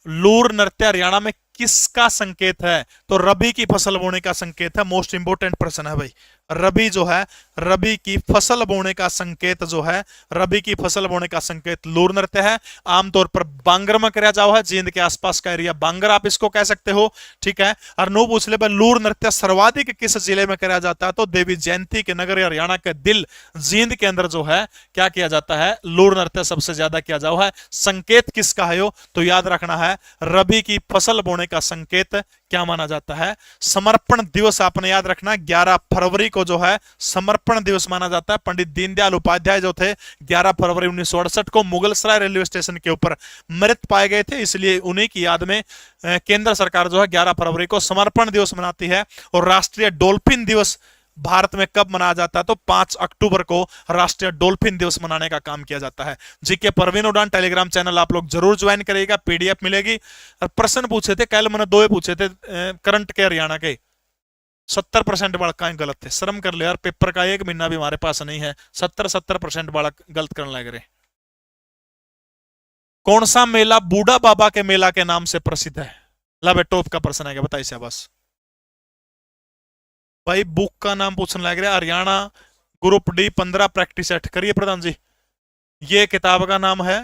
लूर नृत्य हरियाणा में किसका संकेत है? तो रबी की फसल बोने का संकेत है। मोस्ट इंपोर्टेंट प्रश्न है भाई, रबी जो है, रबी की फसल बोने का संकेत जो है, रबी की फसल बोने का संकेत लूर नृत्य है। आमतौर पर बांगर में कराया जाओ है, जींद के आसपास का एरिया बांगर आप इसको कह सकते हो, ठीक है। और नो पूछ ले लूर नृत्य सर्वाधिक किस जिले में कराया जाता है, तो देवी जयंती के नगर हरियाणा के दिल जींद के अंदर जो है क्या किया जाता है, लूर नृत्य सबसे ज्यादा किया जाओ है। संकेत किसका है, तो याद रखना है रबी की फसल बोने का संकेत क्या माना जाता है, समर्पण दिवस। आपने याद रखना 11 फरवरी को जो है समर्पण दिवस माना जाता है। पंडित दीनदयाल उपाध्याय जो थे 11 फरवरी 1968 को मुगलसराय रेलवे स्टेशन के ऊपर मृत पाए गए थे, इसलिए उन्हीं की याद में केंद्र सरकार जो है 11 फरवरी को समर्पण दिवस मनाती है। और राष्ट्रीय डॉल्फिन दिवस भारत में कब मनाया जाता है, तो 5 अक्टूबर को राष्ट्रीय डॉल्फिन दिवस मनाने का काम किया जाता है। जीके परवीन उड़ान टेलीग्राम चैनल आप लोग जरूर ज्वाइन करिएगा, पीडीएफ मिलेगी। और प्रश्न पूछे थे कल, मैंने 2 पूछे थे करंट के हरियाणा के, 70% बालक का गलत थे। शर्म कर ले यार, पेपर का 1 महीना भी हमारे पास नहीं है, 70% बालक गलत करने लग रहे। कौन सा मेला बूढ़ा बाबा के मेला के नाम से प्रसिद्ध है? ला टॉप का प्रश्न है, बताइए शाबाश भाई। बुक का नाम पूछने लग रहा है, Haryana group D 15 practice set करिए प्रधान जी। ये किताब का नाम है,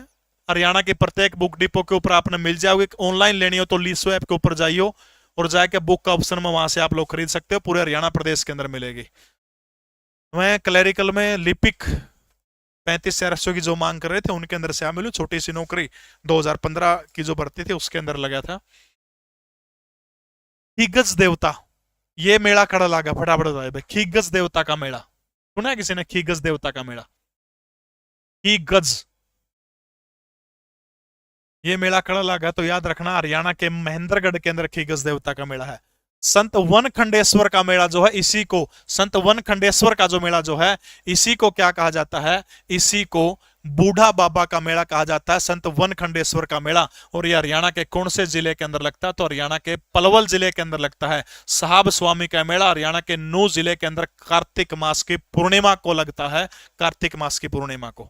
हरियाणा के प्रत्येक बुक डिपो के ऊपर आपने मिल जाओगे। ऑनलाइन लेनी हो तो लीसो ऐप के ऊपर जाइयो और जाके बुक का ऑप्शन में वहां से आप लोग खरीद सकते हो, पूरे हरियाणा प्रदेश के अंदर मिलेगी। मैं क्लैरिकल में लिपिक 35 RSO की जो मांग कर रहे थे उनके अंदर से आ मिलू, छोटी सी नौकरी 2015 की जो भर्ती थी उसके अंदर लगा था। खीगज देवता, ये मेला खड़ा लगा, फटाफट बताइए। खीगज देवता का मेला सुना है किसी ने? खीगज देवता का मेला, खीगज, ये मेला खड़ा लगा तो याद रखना हरियाणा के महेंद्रगढ़ के अंदर खीगज देवता का मेला है। संत वन खंडेश्वर का मेला जो है, इसी को संत वन खंडेश्वर का जो मेला जो है, इसी को क्या कहा जाता है, इसी को बूढ़ा बाबा का मेला कहा जाता है, संत वन खंडेश्वर का मेला। और ये हरियाणा के कौन से जिले के अंदर लगता है, तो हरियाणा के पलवल जिले के अंदर लगता है। साहब स्वामी का मेला हरियाणा के नूह जिले के अंदर कार्तिक मास की पूर्णिमा को लगता है, कार्तिक मास की पूर्णिमा को।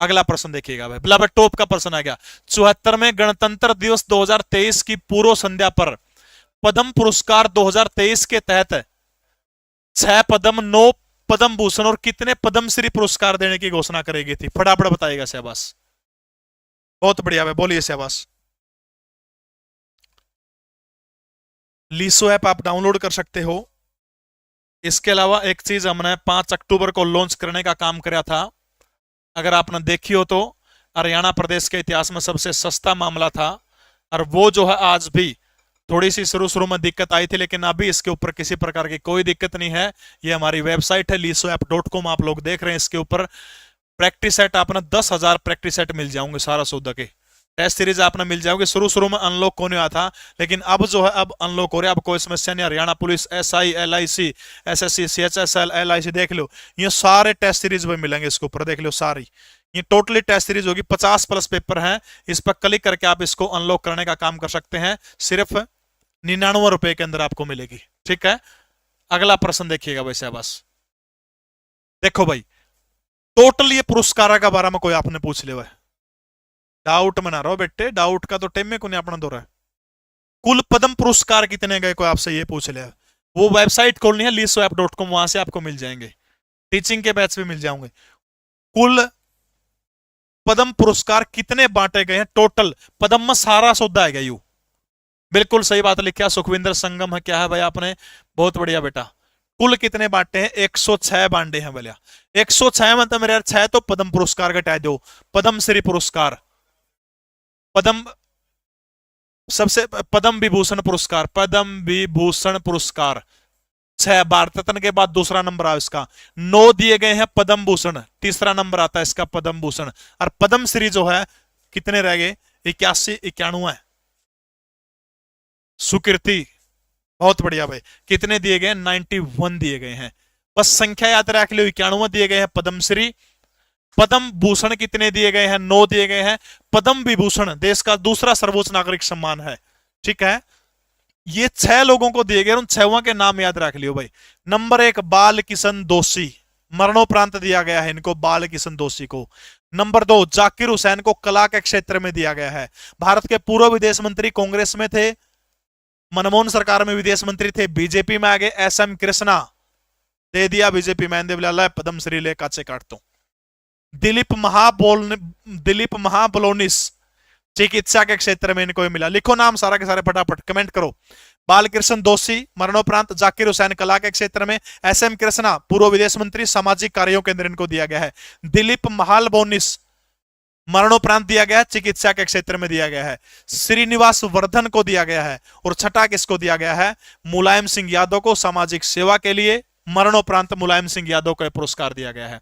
अगला प्रश्न देखिएगा भाई, बिल्कुल टॉप का प्रश्न आ गया। 74वें गणतंत्र दिवस 2023 की पूर्व संध्या पर पद्म पुरस्कार 2023 के तहत 6 पद्म, 9 पद्म भूषण और कितने पद्मश्री पुरस्कार देने की घोषणा करेगी थी? फटाफट बताइएगा शहबाज। बहुत बढ़िया भाई, बोलिए शहबाज। लीसो ऐप आप डाउनलोड कर सकते हो। इसके अलावा एक चीज हमने 5 अक्टूबर को लॉन्च करने का काम किया था, अगर आपने देखी हो तो, हरियाणा प्रदेश के इतिहास में सबसे सस्ता मामला था। और वो जो है आज भी थोड़ी सी शुरू शुरू में दिक्कत आई थी, लेकिन अभी इसके ऊपर किसी प्रकार की कोई दिक्कत नहीं है। ये हमारी वेबसाइट है lisoapp.com, आप लोग देख रहे हैं। इसके ऊपर प्रैक्टिस सेट आपने 10,000 प्रैक्टिस सेट मिल जाओगे, सारा सौदा के टेस्ट सीरीज आपने मिल जाओगे। शुरू शुरू में अनलॉक होने आया था, लेकिन अब जो है अब अनलॉक हो रहा है, अब कोई समस्या नहीं। Haryana police, SI, LIC, SSC, CHSL, LIC देख लो, ये सारे टेस्ट सीरीज में मिलेंगे इसके ऊपर, देख लो सारी। ये टोटली टेस्ट सीरीज होगी, 50+ पेपर हैं। इस पर क्लिक करके आप इसको अनलॉक करने का काम कर सकते हैं, सिर्फ 99 रुपए के अंदर आपको मिलेगी, ठीक है। अगला प्रश्न देखिएगा वैसे बस, देखो भाई, टोटल ये पुरस्कार का बारे में कोई आपने पूछ लिया है, डाउट में ना रहो बेटे, डाउट का तो टाइम में को नहीं अपना दो रहा है। कुल पद्म पुरस्कार कितने गए, कोई आपसे ये पूछ लिया, वो वेबसाइट खोलनी है lisoapp.com, वहां से आपको मिल जाएंगे, टीचिंग के बैच भी मिल जाओगे। कुल पद्म पुरस्कार कितने बांटे गए हैं टोटल, पद्म में सारा सौदा है यू, बिल्कुल सही बात लिखा सुखविंदर संगम है, क्या है भाई आपने, बहुत बढ़िया बेटा। कुल कितने बांटे हैं, 106 बांटे हैं भैया। 106 मतलब मेरे यार 6 तो पद्म पुरस्कार घटाए दो, पद्मश्री पुरस्कार, पद्म, सबसे पद्म विभूषण पुरस्कार, पद्म विभूषण पुरस्कार 6, भारत रत्न के बाद दूसरा नंबर आ इसका। 9 दिए गए हैं पद्म भूषण, तीसरा नंबर आता है इसका पद्म भूषण। और पद्मश्री जो है कितने रह गए, 81, 91। सुकृति, बहुत बढ़िया भाई, कितने दिए गए, 91 दिए गए हैं। बस संख्या याद रख लो, 91 दिए गए हैं पद्मश्री। पद्म भूषण कितने दिए गए हैं, 9 दिए गए हैं। पद्म विभूषण देश का दूसरा सर्वोच्च नागरिक सम्मान है, ठीक है। ये 6 लोगों को दिए गए, उन 6 के नाम याद रख लियो भाई। नंबर 1 बाल किशन दोषी, मरणोपरांत दिया गया है इनको, बाल किशन दोषी को। नंबर 2 जाकिर हुसैन को कला के क्षेत्र में दिया गया है। भारत के पूर्व विदेश मंत्री, कांग्रेस में थे, मनमोहन सरकार में विदेश मंत्री थे, बीजेपी में आ गए। SM कृष्णा, दे दिया बीजेपी मैन दे बोला पद्मश्री ले काचे काटता हूं। दिलीप महाबलोनिस चिकित्सा के क्षेत्र में इनको मिला। लिखो नाम सारा के सारे फटाफट कमेंट करो। बालकृष्ण दोषी मरणोपरांत जाकिर हुसैन कला के क्षेत्र में, एसएम कृष्णा पूर्व विदेश मंत्री सामाजिक कार्यों के अंदर इनको दिया गया है। दिलीप महालबोनिस मरणोपरांत दिया गया है, चिकित्सा के क्षेत्र में दिया गया है। श्रीनिवास वर्धन को दिया गया है। और छठा किसको दिया गया है? मुलायम सिंह यादव को सामाजिक सेवा के लिए मरणोपरांत मुलायम सिंह यादव को पुरस्कार दिया गया है।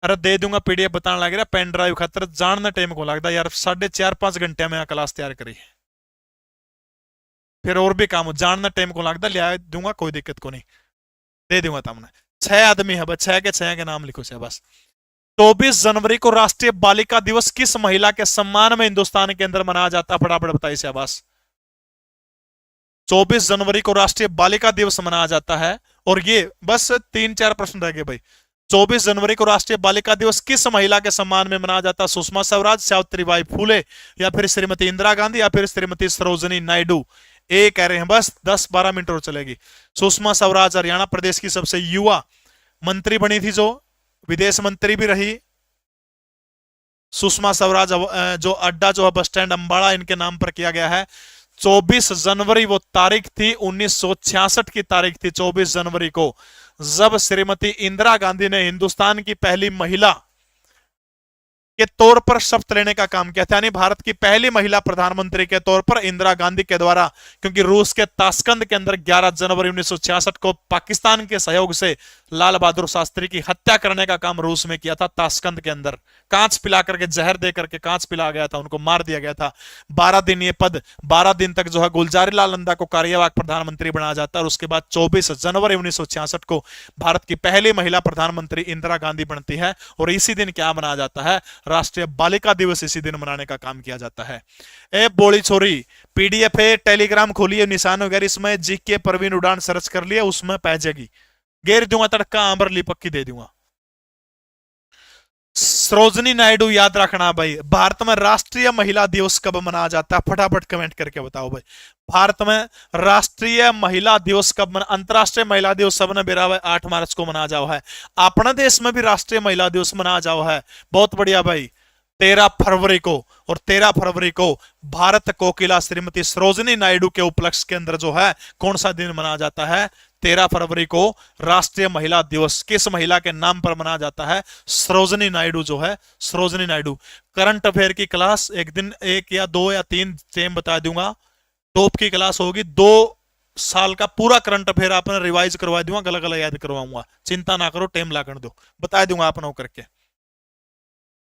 अरे दे दूंगा पीडीएफ बताने लग रहा पेन ड्राइव खातर जानने टाइम को लगता यार 4.5-5 घंटे में क्लास तैयार करी फिर और भी काम जानना टाइम को लगता लिया दूंगा कोई दिक्कत को नहीं दे दूंगा तुमने 6 आदमी है बस 6 के नाम लिखो से बस। 24 जनवरी को राष्ट्रीय बालिका दिवस किस महिला के सम्मान में हिंदुस्तान के अंदर मनाया जाता है? फटाफट बताइए शाबाश। 24 जनवरी को राष्ट्रीय बालिका दिवस मनाया जाता है। और ये बस 3-4 प्रश्न रह गए भाई। 24 जनवरी को राष्ट्रीय बालिका दिवस किस महिला के सम्मान में मनाया जाता है? सुषमा स्वराज, सावित्रीबाई फूले, या फिर श्रीमती इंदिरा गांधी, या फिर श्रीमती सरोजनी नायडू। ए कह रहे हैं बस 10-12 मिनट और चलेगी। सुषमा स्वराज हरियाणा प्रदेश की सबसे युवा मंत्री बनी थी, जो विदेश मंत्री भी रही। सुषमा स्वराज जो अड्डा जो है बस स्टैंड अंबाड़ा इनके नाम पर किया गया है। 24 जनवरी वो तारीख थी, 1966 की तारीख थी 24 जनवरी को, जब श्रीमती इंदिरा गांधी ने हिंदुस्तान की पहली महिला के तौर पर शपथ लेने का काम किया था। यानी भारत की पहली महिला प्रधानमंत्री के तौर पर इंदिरा गांधी के द्वारा, क्योंकि रूस के ताशकंद के अंदर 11 जनवरी 1966 को पाकिस्तान के सहयोग से लाल बहादुर शास्त्री की हत्या करने का काम रूस में किया था। ताशकंद के अंदर कांच पिला करके, जहर दे करके कांच पिला गया था, उनको मार दिया गया था। 12 दिन ये पद, 12 दिन तक जो है गुलजारी लाल नंदा को कार्यवाहक प्रधानमंत्री बनाया जाता है। और उसके बाद 24 जनवरी 1966 को भारत की पहली महिला प्रधानमंत्री इंदिरा गांधी बनती है। और इसी दिन क्या मनाया जाता है? राष्ट्रीय बालिका दिवस इसी दिन मनाने का काम किया जाता है। ए बोली छोरी, पीडीएफ है, टेलीग्राम खोलिए, निशान वगैरह इसमें जीके परवीन उड़ान सर्च कर लिया, उसमें पै जाएगी। घेर दूंगा तड़का, आंबर लिपक्की दे दूंगा। सरोजनी नायडू याद रखना भाई। भारत में राष्ट्रीय महिला दिवस कब मनाया जाता है? फटाफट कमेंट करके बताओ भाई। भारत में राष्ट्रीय महिला दिवस कब अंतरराष्ट्रीय महिला दिवस सबने बेरा 8 मार्च को मनाया जाओ है। अपने देश में भी राष्ट्रीय महिला दिवस मनाया जाओ है। बहुत बढ़िया भाई। 13 फरवरी को, और 13 फरवरी को भारत कोकिला श्रीमती सरोजनी नायडू के उपलक्ष्य के अंदर जो है कौन सा दिन मनाया जाता है? 13 फरवरी को राष्ट्रीय महिला दिवस किस महिला के नाम पर मनाया जाता है? सरोजनी नायडू जो है, सरोजनी नायडू। करंट अफेयर की क्लास एक दिन 1 या 2 या 3 टेम बता दूंगा। टॉप की क्लास होगी, 2 साल का पूरा करंट अफेयर आपने रिवाइज करवा दूंगा, गला गला याद करवाऊंगा। चिंता ना करो, टेम ला कर दो, बता दूंगा आपने करके।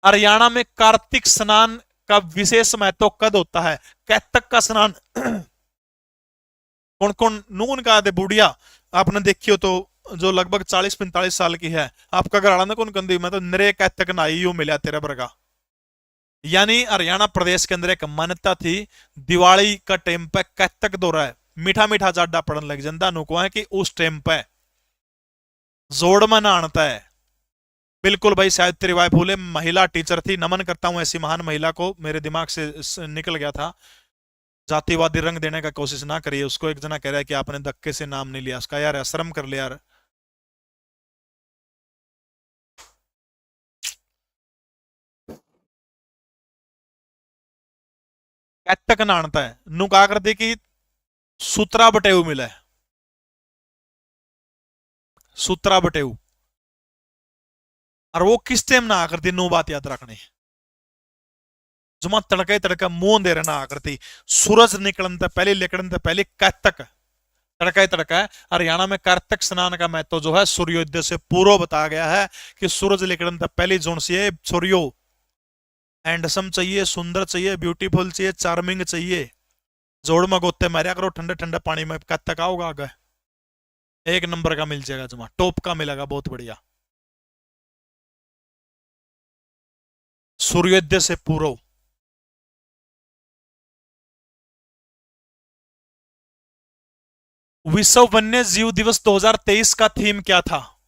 हरियाणा में कार्तिक स्नान का विशेष महत्व कद होता है? कैतक का स्नान कौन कौन नून का दे बुढ़िया आपने देखी हो तो, जो लगभग 40-45 साल की है, आपका घराना कौन कंदी, मैं तो निरे कैतक नाई यू मिला तेरा बरगा। यानी हरियाणा प्रदेश के अंदर एक मान्यता थी, दिवाली का टाइम पे कैतक दो रहा है, मीठा मीठा जाडा पड़न लग जनता नुको है कि उस टाइम पे जोड़ में नहाता है। बिल्कुल भाई, सावित्रीबाई फूले महिला टीचर थी, नमन करता हूं ऐसी महान महिला को, मेरे दिमाग से निकल गया था। जातिवादी रंग देने का कोशिश ना करिए उसको। एक जना कह रहा है कि आपने धक्के से नाम नहीं लिया उसका, यार शर्म कर लिया यार। कैतक नानता है नु कहा करते कि सूत्रा बटेऊ मिला है, सूत्रा बटेऊ, और वो किस टाइम ना आकर नो बात याद रखनी। जुमा तड़का तड़का मुंह दे रहना आकृति, सूरज निकलन से पहले लिकड़न से पहले कैतक तड़का तड़का है। हरियाणा में कार्तिक स्नान का महत्व जो है सूर्योदय से पूर्व बताया गया है कि सूरज निकलन से पहले जोन सी सूर्यो हैंडसम चाहिए, सुंदर चाहिए, ब्यूटीफुल चाहिए, चार्मिंग चाहिए। जोड़ में गोते मारिया करो ठंडे ठंडे पानी में, कैतक आओगा आगे 1 नंबर का मिल जाएगा, जुमा टॉप का मिलेगा, बहुत बढ़िया। सूर्योदय से पूर्व। विश्व वन्य जीव दिवस 2023 का थीम क्या था?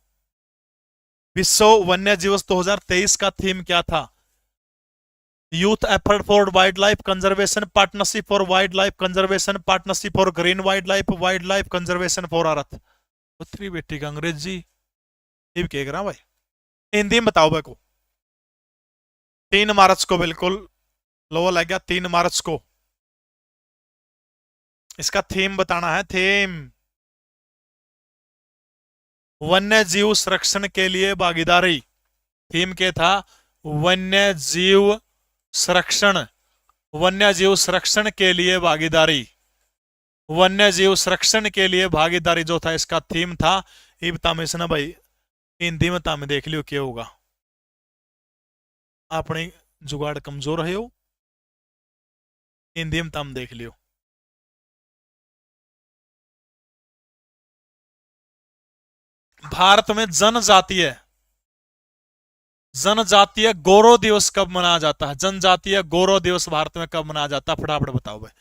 विश्व वन्य दिवस 2023 का थीम क्या था? Youth effort for wild life conservation, partnership for wild life conservation, partnership for green wild life conservation for earth. उत्तरी बेटी का अंग्रेजी ये भी कह रहा भाई, हिंदी में बताओ भाई को। 3 मार्च को, बिल्कुल लो लग गया, 3 मार्च को। इसका थीम बताना है, थीम। वन्य जीव संरक्षण के लिए भागीदारी। थीम क्या था? वन्य जीव संरक्षण, वन्य जीव संरक्षण के लिए भागीदारी, वन्य जीव संरक्षण के लिए भागीदारी जो था इसका थीम था। ये बता में से ना भाई हिंदी में तामे देख लियो क्या होगा। अपनी जुगाड़ कमजोर है हो, हिंदी में ताम देख लियो। भारत में जनजातीय जनजातीय गौरव दिवस कब मनाया जाता है? जनजातीय गौरव दिवस भारत में कब मनाया जाता है? फटाफट बताओ भाई।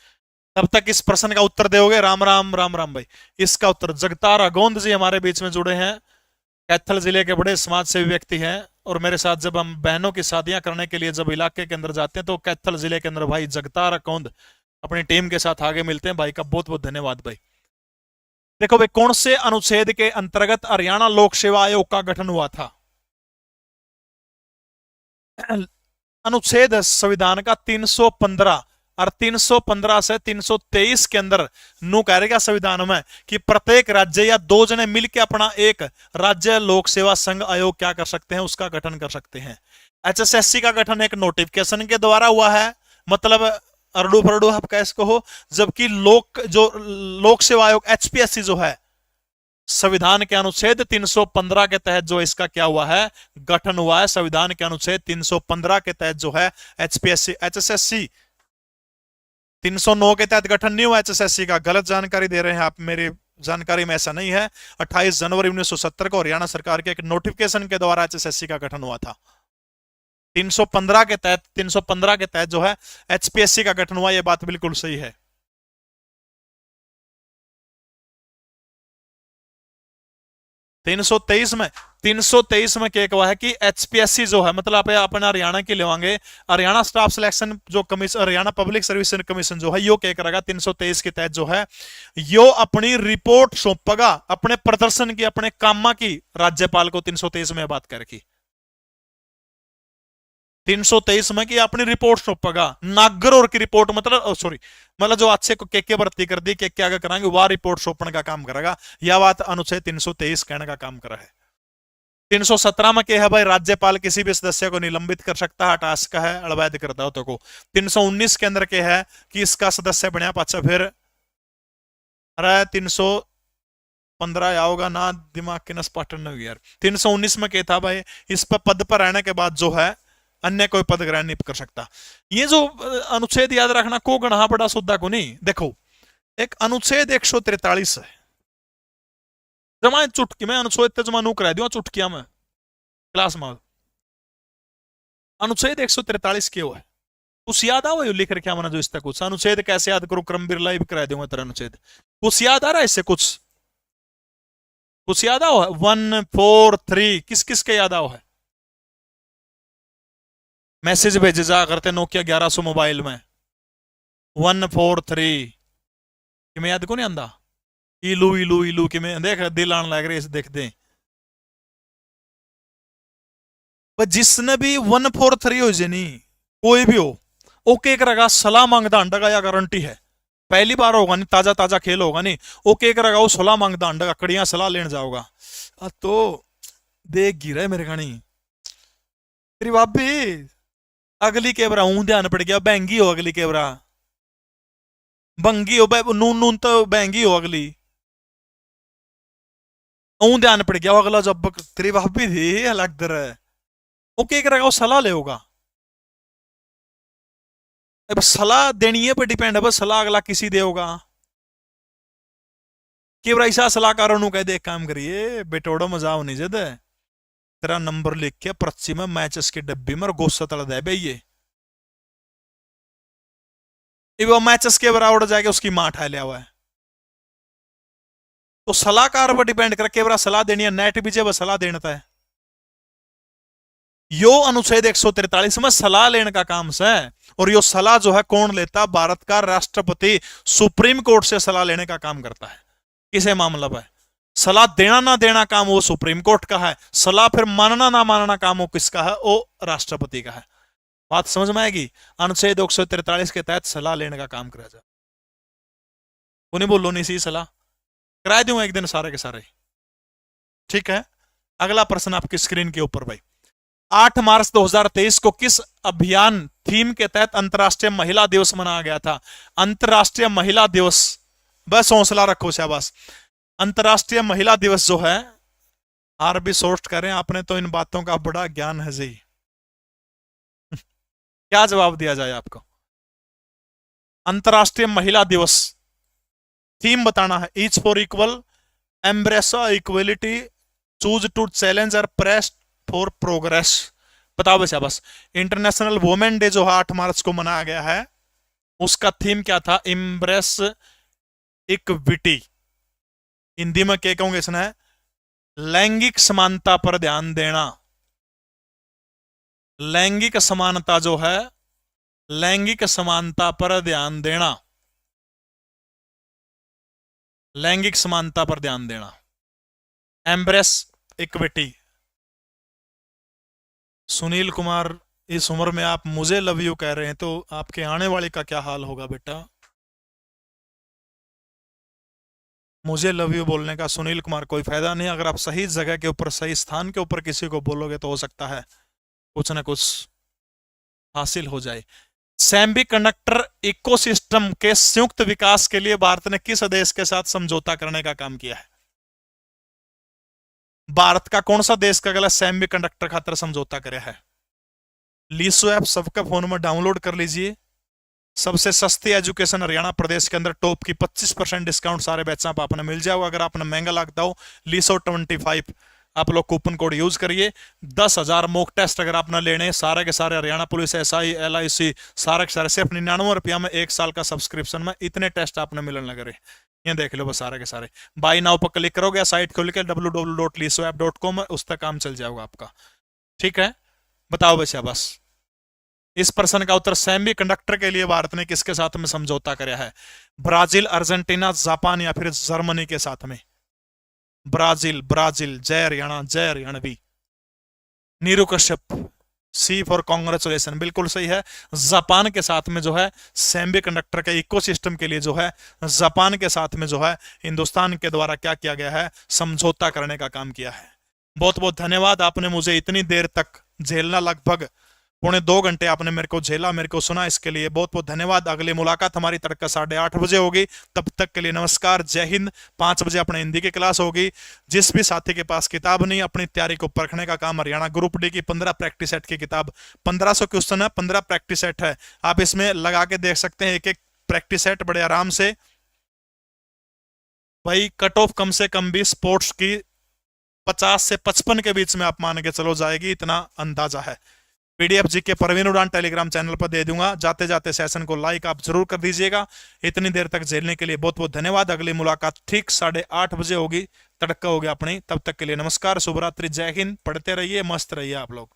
तब तक इस प्रश्न का उत्तर दोगे। राम राम राम राम भाई। इसका उत्तर जगतार अगोंद जी हमारे बीच में जुड़े हैं, कैथल जिले के बड़े समाज सेवी व्यक्ति हैं। और मेरे साथ जब हम बहनों की शादियां करने के लिए जब इलाके के अंदर जाते हैं तो कैथल जिले के अंदर भाई जगतार अकौंद अपनी टीम के साथ आगे मिलते हैं। भाई का बहुत बहुत धन्यवाद भाई। देखो भाई, कौन से अनुच्छेद के अंतर्गत हरियाणा लोक सेवा आयोग का गठन हुआ था? अनुच्छेद संविधान का 315 और 315 से 323 के अंदर नू कह रहेगा संविधान में कि प्रत्येक राज्य या 2 जने मिलकर अपना एक राज्य लोक सेवा संघ आयोग क्या कर सकते हैं? उसका गठन कर सकते हैं। एचएसएससी का गठन एक नोटिफिकेशन के द्वारा हुआ है, मतलब अरडू फरडू आप कह इसको हो। जबकि लोक सेवा आयोग एचपीएससी जो है, संविधान के अनुच्छेद 315 के तहत जो इसका क्या हुआ है? गठन हुआ है। संविधान के अनुच्छेद 315 के तहत जो है एचपीएससी, एचएसएससी 309 के तहत गठन नहीं हुआ एचएसएससी का। गलत जानकारी दे रहे हैं आप, मेरी जानकारी में ऐसा नहीं है। 28 जनवरी 1970 को हरियाणा सरकार के एक नोटिफिकेशन के द्वारा एचएसएससी का गठन हुआ था। 315 के तहत जो है एचपीएससी का गठन हुआ। यह बात बिल्कुल सही है। 323 में क्या हुआ है कि एचपीएससी जो है, मतलब आप अपना हरियाणा की लेवांगे, हरियाणा स्टाफ सिलेक्शन जो commission, Haryana public service commission जो है, यो क्या करेगा? 323 के तहत जो है यो अपनी रिपोर्ट सौंपेगा अपने प्रदर्शन की, अपने कामा की राज्यपाल को। 323 में बात करके 323 में कि अपनी रिपोर्ट सौंपेगा। नागर और की रिपोर्ट मतलब सॉरी, मतलब जो अच्छे को के भर्ती कर दी, के आगे कराएंगे, वह रिपोर्ट सौंपने का काम करेगा। यह बात अनुच्छेद 323 कहने का काम करा है। 317 में क्या है भाई? राज्यपाल किसी भी सदस्य को निलंबित कर सकता है, हटा सकता है, अवैध करता हो तो को। 319 के अंदर क्या है कि इसका सदस्य बनया पाचा फिर, अरे 315 आओगा ना, दिमाग के नस पाटन यार। 319 में क्या था भाई? इस पर पद पर रहने के बाद जो है अन्य कोई पद ग्रहण नहीं कर सकता। ये जो अनुच्छेद याद रखना को गणा बड़ा सुद्धा को नहीं। देखो, एक अनुच्छेद 143 है, जमा चुटकी में अनुच्छेद जमा नू करा दियो चुटकिया में क्लास में। अनुच्छेद 143 क्यों है? कुछ याद आओ लिख रखे मैंने जो इसका कुछ अनुच्छेद कैसे याद करूं? क्रम बिरला भी करा दूंगा तेरा अनुच्छेद। कुछ याद आ रहा है इससे? कुछ याद आओ? 1 4 3 किस किस के याद आओ है? मैसेज भेजे जा करते नोकिया 1100 मोबाइल में 1 4 3 कि मैं याद को नहीं आंदा? इलू इलू इलू कि मैं देख दिल आने लग रहे देख दे। जिसने भी 1 4 3 हो जानी, कोई भी हो, ओके करेगा सलाह मांगता अंडा का, या गारंटी है। पहली बार होगा नहीं, ताजा ताजा खेल होगा नहीं, ओके करेगा वो सलाह मांगता अंडा का, कड़ियां सलाह लेने जाओगा तो देख गिरा मेरे खानी तेरी भाभी। अगली केबरा ऊं ध्यान पड़ गया, बहंगी हो अगली केबरा, बंगी हो नून नून तो बहंगी हो अगली, ऊं ध्यान पड़ गया अगला जब तेरी भाभी थी अलग दर। ओके करेगा वो सलाह ले होगा। अब सलाह देनी है पर डिपेंड है, बस सलाह अगला किसी दे होगा कि ऐसा सलाहकारों नु कह दे काम करिए बेटोड़ो मजा होनी जद तेरा नंबर लिख के पर्ची में मैचेस की डब्बी में गोस्सा तला दे भैया, वो मैचेस के बराबर जाके उसकी मां ठा लिया हुआ है। तो सलाहकार पर डिपेंड करके बरा सलाह देनी है, नेट भी जब सलाह देना है। यो अनुच्छेद 143 में सलाह लेने का काम से, और यो सलाह जो है कौन लेता? भारत का राष्ट्रपति सुप्रीम कोर्ट से सलाह लेने का काम करता है। किसे मामला है? सलाह देना ना देना काम वो सुप्रीम कोर्ट का है, सलाह फिर मानना ना मानना काम वो किसका है, वो राष्ट्रपति का है। बात समझ में आएगी। अनुच्छेद 143 के तहत सलाह लेने का काम करा जाए। उन्हें बोलो नहीं सी सलाह करा दूंगा एक दिन सारे के सारे। ठीक है, अगला प्रश्न आपकी स्क्रीन के ऊपर भाई। 8 मार्च 2023 को किस अभियान थीम के तहत अंतर्राष्ट्रीय महिला दिवस मनाया गया था? अंतर्राष्ट्रीय महिला दिवस, बस हौसला रखो शाबाश। अंतर्राष्ट्रीय महिला दिवस जो है, आर भी सोस्ट करें, आपने तो इन बातों का बड़ा ज्ञान है जी। क्या जवाब दिया जाए आपको? अंतर्राष्ट्रीय महिला दिवस थीम बताना है। Each for equal, embrace equality, choose to challenge और प्रेस फॉर प्रोग्रेस। बताओ बस बस। इंटरनेशनल वुमेन डे जो है 8 मार्च को मनाया गया है, उसका थीम क्या था? Embrace equity. हिंदी में क्या कहूंगे इसने? लैंगिक समानता पर ध्यान देना। लैंगिक समानता जो है, लैंगिक समानता पर ध्यान देना, लैंगिक समानता पर ध्यान देना, एम्ब्रेस इक्विटी। सुनील कुमार, इस उम्र में आप मुझे लव यू कह रहे हैं, तो आपके आने वाले का क्या हाल होगा बेटा? मुझे लव यू बोलने का सुनील कुमार कोई फायदा नहीं। अगर आप सही जगह के ऊपर, सही स्थान के ऊपर किसी को बोलोगे तो हो सकता है कुछ ना कुछ हासिल हो जाए। सेमीकंडक्टर इकोसिस्टम के संयुक्त विकास के लिए भारत ने किस देश के साथ समझौता करने का काम किया है? भारत का कौन सा देश का अगला सेमीकंडक्टर खातर समझौता करे है? लीसो ऐप सबके फोन में डाउनलोड कर लीजिए। सबसे सस्ती एजुकेशन हरियाणा प्रदेश के अंदर टॉप की 25% डिस्काउंट सारे बैचों पर आपने मिल जाएगा। अगर आपने महंगा लगता हो, लीसो 25 आप लोग कूपन कोड यूज करिए। 10,000 मॉक टेस्ट अगर आपने लेने, सारे के सारे हरियाणा पुलिस, SI, LIC, सारे के सारे सिर्फ 99 रुपया में 1 साल का सब्सक्रिप्शन में इतने टेस्ट आपने मिलने लगे रहे। ये देख लो बस सारे के सारे। बाई नाउ पर क्लिक करोगे, साइट खोल के www.lisoapp.com, उस तक काम चल जाएगा आपका। ठीक है, बताओ बच्चा बस। इस प्रश्न का उत्तर सेमीकंडक्टर के लिए भारत ने किसके साथ में समझौता किया है? ब्राजील, अर्जेंटीना, जापान या फिर जर्मनी के साथ में? Brazil, Brazil. जय हरियाणा, जय हरियाणवी। नीरू कश्यप, सी फॉर कांग्रेचुलेशन, बिल्कुल सही है। जापान के साथ में जो है सेमीकंडक्टर के इकोसिस्टम के लिए जो है, जापान के साथ में जो है हिंदुस्तान के द्वारा क्या किया गया है? समझौता करने का काम किया है। बहुत बहुत धन्यवाद, आपने मुझे इतनी देर तक झेलना, लगभग 2.25 घंटे आपने मेरे को झेला, मेरे को सुना, इसके लिए बहुत बहुत धन्यवाद। अगली मुलाकात हमारी तड़का 8:30 बजे होगी। तब तक के लिए नमस्कार, जय हिंद। 5 बजे अपने हिंदी की क्लास होगी। जिस भी साथी के पास किताब नहीं, अपनी तैयारी को परखने का काम हरियाणा ग्रुप डी की 15 प्रैक्टिस सेट की किताब, 1500 क्वेश्चन है, 15 प्रैक्टिस सेट है। आप इसमें लगा के देख सकते हैं एक एक प्रैक्टिस सेट बड़े आराम से। भाई कट ऑफ कम से कम भी स्पोर्ट्स की 50 से 55 के बीच में आप मान के चलो जाएगी, इतना अंदाजा है। PDF जी के परवीन उड़ान टेलीग्राम चैनल पर दे दूंगा। जाते जाते सेशन को लाइक आप जरूर कर दीजिएगा। इतनी देर तक झेलने के लिए बहुत बहुत धन्यवाद। अगली मुलाकात ठीक 8:30 बजे होगी, तड़का होगी अपनी। तब तक के लिए नमस्कार, शुभ रात्रि, जय हिंद। पढ़ते रहिए, मस्त रहिए आप लोग।